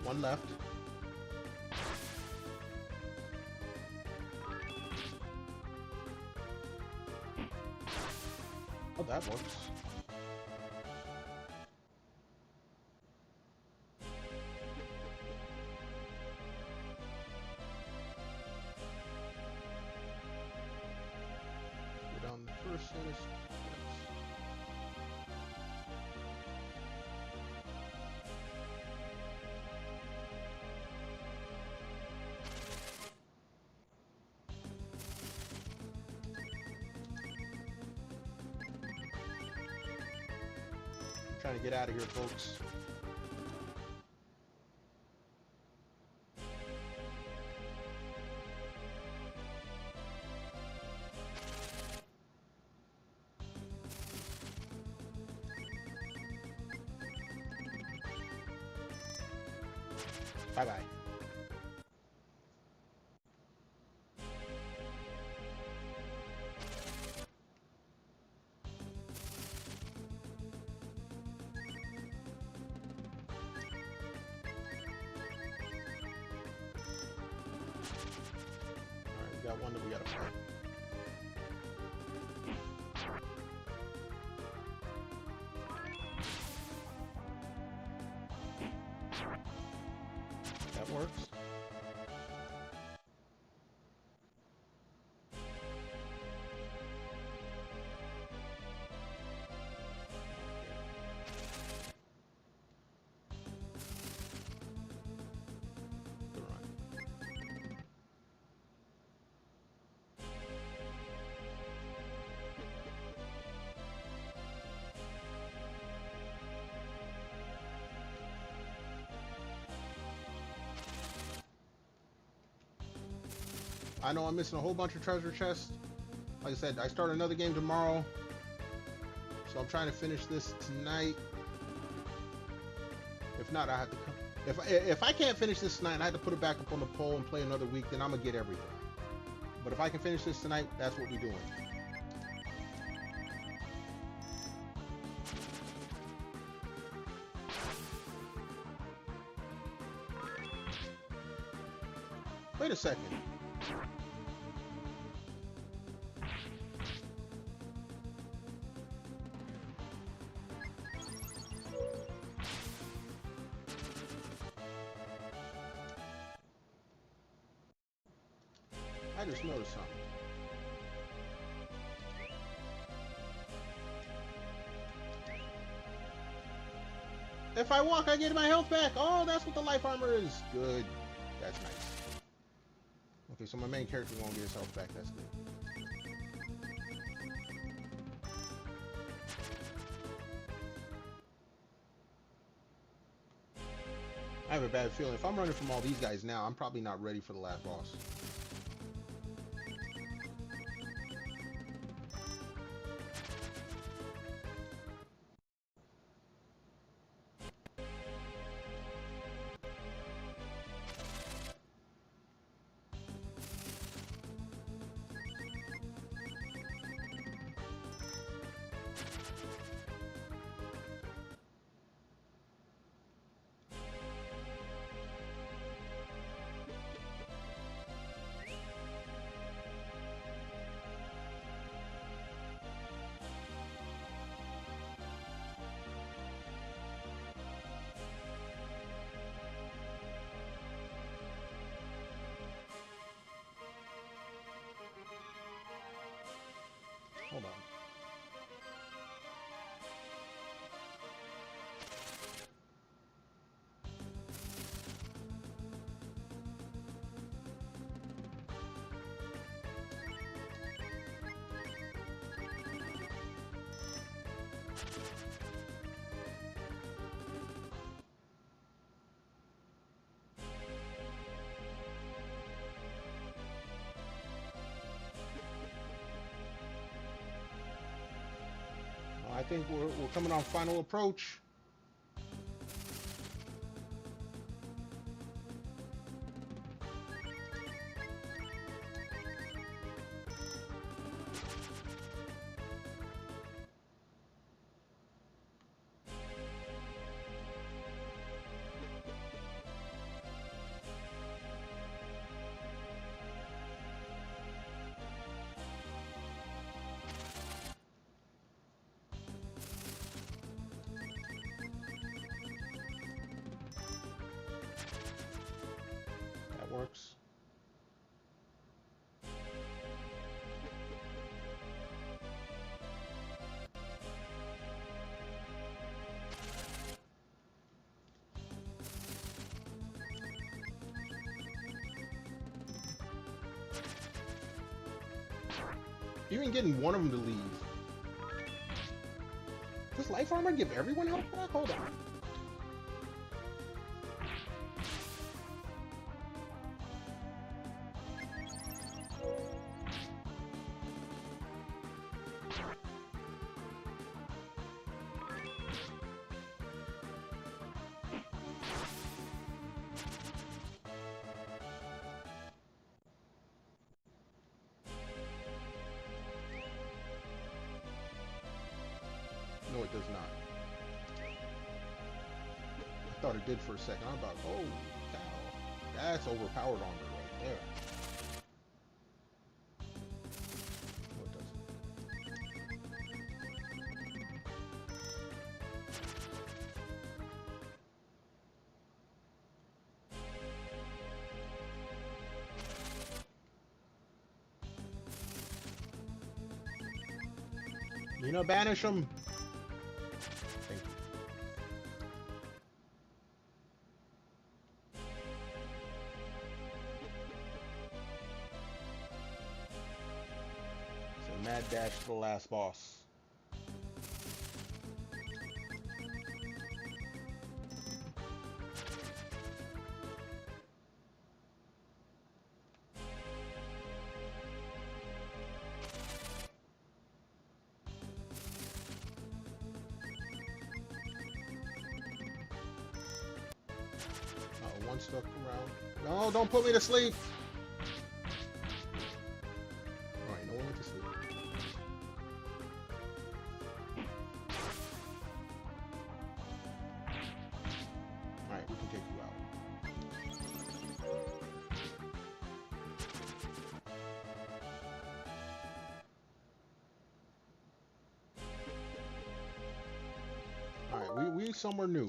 One left. Oh, that works. Go down the first set of steps. Trying to get out of here, folks. Bye-bye. one that we gotta fight. That works. I know I'm missing a whole bunch of treasure chests. Like I said, I start another game tomorrow, so I'm trying to finish this tonight. If not, I have to. If I can't finish this tonight, and I have to put it back up on the poll and play another week, then I'm gonna get everything. But if I can finish this tonight, that's what we're doing. Wait a second. I just noticed something. If I walk, I get my health back. Oh, that's what the life armor is. Good. That's nice. Okay, so my main character won't get his health back. That's good. I have a bad feeling. If I'm running from all these guys now, I'm probably not ready for the last boss. Hold on. I think we're coming on final approach. Works. Even getting one of them to leave. Does life armor give everyone health back? Hold on. No, it does not. I thought it did for a second. I'm about, oh, cow. That's overpowered armor right there. You know, banish them. Thank you. So mad dash to the last boss. One stuck around. No, don't put me to sleep. Alright, no one went to sleep. Alright, we can take you out. Alright, we somewhere new.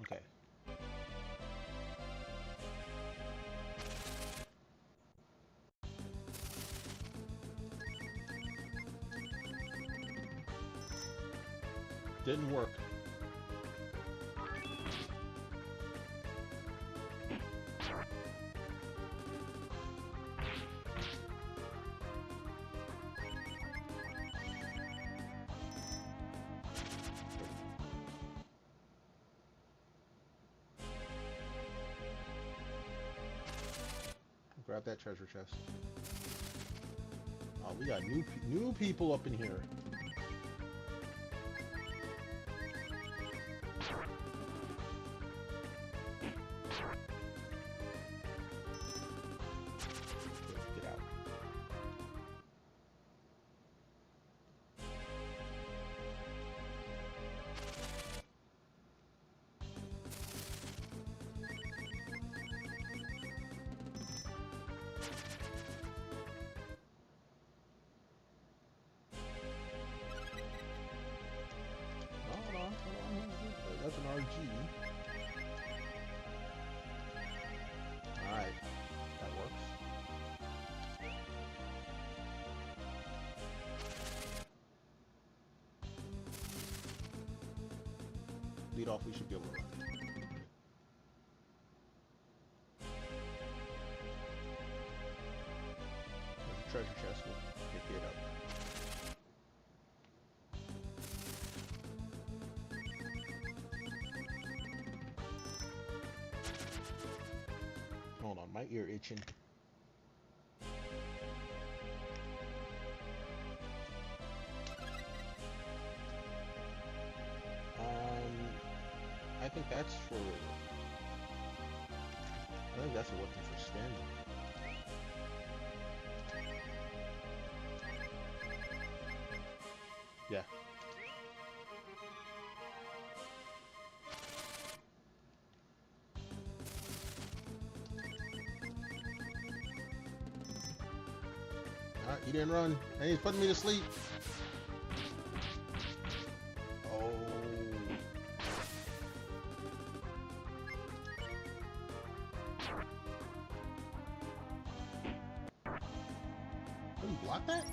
Okay. Didn't work. Grab that treasure chest. Oh, we got new people up in here. Get out. That's an RG. Alright. That works. Lead off, we should be able to run. There's a treasure chest. We'll pick it up. Hold on, my ear itching. I think that's for... I think that's a weapon for standing. Yeah. Alright, you didn't run. And he's putting me to sleep. Oh. Can you block that?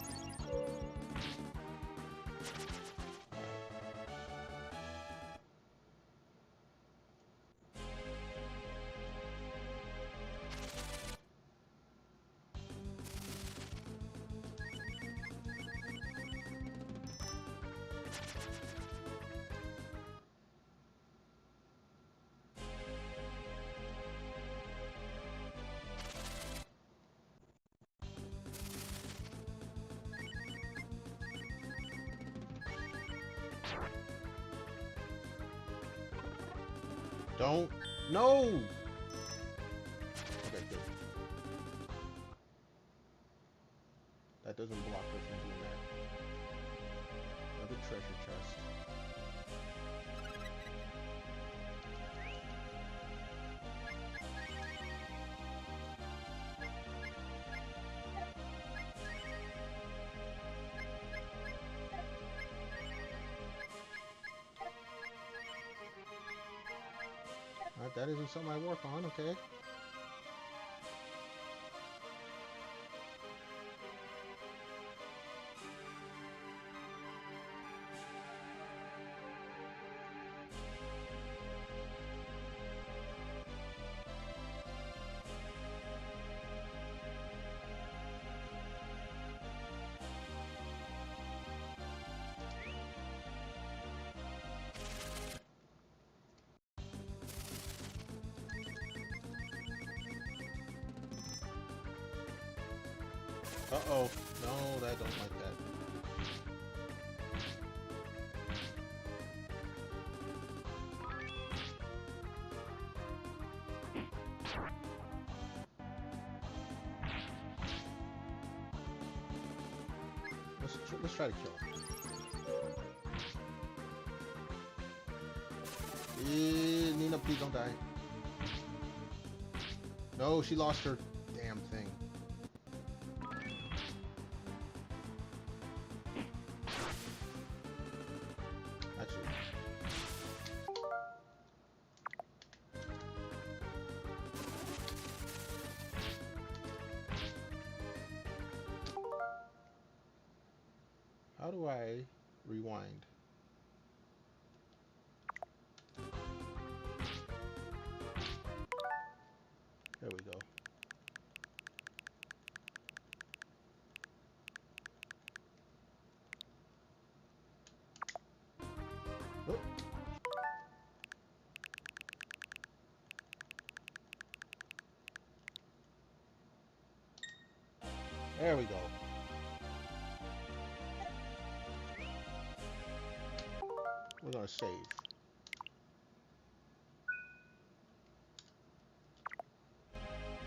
Don't. No! Okay, good. That doesn't block her from doing that. Another treasure chest. That isn't something I work on, okay? Uh-oh. No, I don't like that. Let's try to kill him. Nina, please don't die. No, she lost her damn thing. Actually. How do I rewind? There we go. Oh. There we go. We're gonna save.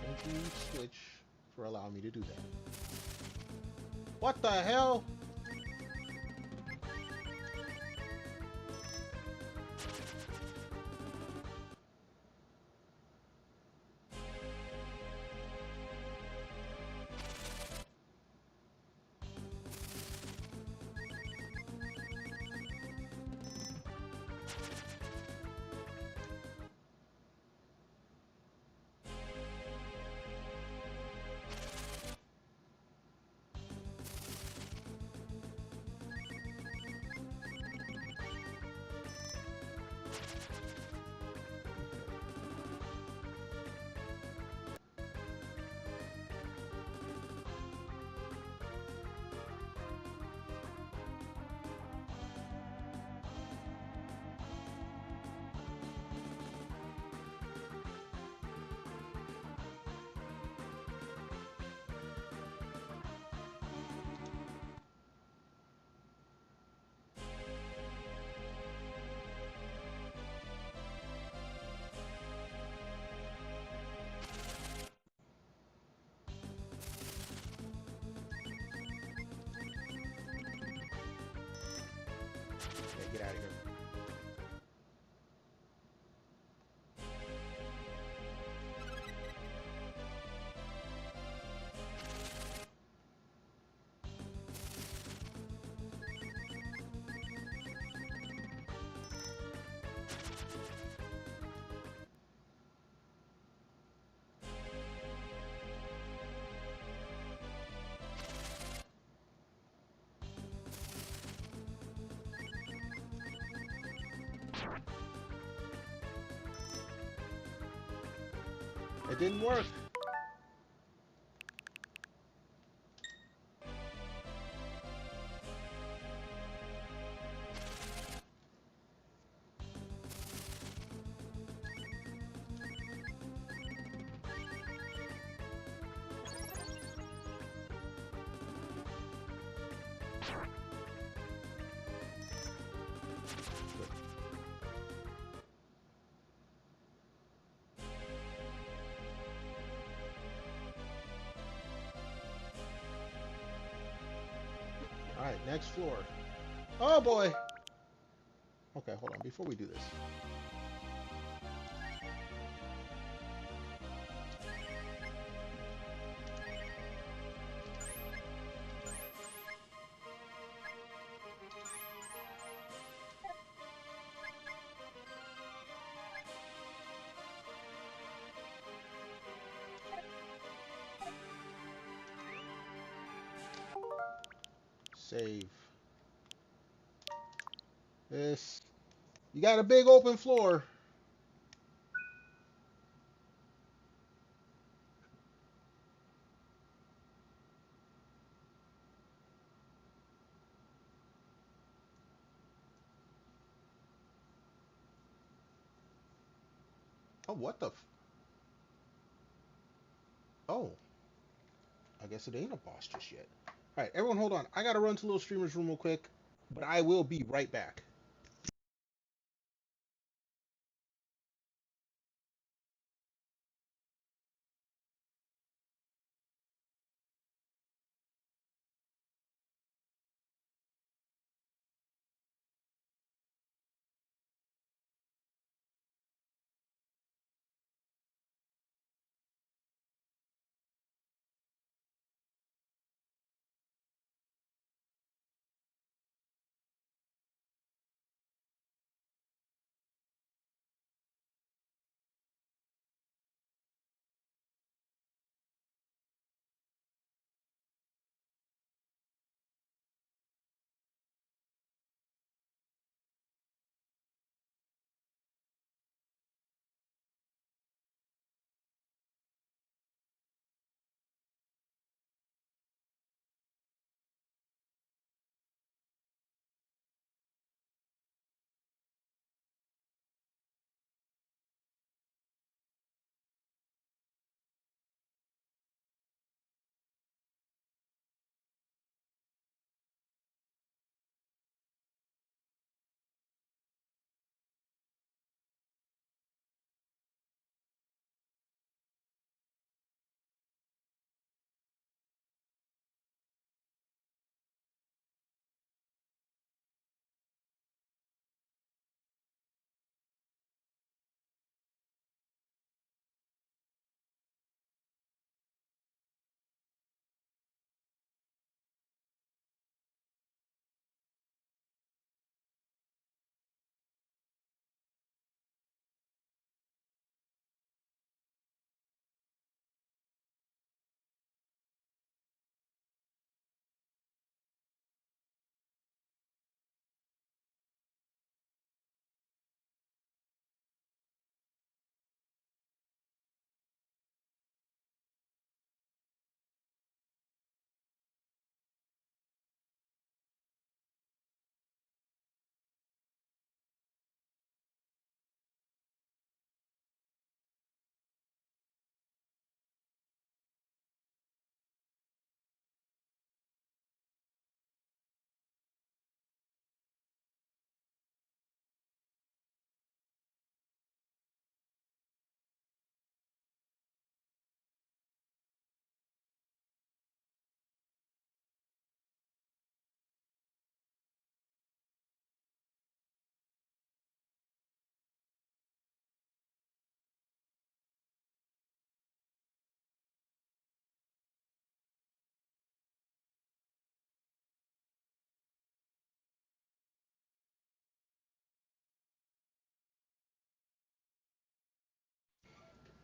Thank you, Switch, for allowing me to do that. What the hell? Get out of here. It didn't work. All right, next floor. Oh boy. Okay, hold on. Before we do this. Save. This. You got a big open floor. Oh, what the? Oh, I guess it ain't a boss just yet. All right, everyone, hold on. I gotta run to Little Streamer's room real quick, but I will be right back.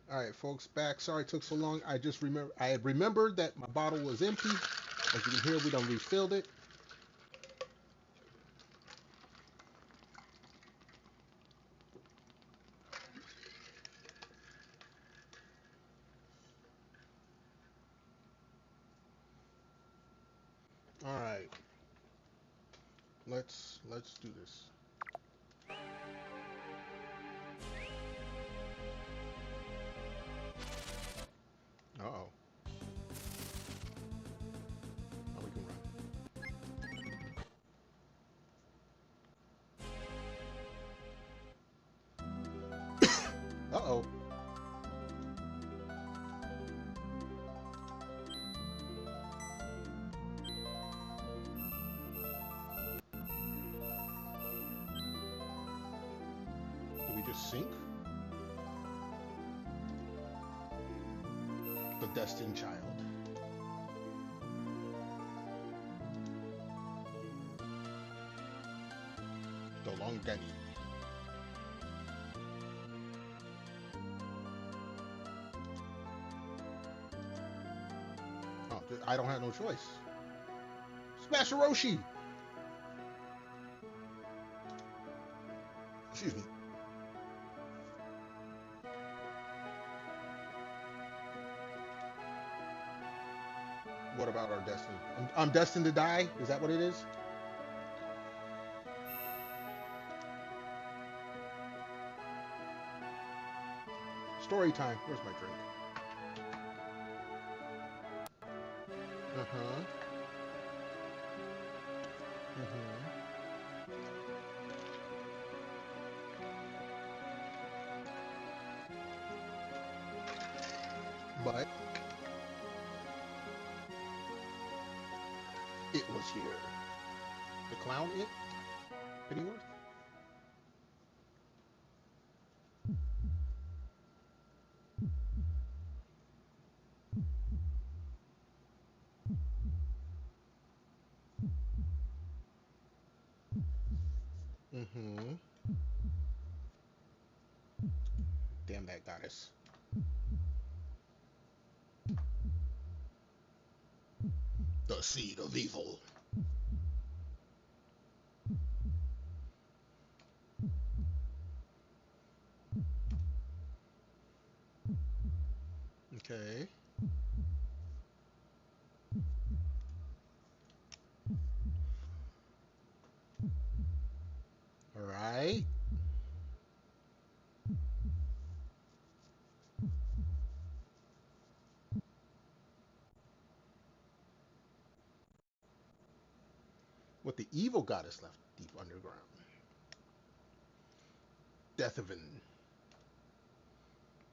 All right, folks, back. Sorry it took so long. I had remembered that my bottle was empty. As you can hear, we done refilled it. All right, let's do this. Uh-oh. Oh, we can run. Uh-oh. Did we just sink? The destined child. The Longani. Oh, I don't have no choice. Smash Hiroshi. Excuse me. What about our destiny? I'm destined to die? Is that what it is? Story time. Where's my drink? Uh-huh. Mm-hmm. But it was here. The clown it? Pennyworth? Mm-hmm. Damn that goddess. The seed of evil. Okay. All right. What the evil goddess left deep underground. Death of an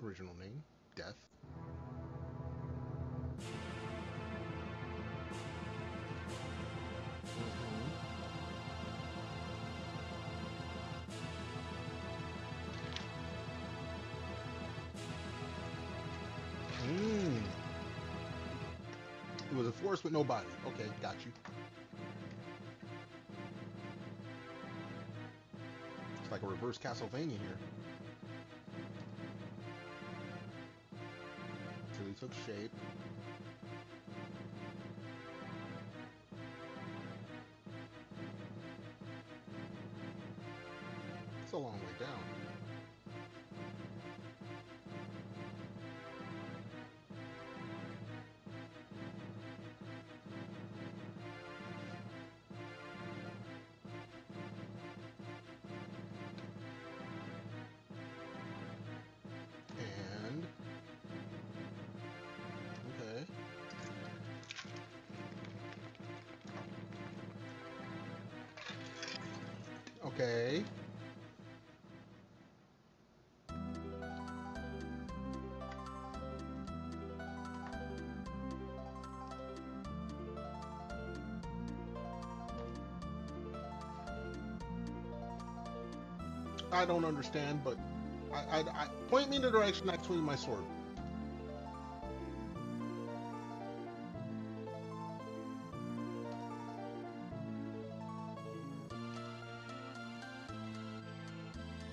original name. Death. Mm-hmm. It was a force with no body. Okay, got you. It's like a reverse Castlevania here. Till he took shape. It's a long way down. And okay. Okay. I don't understand, but I point me in the direction I swing my sword.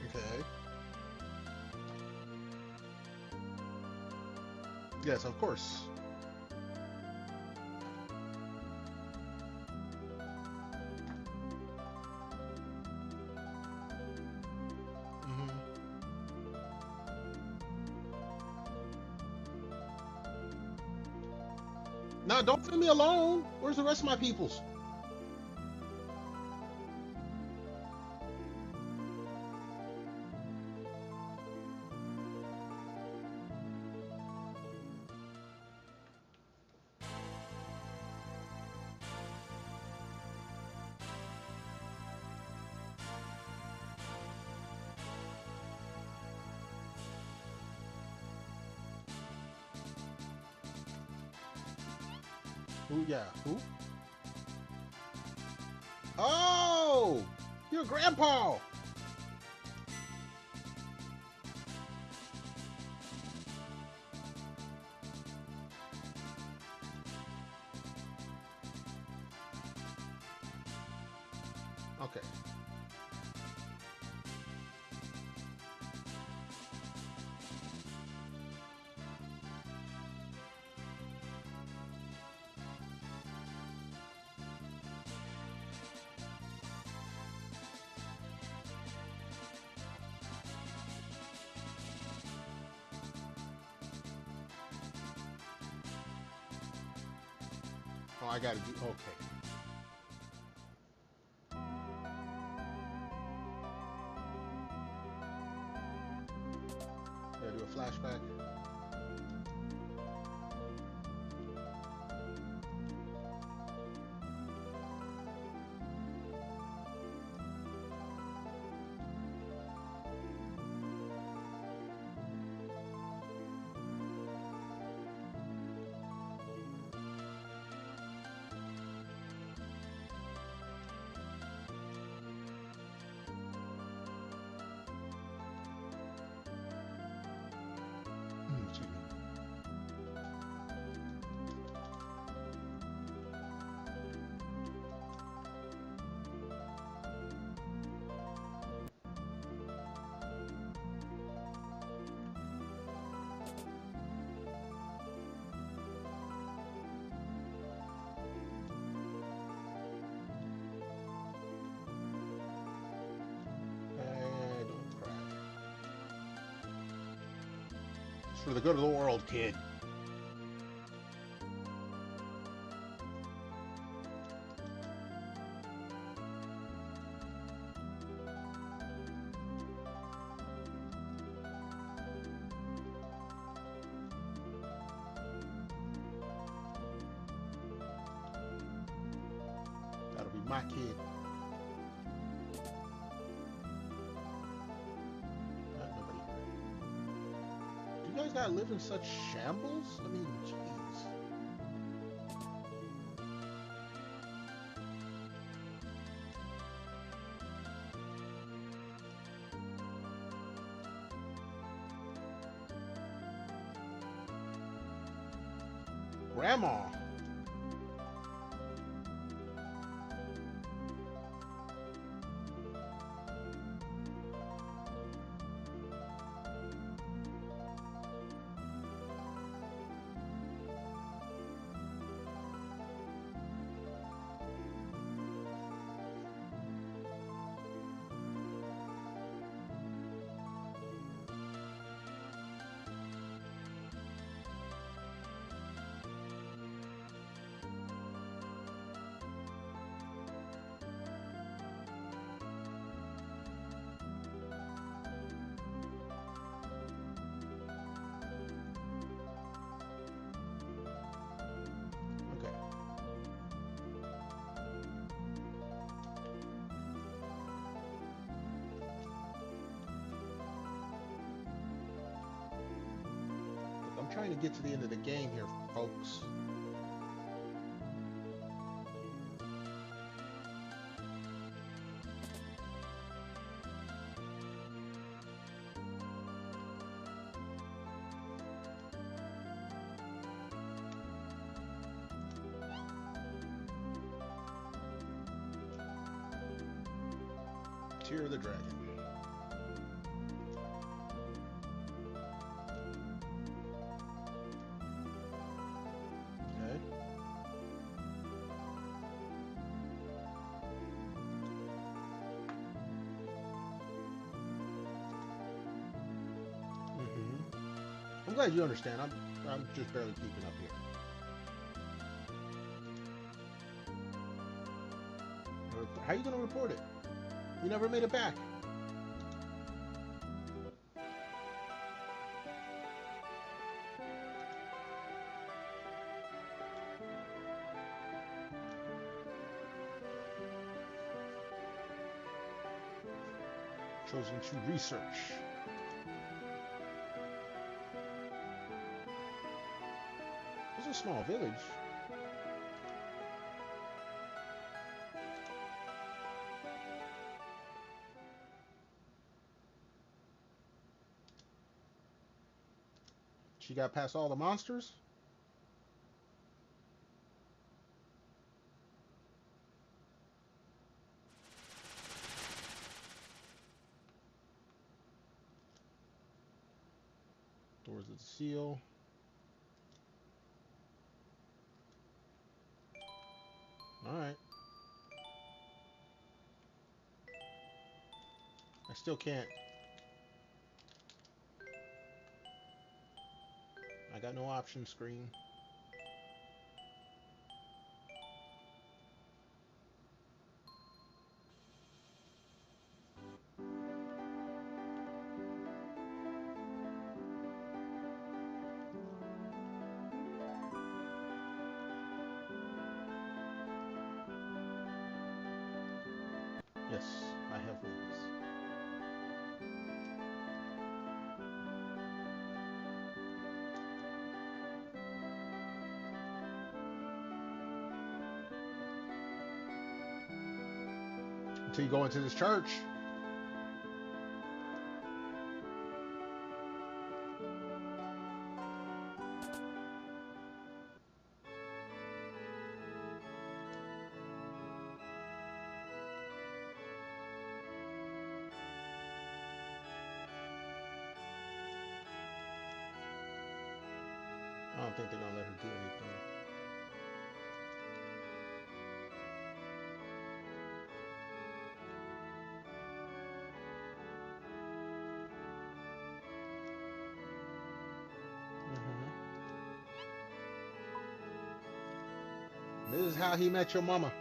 Okay. Yes, of course. No, don't leave me alone. Where's the rest of my peoples? Who? Yeah, who? Oh! Your grandpa! Okay. I gotta do, okay. Gotta do a flashback. For the good of the world, kid. That'll be my kid. You guys gotta live in such shambles? I mean, jeez. Grandma. Trying to get to the end of the game here, folks. Tear of the Dragon. I'm glad you understand. I'm just barely keeping up here. How are you going to report it? You never made it back. Chosen to research. It's a small village. She got past all the monsters? Doors of the Seal. Alright. I still can't. I got no option screen. Until you go into this church. I don't think they're gonna let her do anything. This is how he met your mama.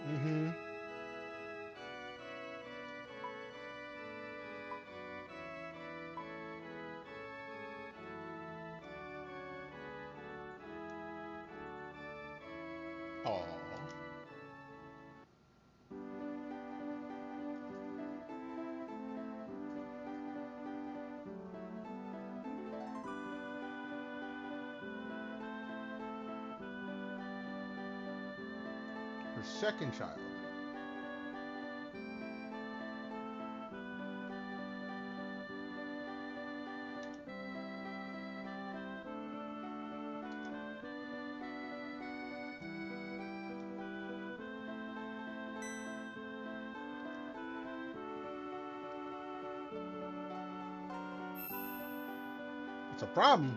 Mm-hmm. Aww. Her second child. It's a problem.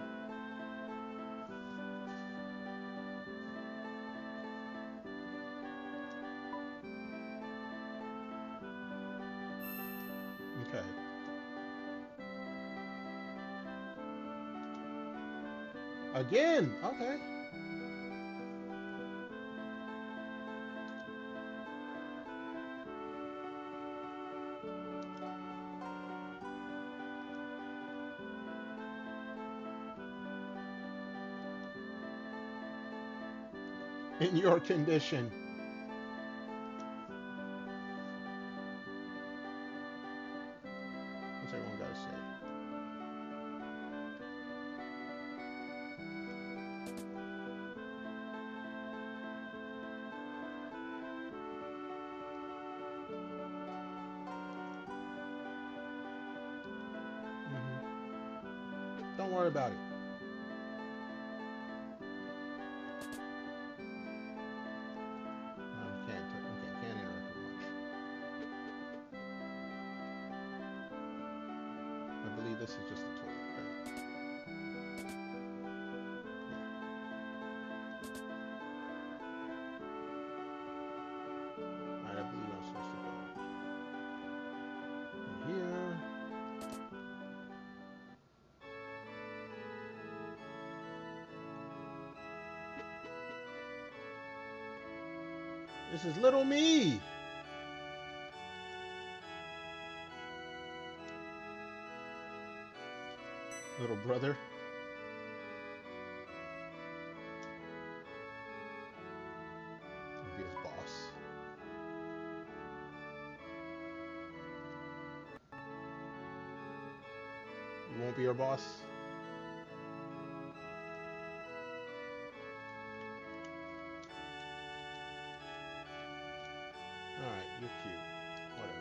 Okay. Again. Okay. In your condition. What's everyone got to say? Don't worry about it. Can't interact with much. I believe this is just a toilet, right? Yeah. Alright, I believe I'm supposed to go in here. This is little me. Little brother. I'll be his boss. You won't be your boss? Alright, you're cute. Whatever.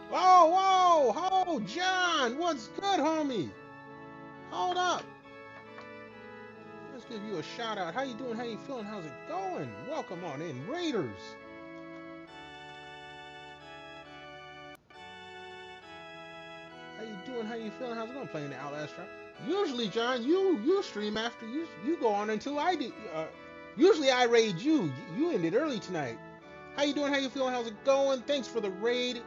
Whoa, whoa! Oh, John! What's good, homie? Hold up. Let's give you a shout out. How you doing? How you feeling? How's it going? Welcome on in, Raiders. How you doing? How you feeling? How's it going? Playing the Outlast Trial. Usually, John, you stream after you go on until I do. Usually I raid you. You ended early tonight. How you doing? How you feeling? How's it going? Thanks for the raid,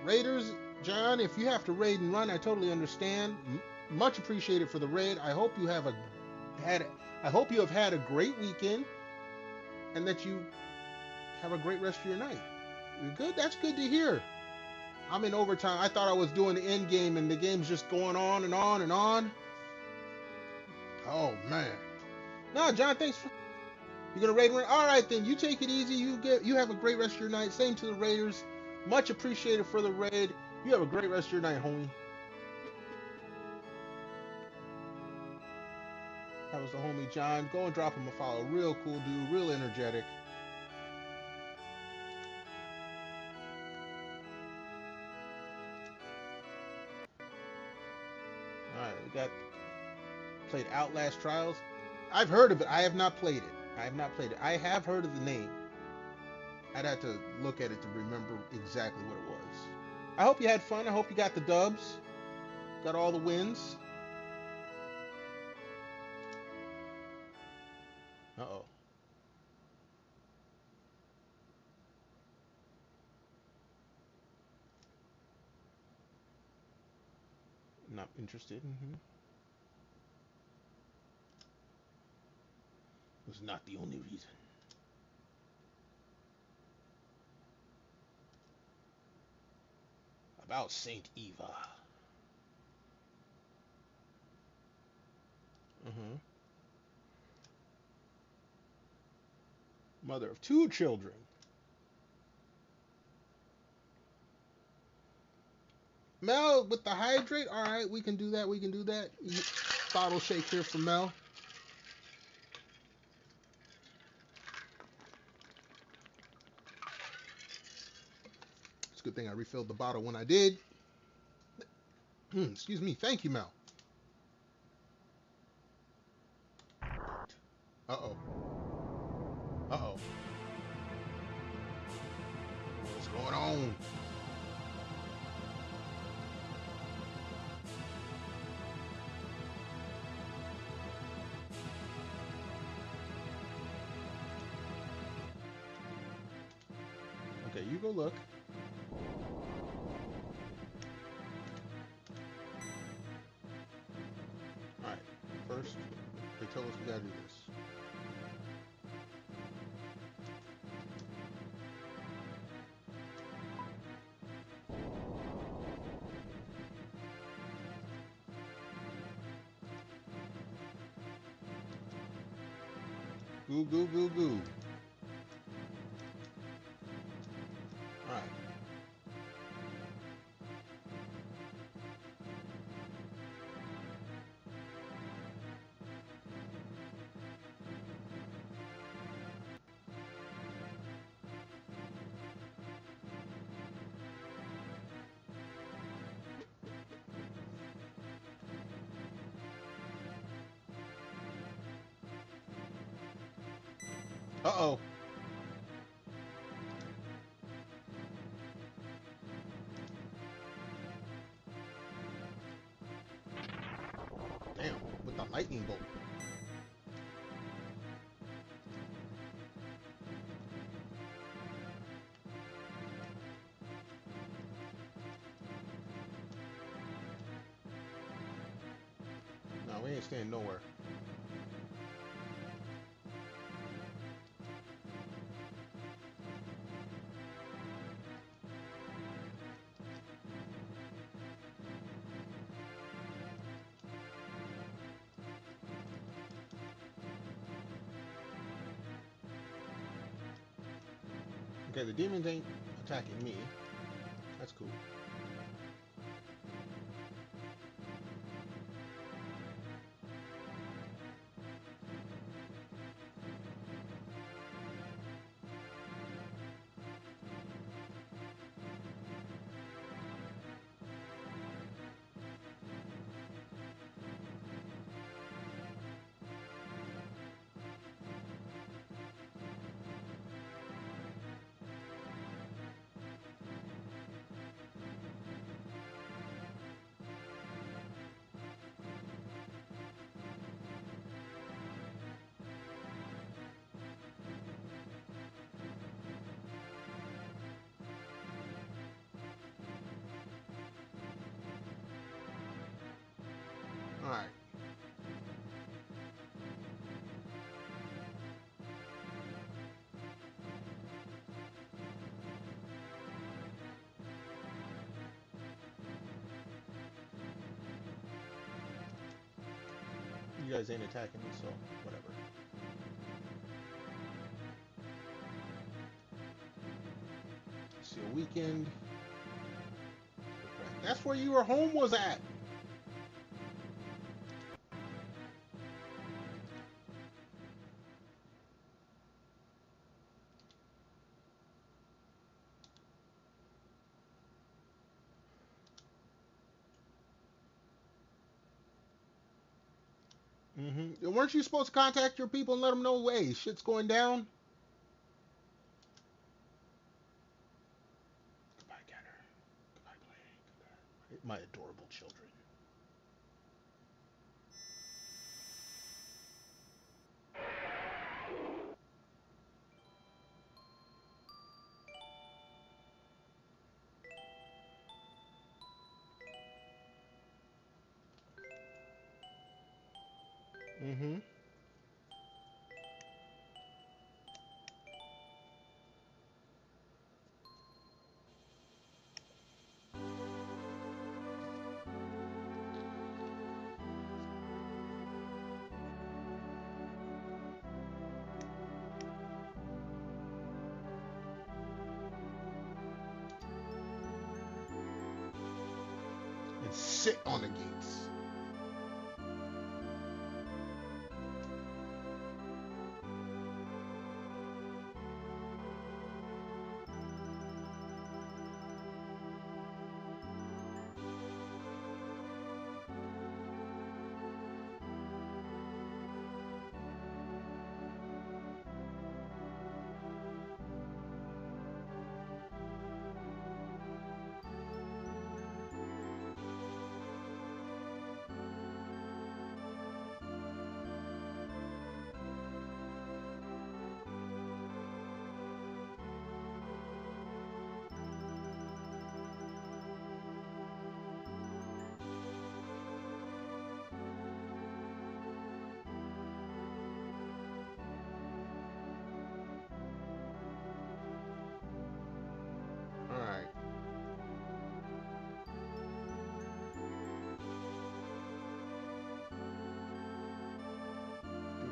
Raiders. John, if you have to raid and run, I totally understand. Much appreciated for the raid. I hope you have had a great weekend, and that you have a great rest of your night. You're good? That's good to hear. I'm in overtime. I thought I was doing the end game, and the game's just going on and on and on. Oh man. No, John, thanks for You're gonna raid one? All right, then. You take it easy. You have a great rest of your night. Same to the raiders. Much appreciated for the raid. You have a great rest of your night, homie. That was the homie John. Go and drop him a follow. Real cool dude. Real energetic. All right, we got played Outlast Trials. I've heard of it. I have not played it. I have not played it. I have heard of the name. I'd have to look at it to remember exactly what it was. I hope you had fun. I hope you got the dubs. Got all the wins. Uh-oh. Not interested. Was not the only reason. About Saint Eva. Mother of 2 children. Mel with the hydrate. All right, we can do that. We can do that. Bottle shake here for Mel. It's a good thing I refilled the bottle when I did. Excuse me. Thank you, Mel. Uh-oh. Uh-oh. What's going on? Okay, you go look. Alright, first, they tell us we gotta do this. Goo, goo, goo, goo. Alright. Uh-oh. Damn, with the lightning bolt. No, we ain't staying nowhere. Okay, the demons ain't attacking me. That's cool. Alright. You guys ain't attacking me, so whatever. weekend. That's where your home was at. Weren't you supposed to contact your people and let them know, hey, shit's going down? Goodbye, Kenner. Goodbye, Blake. Goodbye, my adorable children. And sit on the gates.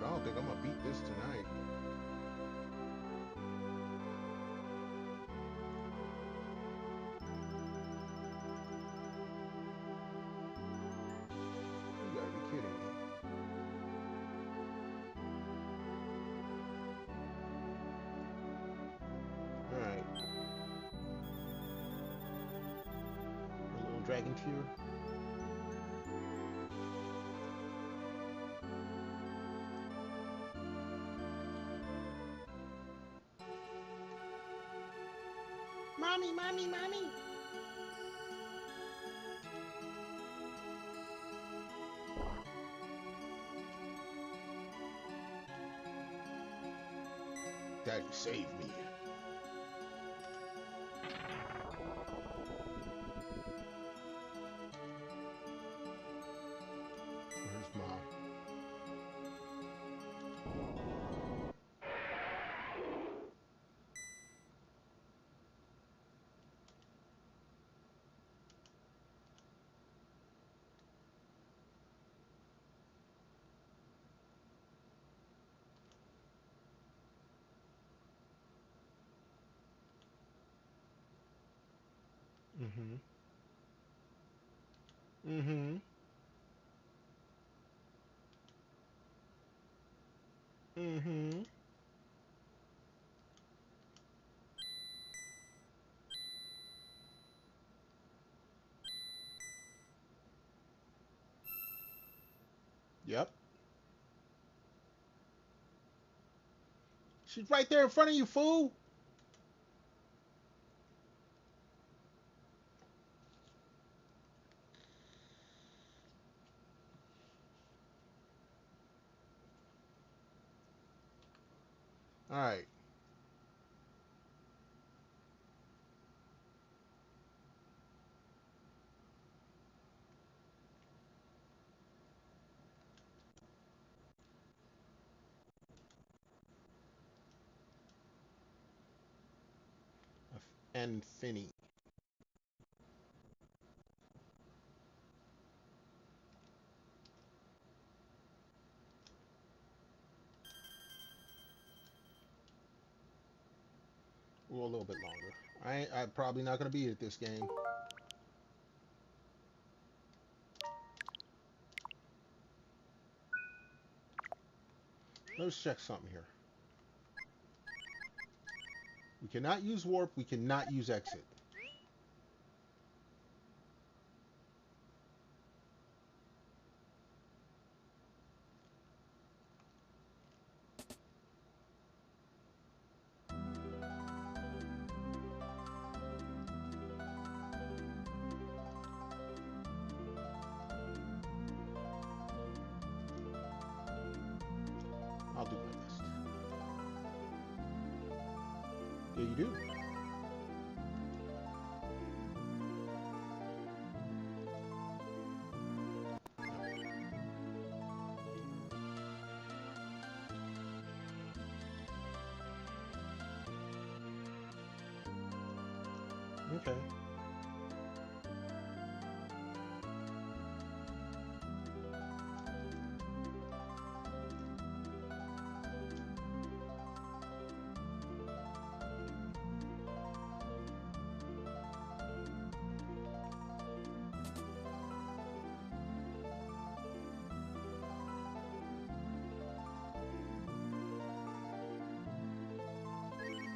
I don't think I'm gonna beat this tonight. You gotta be kidding me. Alright. A little dragon tear. Mommy, mommy, mommy. Daddy, save me. Where's Mom? Yep. She's right there in front of you, fool. All right. And Finny. Or a little bit longer. I'm probably not gonna be at this game. Let's check something here. We cannot use warp. We cannot use exit. I'll do my best. Yeah, you do. Okay.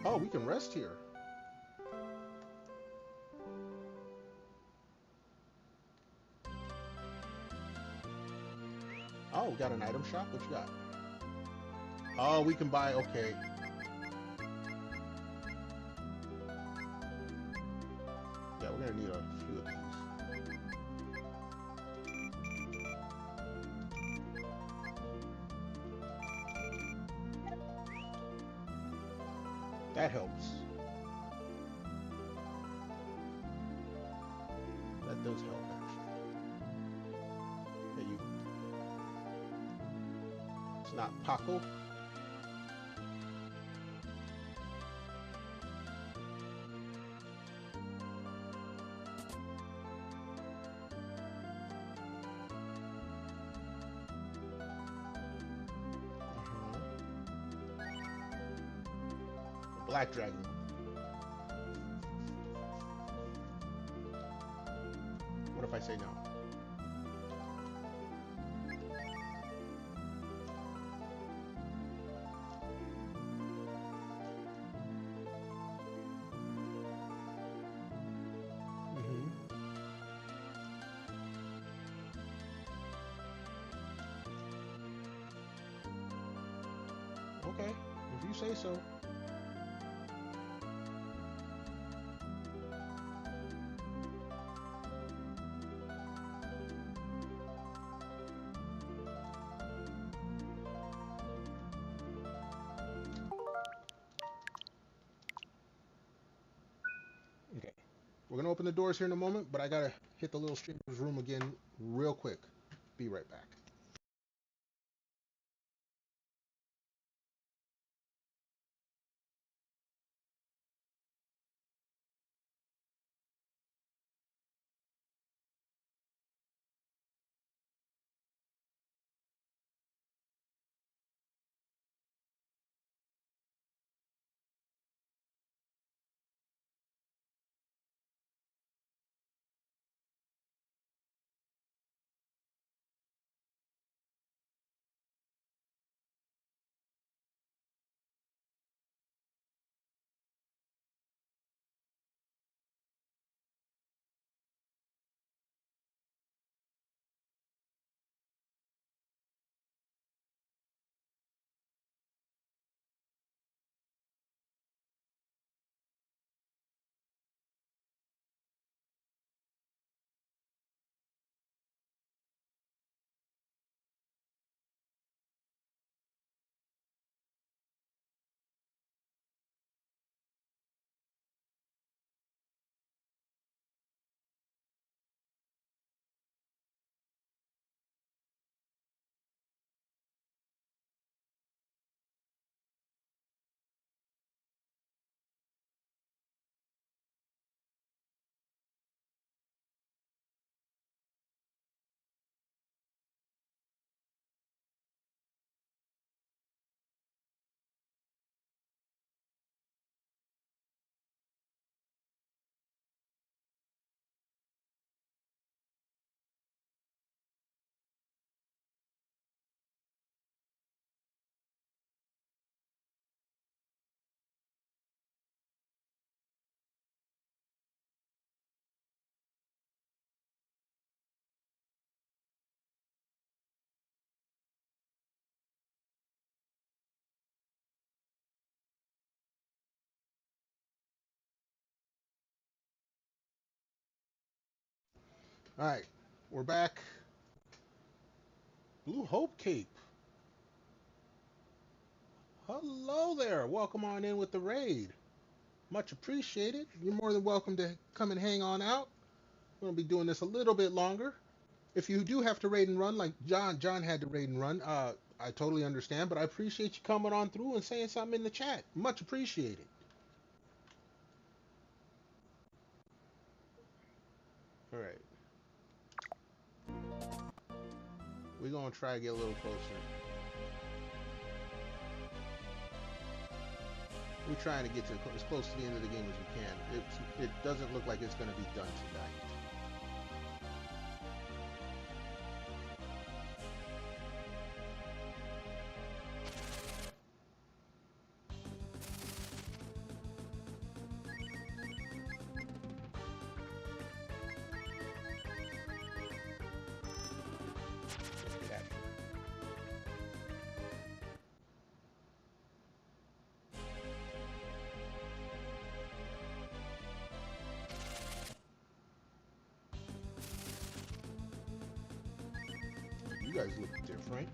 Oh, we can rest here. Oh, we got an item shop. What you got? Oh, we can buy. Okay. Yeah, we're gonna need a few of these. That helps. That does help, actually. Hey, you. It's not Paco. Black Dragon. What if I say no? Okay, if you say so. Okay, we're gonna open the doors here in a moment, but I gotta hit the little streamer's room again real quick. Be right back. All right, we're back. Blue Hope Cape. Hello there. Welcome on in with the raid. Much appreciated. You're more than welcome to come and hang on out. We're going to be doing this a little bit longer. If you do have to raid and run, like John had to raid and run, I totally understand, but I appreciate you coming on through and saying something in the chat. Much appreciated. All right. We're going to try to get a little closer. We're trying to get to as close to the end of the game as we can. It doesn't look like it's going to be done tonight. You guys look different.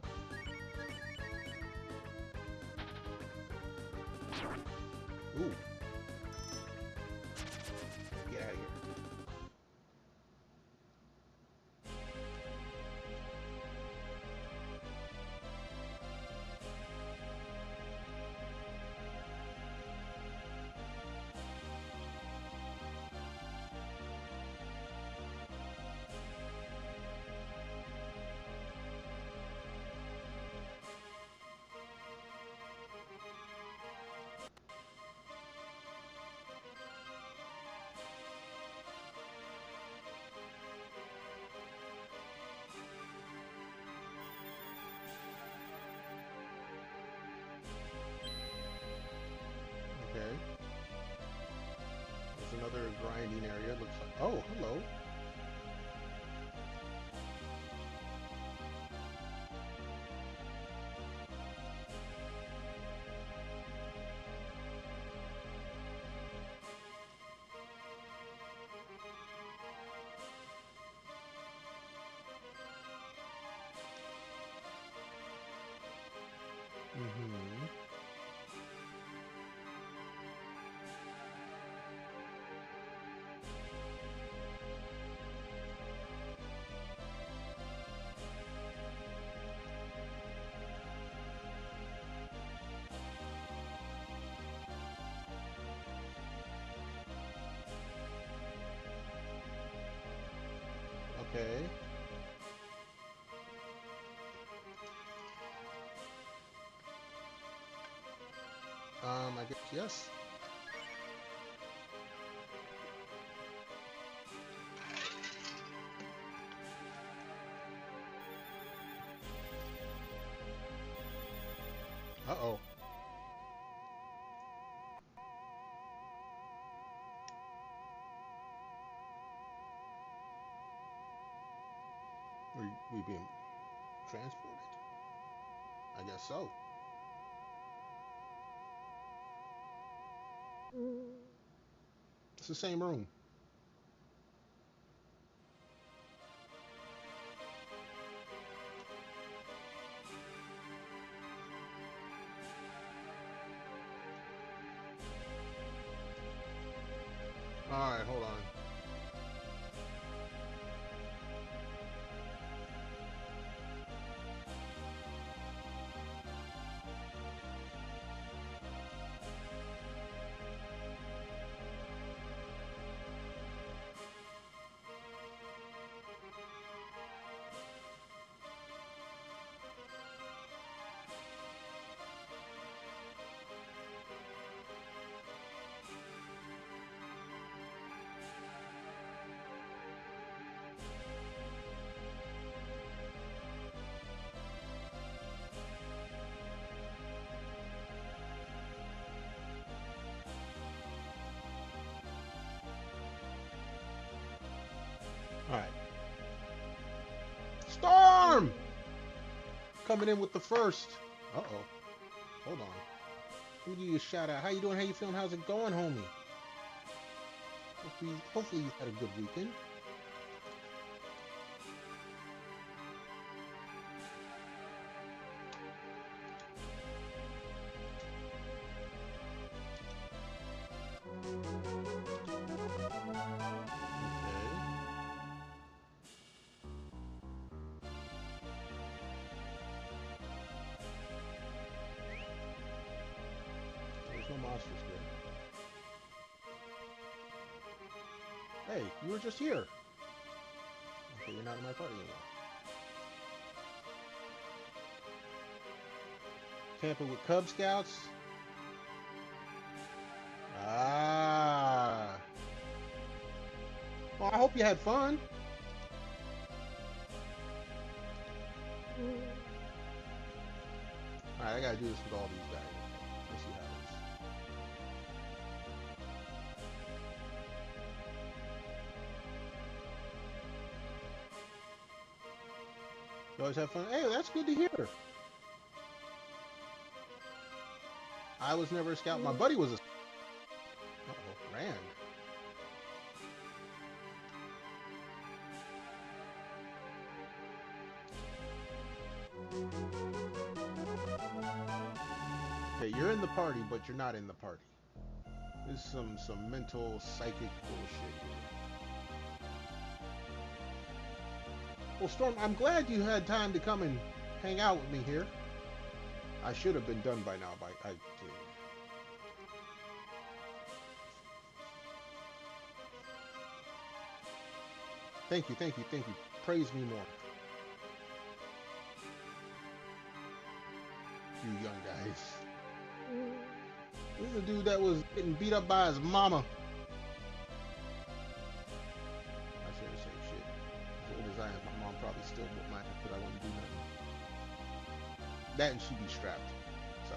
Ooh. Get out of here. Okay. There's another grinding area. Looks like. Oh, hello. Mm-hmm. Okay. I guess yes. Uh-oh. We being transported? I guess so. It's the same room. Alright, hold on. Alright. Storm! Coming in with the first. Uh-oh. Hold on. Let me give you a shout out. How you doing? How you feeling? How's it going, homie? Hopefully you had a good weekend. was good. Hey, you were just here. Okay, you're not in my party anymore. Camping with Cub Scouts? Ah. Well, I hope you had fun. Alright, I gotta do this with all these guys. Let's see how it is. You always have fun? Hey, that's good to hear. I was never a scout. My buddy was a... Uh-oh, Rand. Okay, you're in the party, but you're not in the party. This is some mental, psychic bullshit here. Well, Storm, I'm glad you had time to come and hang out with me here. I should have been done by now. Thank you, thank you, thank you. Praise me more. You young guys. This is a dude that was getting beat up by his mama. I shouldn't say shit. As old as I am, my mom probably still whooped my ass, but I wouldn't do nothing. That and she'd be strapped. So.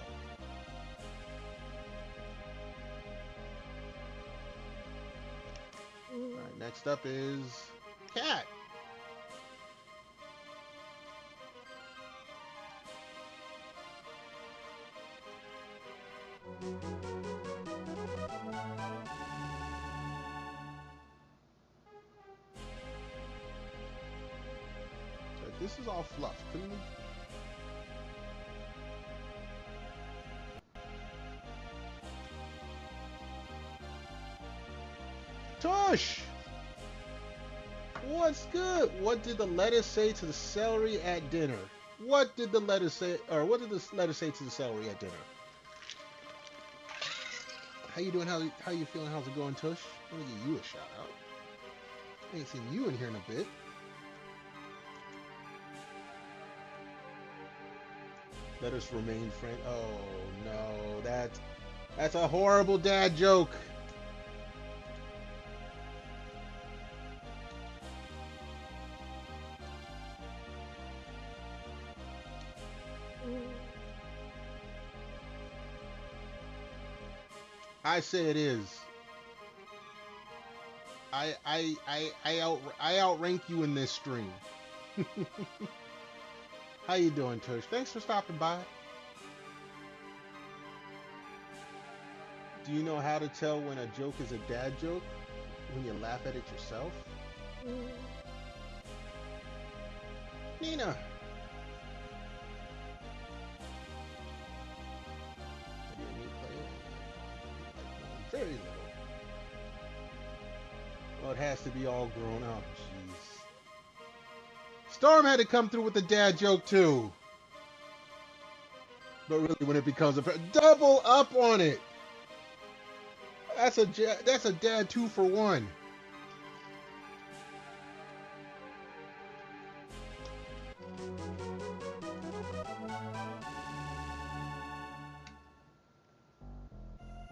Alright, next up is Cat. So this is all fluff, couldn't we? Tush! What's good? What did the letter say to the celery at dinner? What did the letter say, or what did the letter say to the celery at dinner? How you doing? How you feeling? How's it going, Tush? Let me give you a shout out. I ain't seen you in here in a bit. Let us remain friends. Oh no, that's a horrible dad joke. I say it is. I outrank you in this stream. How you doing, Tush? Thanks for stopping by. Do you know how to tell when a joke is a dad joke? When you laugh at it yourself? Nina. Very little. Well, it has to be all grown up. Jeez. Storm had to come through with the dad joke too. But really, when it becomes a double up on it. That's a dad 2 for 1.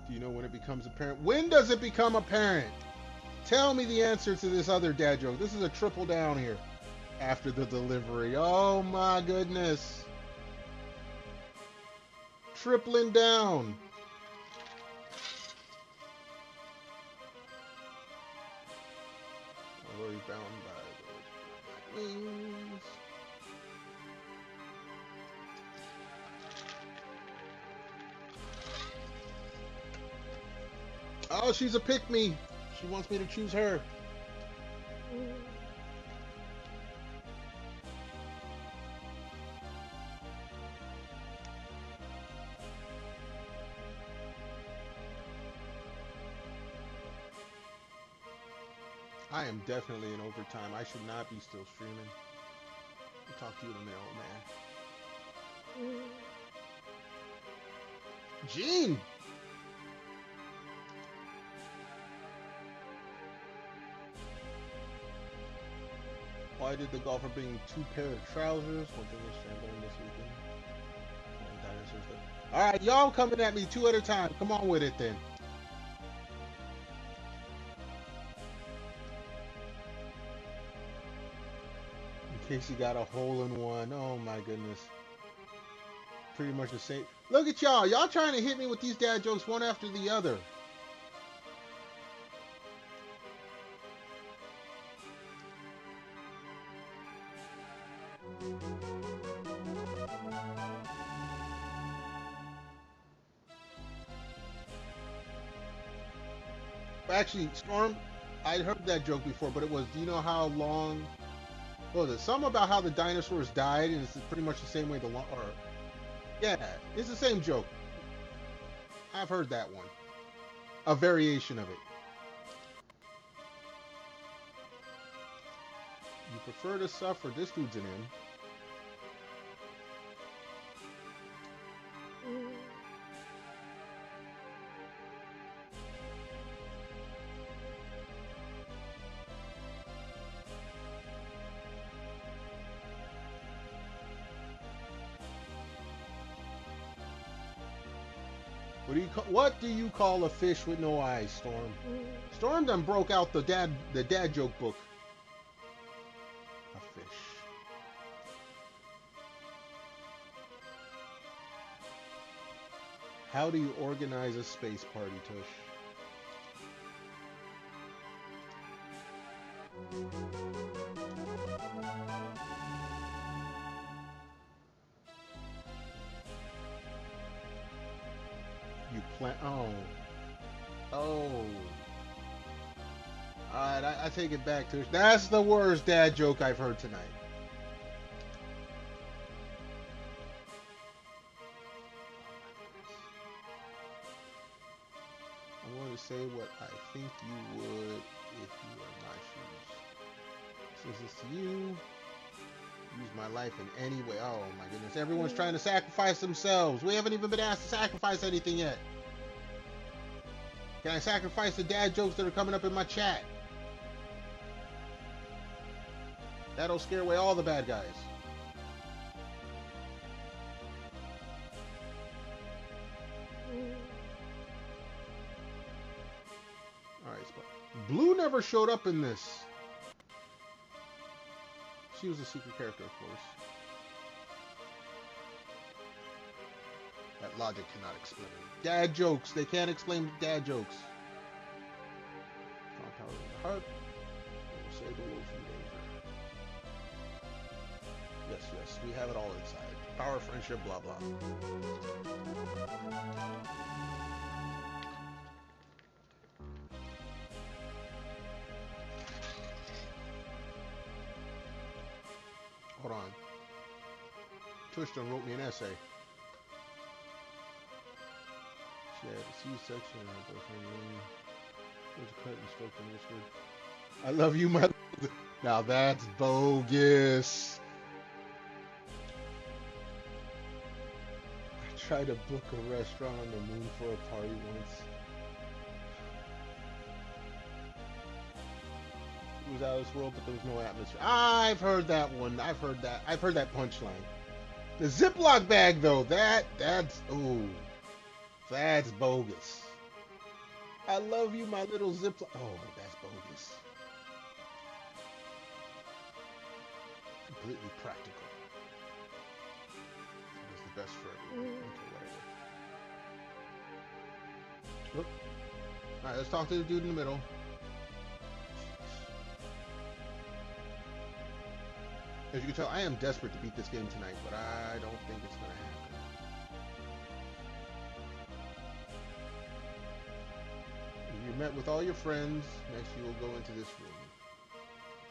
Do you know when it becomes apparent? When does it become apparent? Tell me the answer to this other dad joke. This is a triple down here after the delivery. Oh my goodness. Tripling down. Already bound by those wings. Oh, she's a pick-me. She wants me to choose her. I am definitely in overtime. I should not be still streaming. I'll talk to you in a minute, old man. Gene! Why did the golfer bring 2 pair of trousers? One thing is trembling this weekend. Alright, y'all coming at me 2 at a time. Come on with it then. In case you got a hole in one. Oh my goodness. Pretty much the same. Look at y'all. Y'all trying to hit me with these dad jokes one after the other. Actually, Storm, I'd heard that joke before, but it was, do you know how long, what was it? Something about how the dinosaurs died, and it's pretty much the same way yeah, it's the same joke. I've heard that one. A variation of it. You prefer to suffer, this dude's an M. What do you call a fish with no eyes, Storm? Storm done broke out the dad joke book. A fish. How do you organize a space party, Tush? Oh. Alright, I take it back, Tush. That's the worst dad joke I've heard tonight. I'm going to say what I think you would if you were in my shoes. Since it's to you, use my life in any way. Oh my goodness, everyone's trying to sacrifice themselves. We haven't even been asked to sacrifice anything yet. Can I sacrifice the dad jokes that are coming up in my chat? That'll scare away all the bad guys. Alright, Blue never showed up in this. She was a secret character, of course. That logic cannot explain. Dad jokes. They can't explain dad jokes. Strong power in the heart. We'll save the world from danger. Yes, yes. We have it all inside. Power, friendship, blah, blah. Hold on. Tushton wrote me an essay. She had a C-section and her boyfriend was a cut and stroked and whispered, "I love you, my..." Now that's bogus. I tried to book a restaurant on the moon for a party once. It was out of this world, but there was no atmosphere. I've heard that one. I've heard that punchline. The Ziploc bag, though, that's bogus. I love you, my little Ziploc. Oh, that's bogus. Completely practical. It's the best for everyone. Okay, whatever. Alright, let's talk to the dude in the middle. As you can tell, I am desperate to beat this game tonight, but I don't think it's going to happen. If you met with all your friends, next you will go into this room.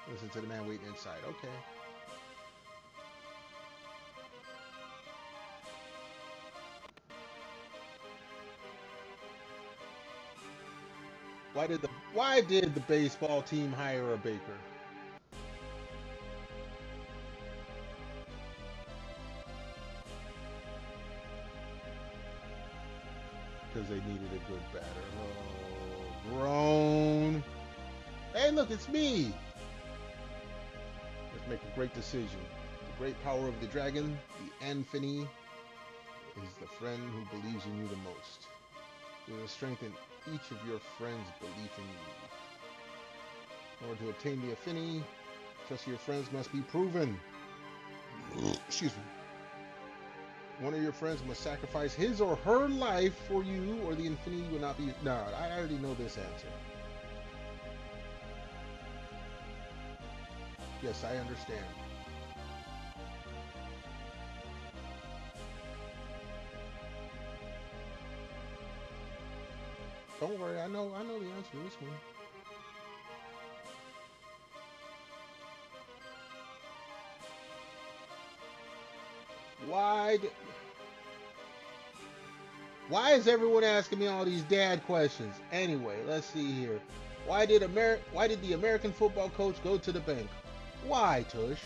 Listen to the man waiting inside. Okay. Why did the baseball team hire a baker? Because they needed a good batter. Oh, grown. Hey, look, it's me. There's Make a great decision. The great power of the dragon, the Anthony, is the friend who believes in you the most. You will strengthen each of your friends' belief in you. In order to obtain the affinity, trust your friends must be proven. Excuse me. One of your friends must sacrifice his or her life for you, or the infinity will not be. No, I already know this answer. Yes, I understand. Don't worry, I know the answer to this one. Why is everyone asking me all these dad questions? Anyway, let's see here. Why did the American football coach go to the bank? Why, Tush?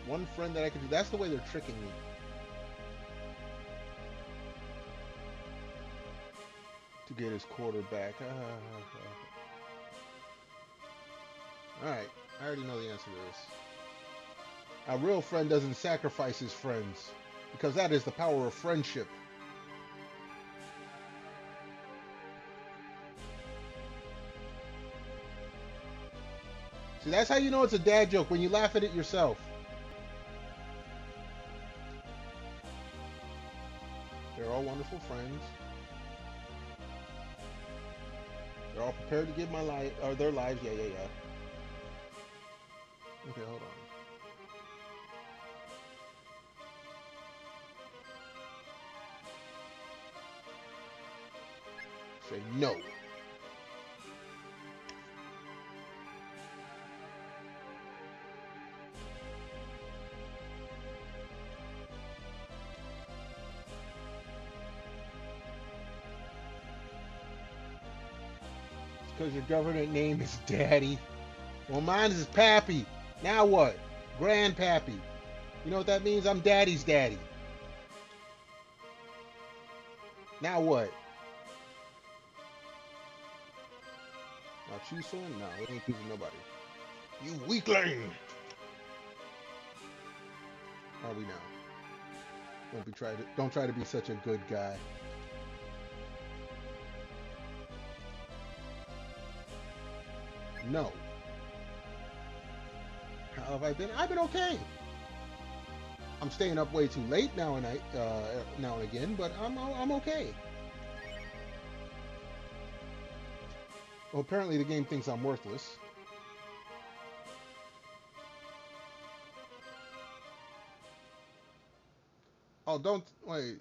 One friend that I could do. That's the way they're tricking me. To get his quarterback. Alright, I already know the answer to this. A real friend doesn't sacrifice his friends, because that is the power of friendship. See, that's how you know it's a dad joke, when you laugh at it yourself. They're all wonderful friends. They're all prepared to give my life, or their lives. Yeah. Okay, hold on. Say no. It's because your government name is Daddy. Well, mine is Pappy. Now what? Grandpappy. You know what that means? I'm Daddy's daddy. Now what? Now choose someone? No, we ain't choosing nobody. You weakling! Are we now? Don't try to be such a good guy. No. How have I been? I've been okay. I'm staying up way too late now and again, but I'm okay. Well, apparently the game thinks I'm worthless. Oh, don't wait.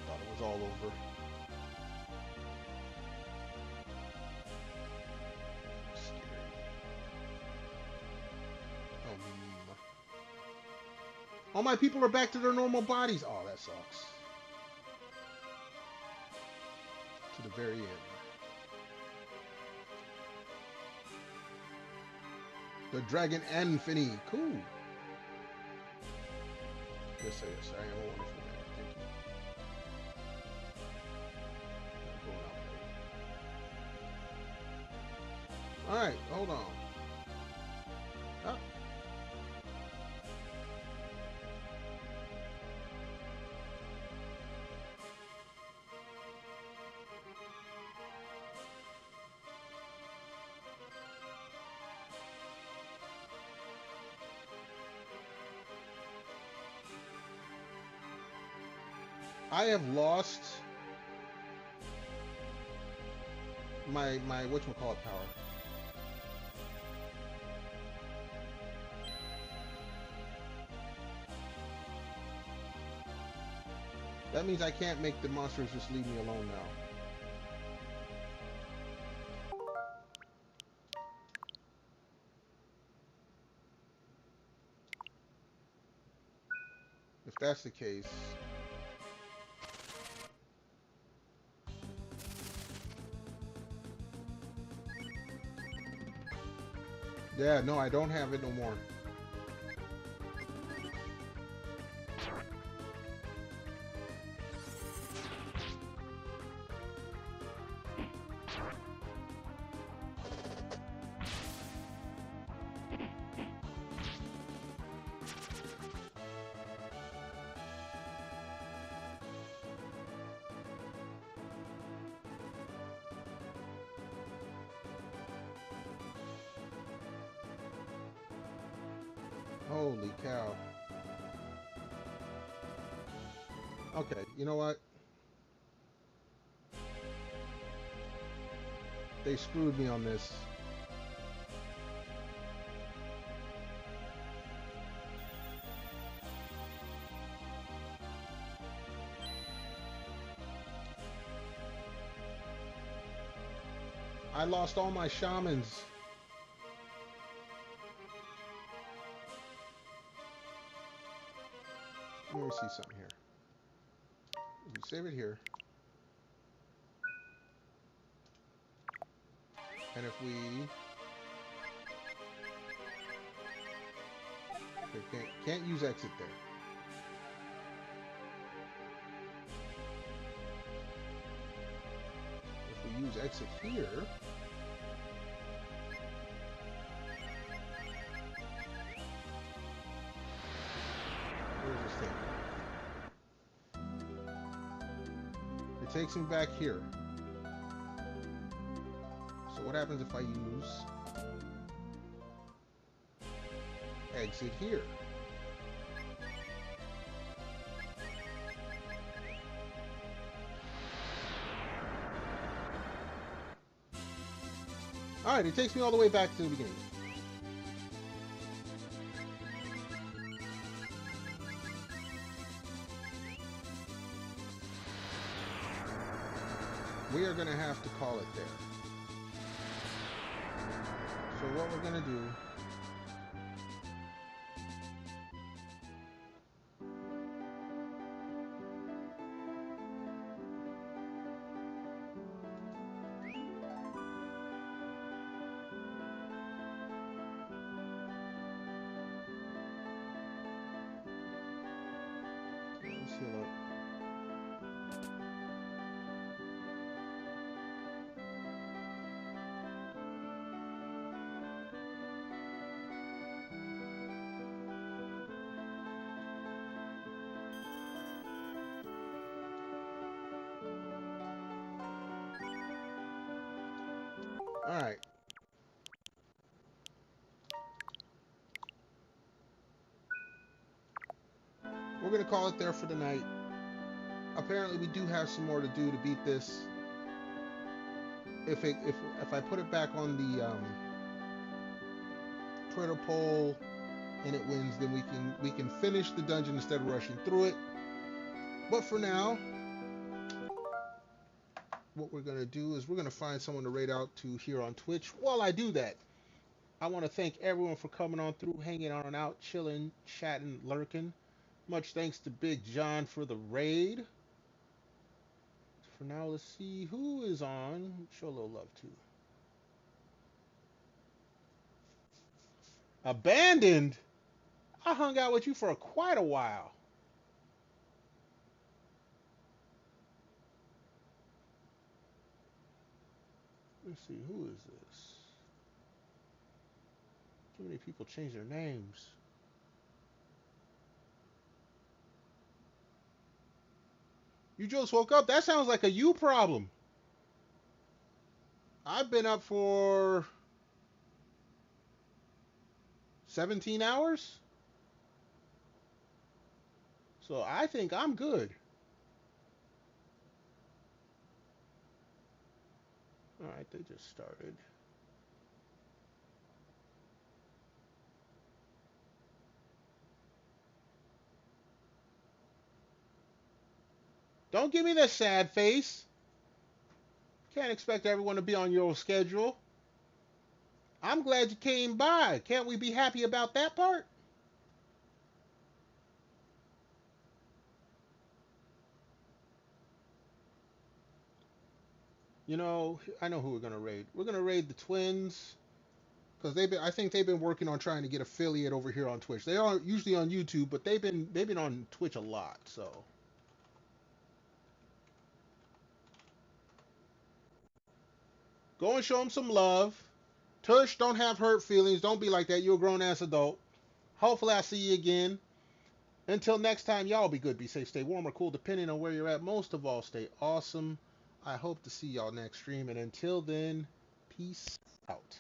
Thought it was all over. All my people are back to their normal bodies. Oh, that sucks. To the very end. The Dragon Anthony. Cool. Yes, I am a wonderful man. Thank you. Alright, hold on. Oh. I have lost my whatchamacallit power. That means I can't make the monsters just leave me alone now. If that's the case... Yeah, no, I don't have it no more. Holy cow. Okay, you know what? They screwed me on this. I lost all my shamans. Let me see something here. You save it here. And if we... Okay, can't use exit there. If we use exit here... Where's this thing? It takes me back here. So what happens if I use exit here? Alright, it takes me all the way back to the beginning. We are going to have to call it there. So what we're going to do... Let's heal up. Alright. We're going to call it there for the night. Apparently we do have some more to do to beat this. If I put it back on the Twitter poll and it wins, then we can finish the dungeon instead of rushing through it. But for now, what we're going to do is we're going to find someone to raid out to here on Twitch. While I do that, I want to thank everyone for coming on through, hanging on and out, chilling, chatting, lurking. Much thanks to Big John for the raid. For now, let's see who is on. Show a little love to. Abandoned? I hung out with you for quite a while. Let's see, who is this? Too many people change their names. You just woke up? That sounds like a you problem. I've been up for 17 hours. So I think I'm good. Alright, they just started. Don't give me that sad face. Can't expect everyone to be on your schedule. I'm glad you came by. Can't we be happy about that part? You know, I know who we're going to raid. We're going to raid the twins. because I think they've been working on trying to get affiliate over here on Twitch. They are usually on YouTube, but they've been on Twitch a lot. So go and show them some love. Tush, don't have hurt feelings. Don't be like that. You're a grown ass adult. Hopefully, I see you again. Until next time, y'all be good, be safe, stay warm or cool, depending on where you're at. Most of all, stay awesome. I hope to see y'all next stream. And until then, peace out.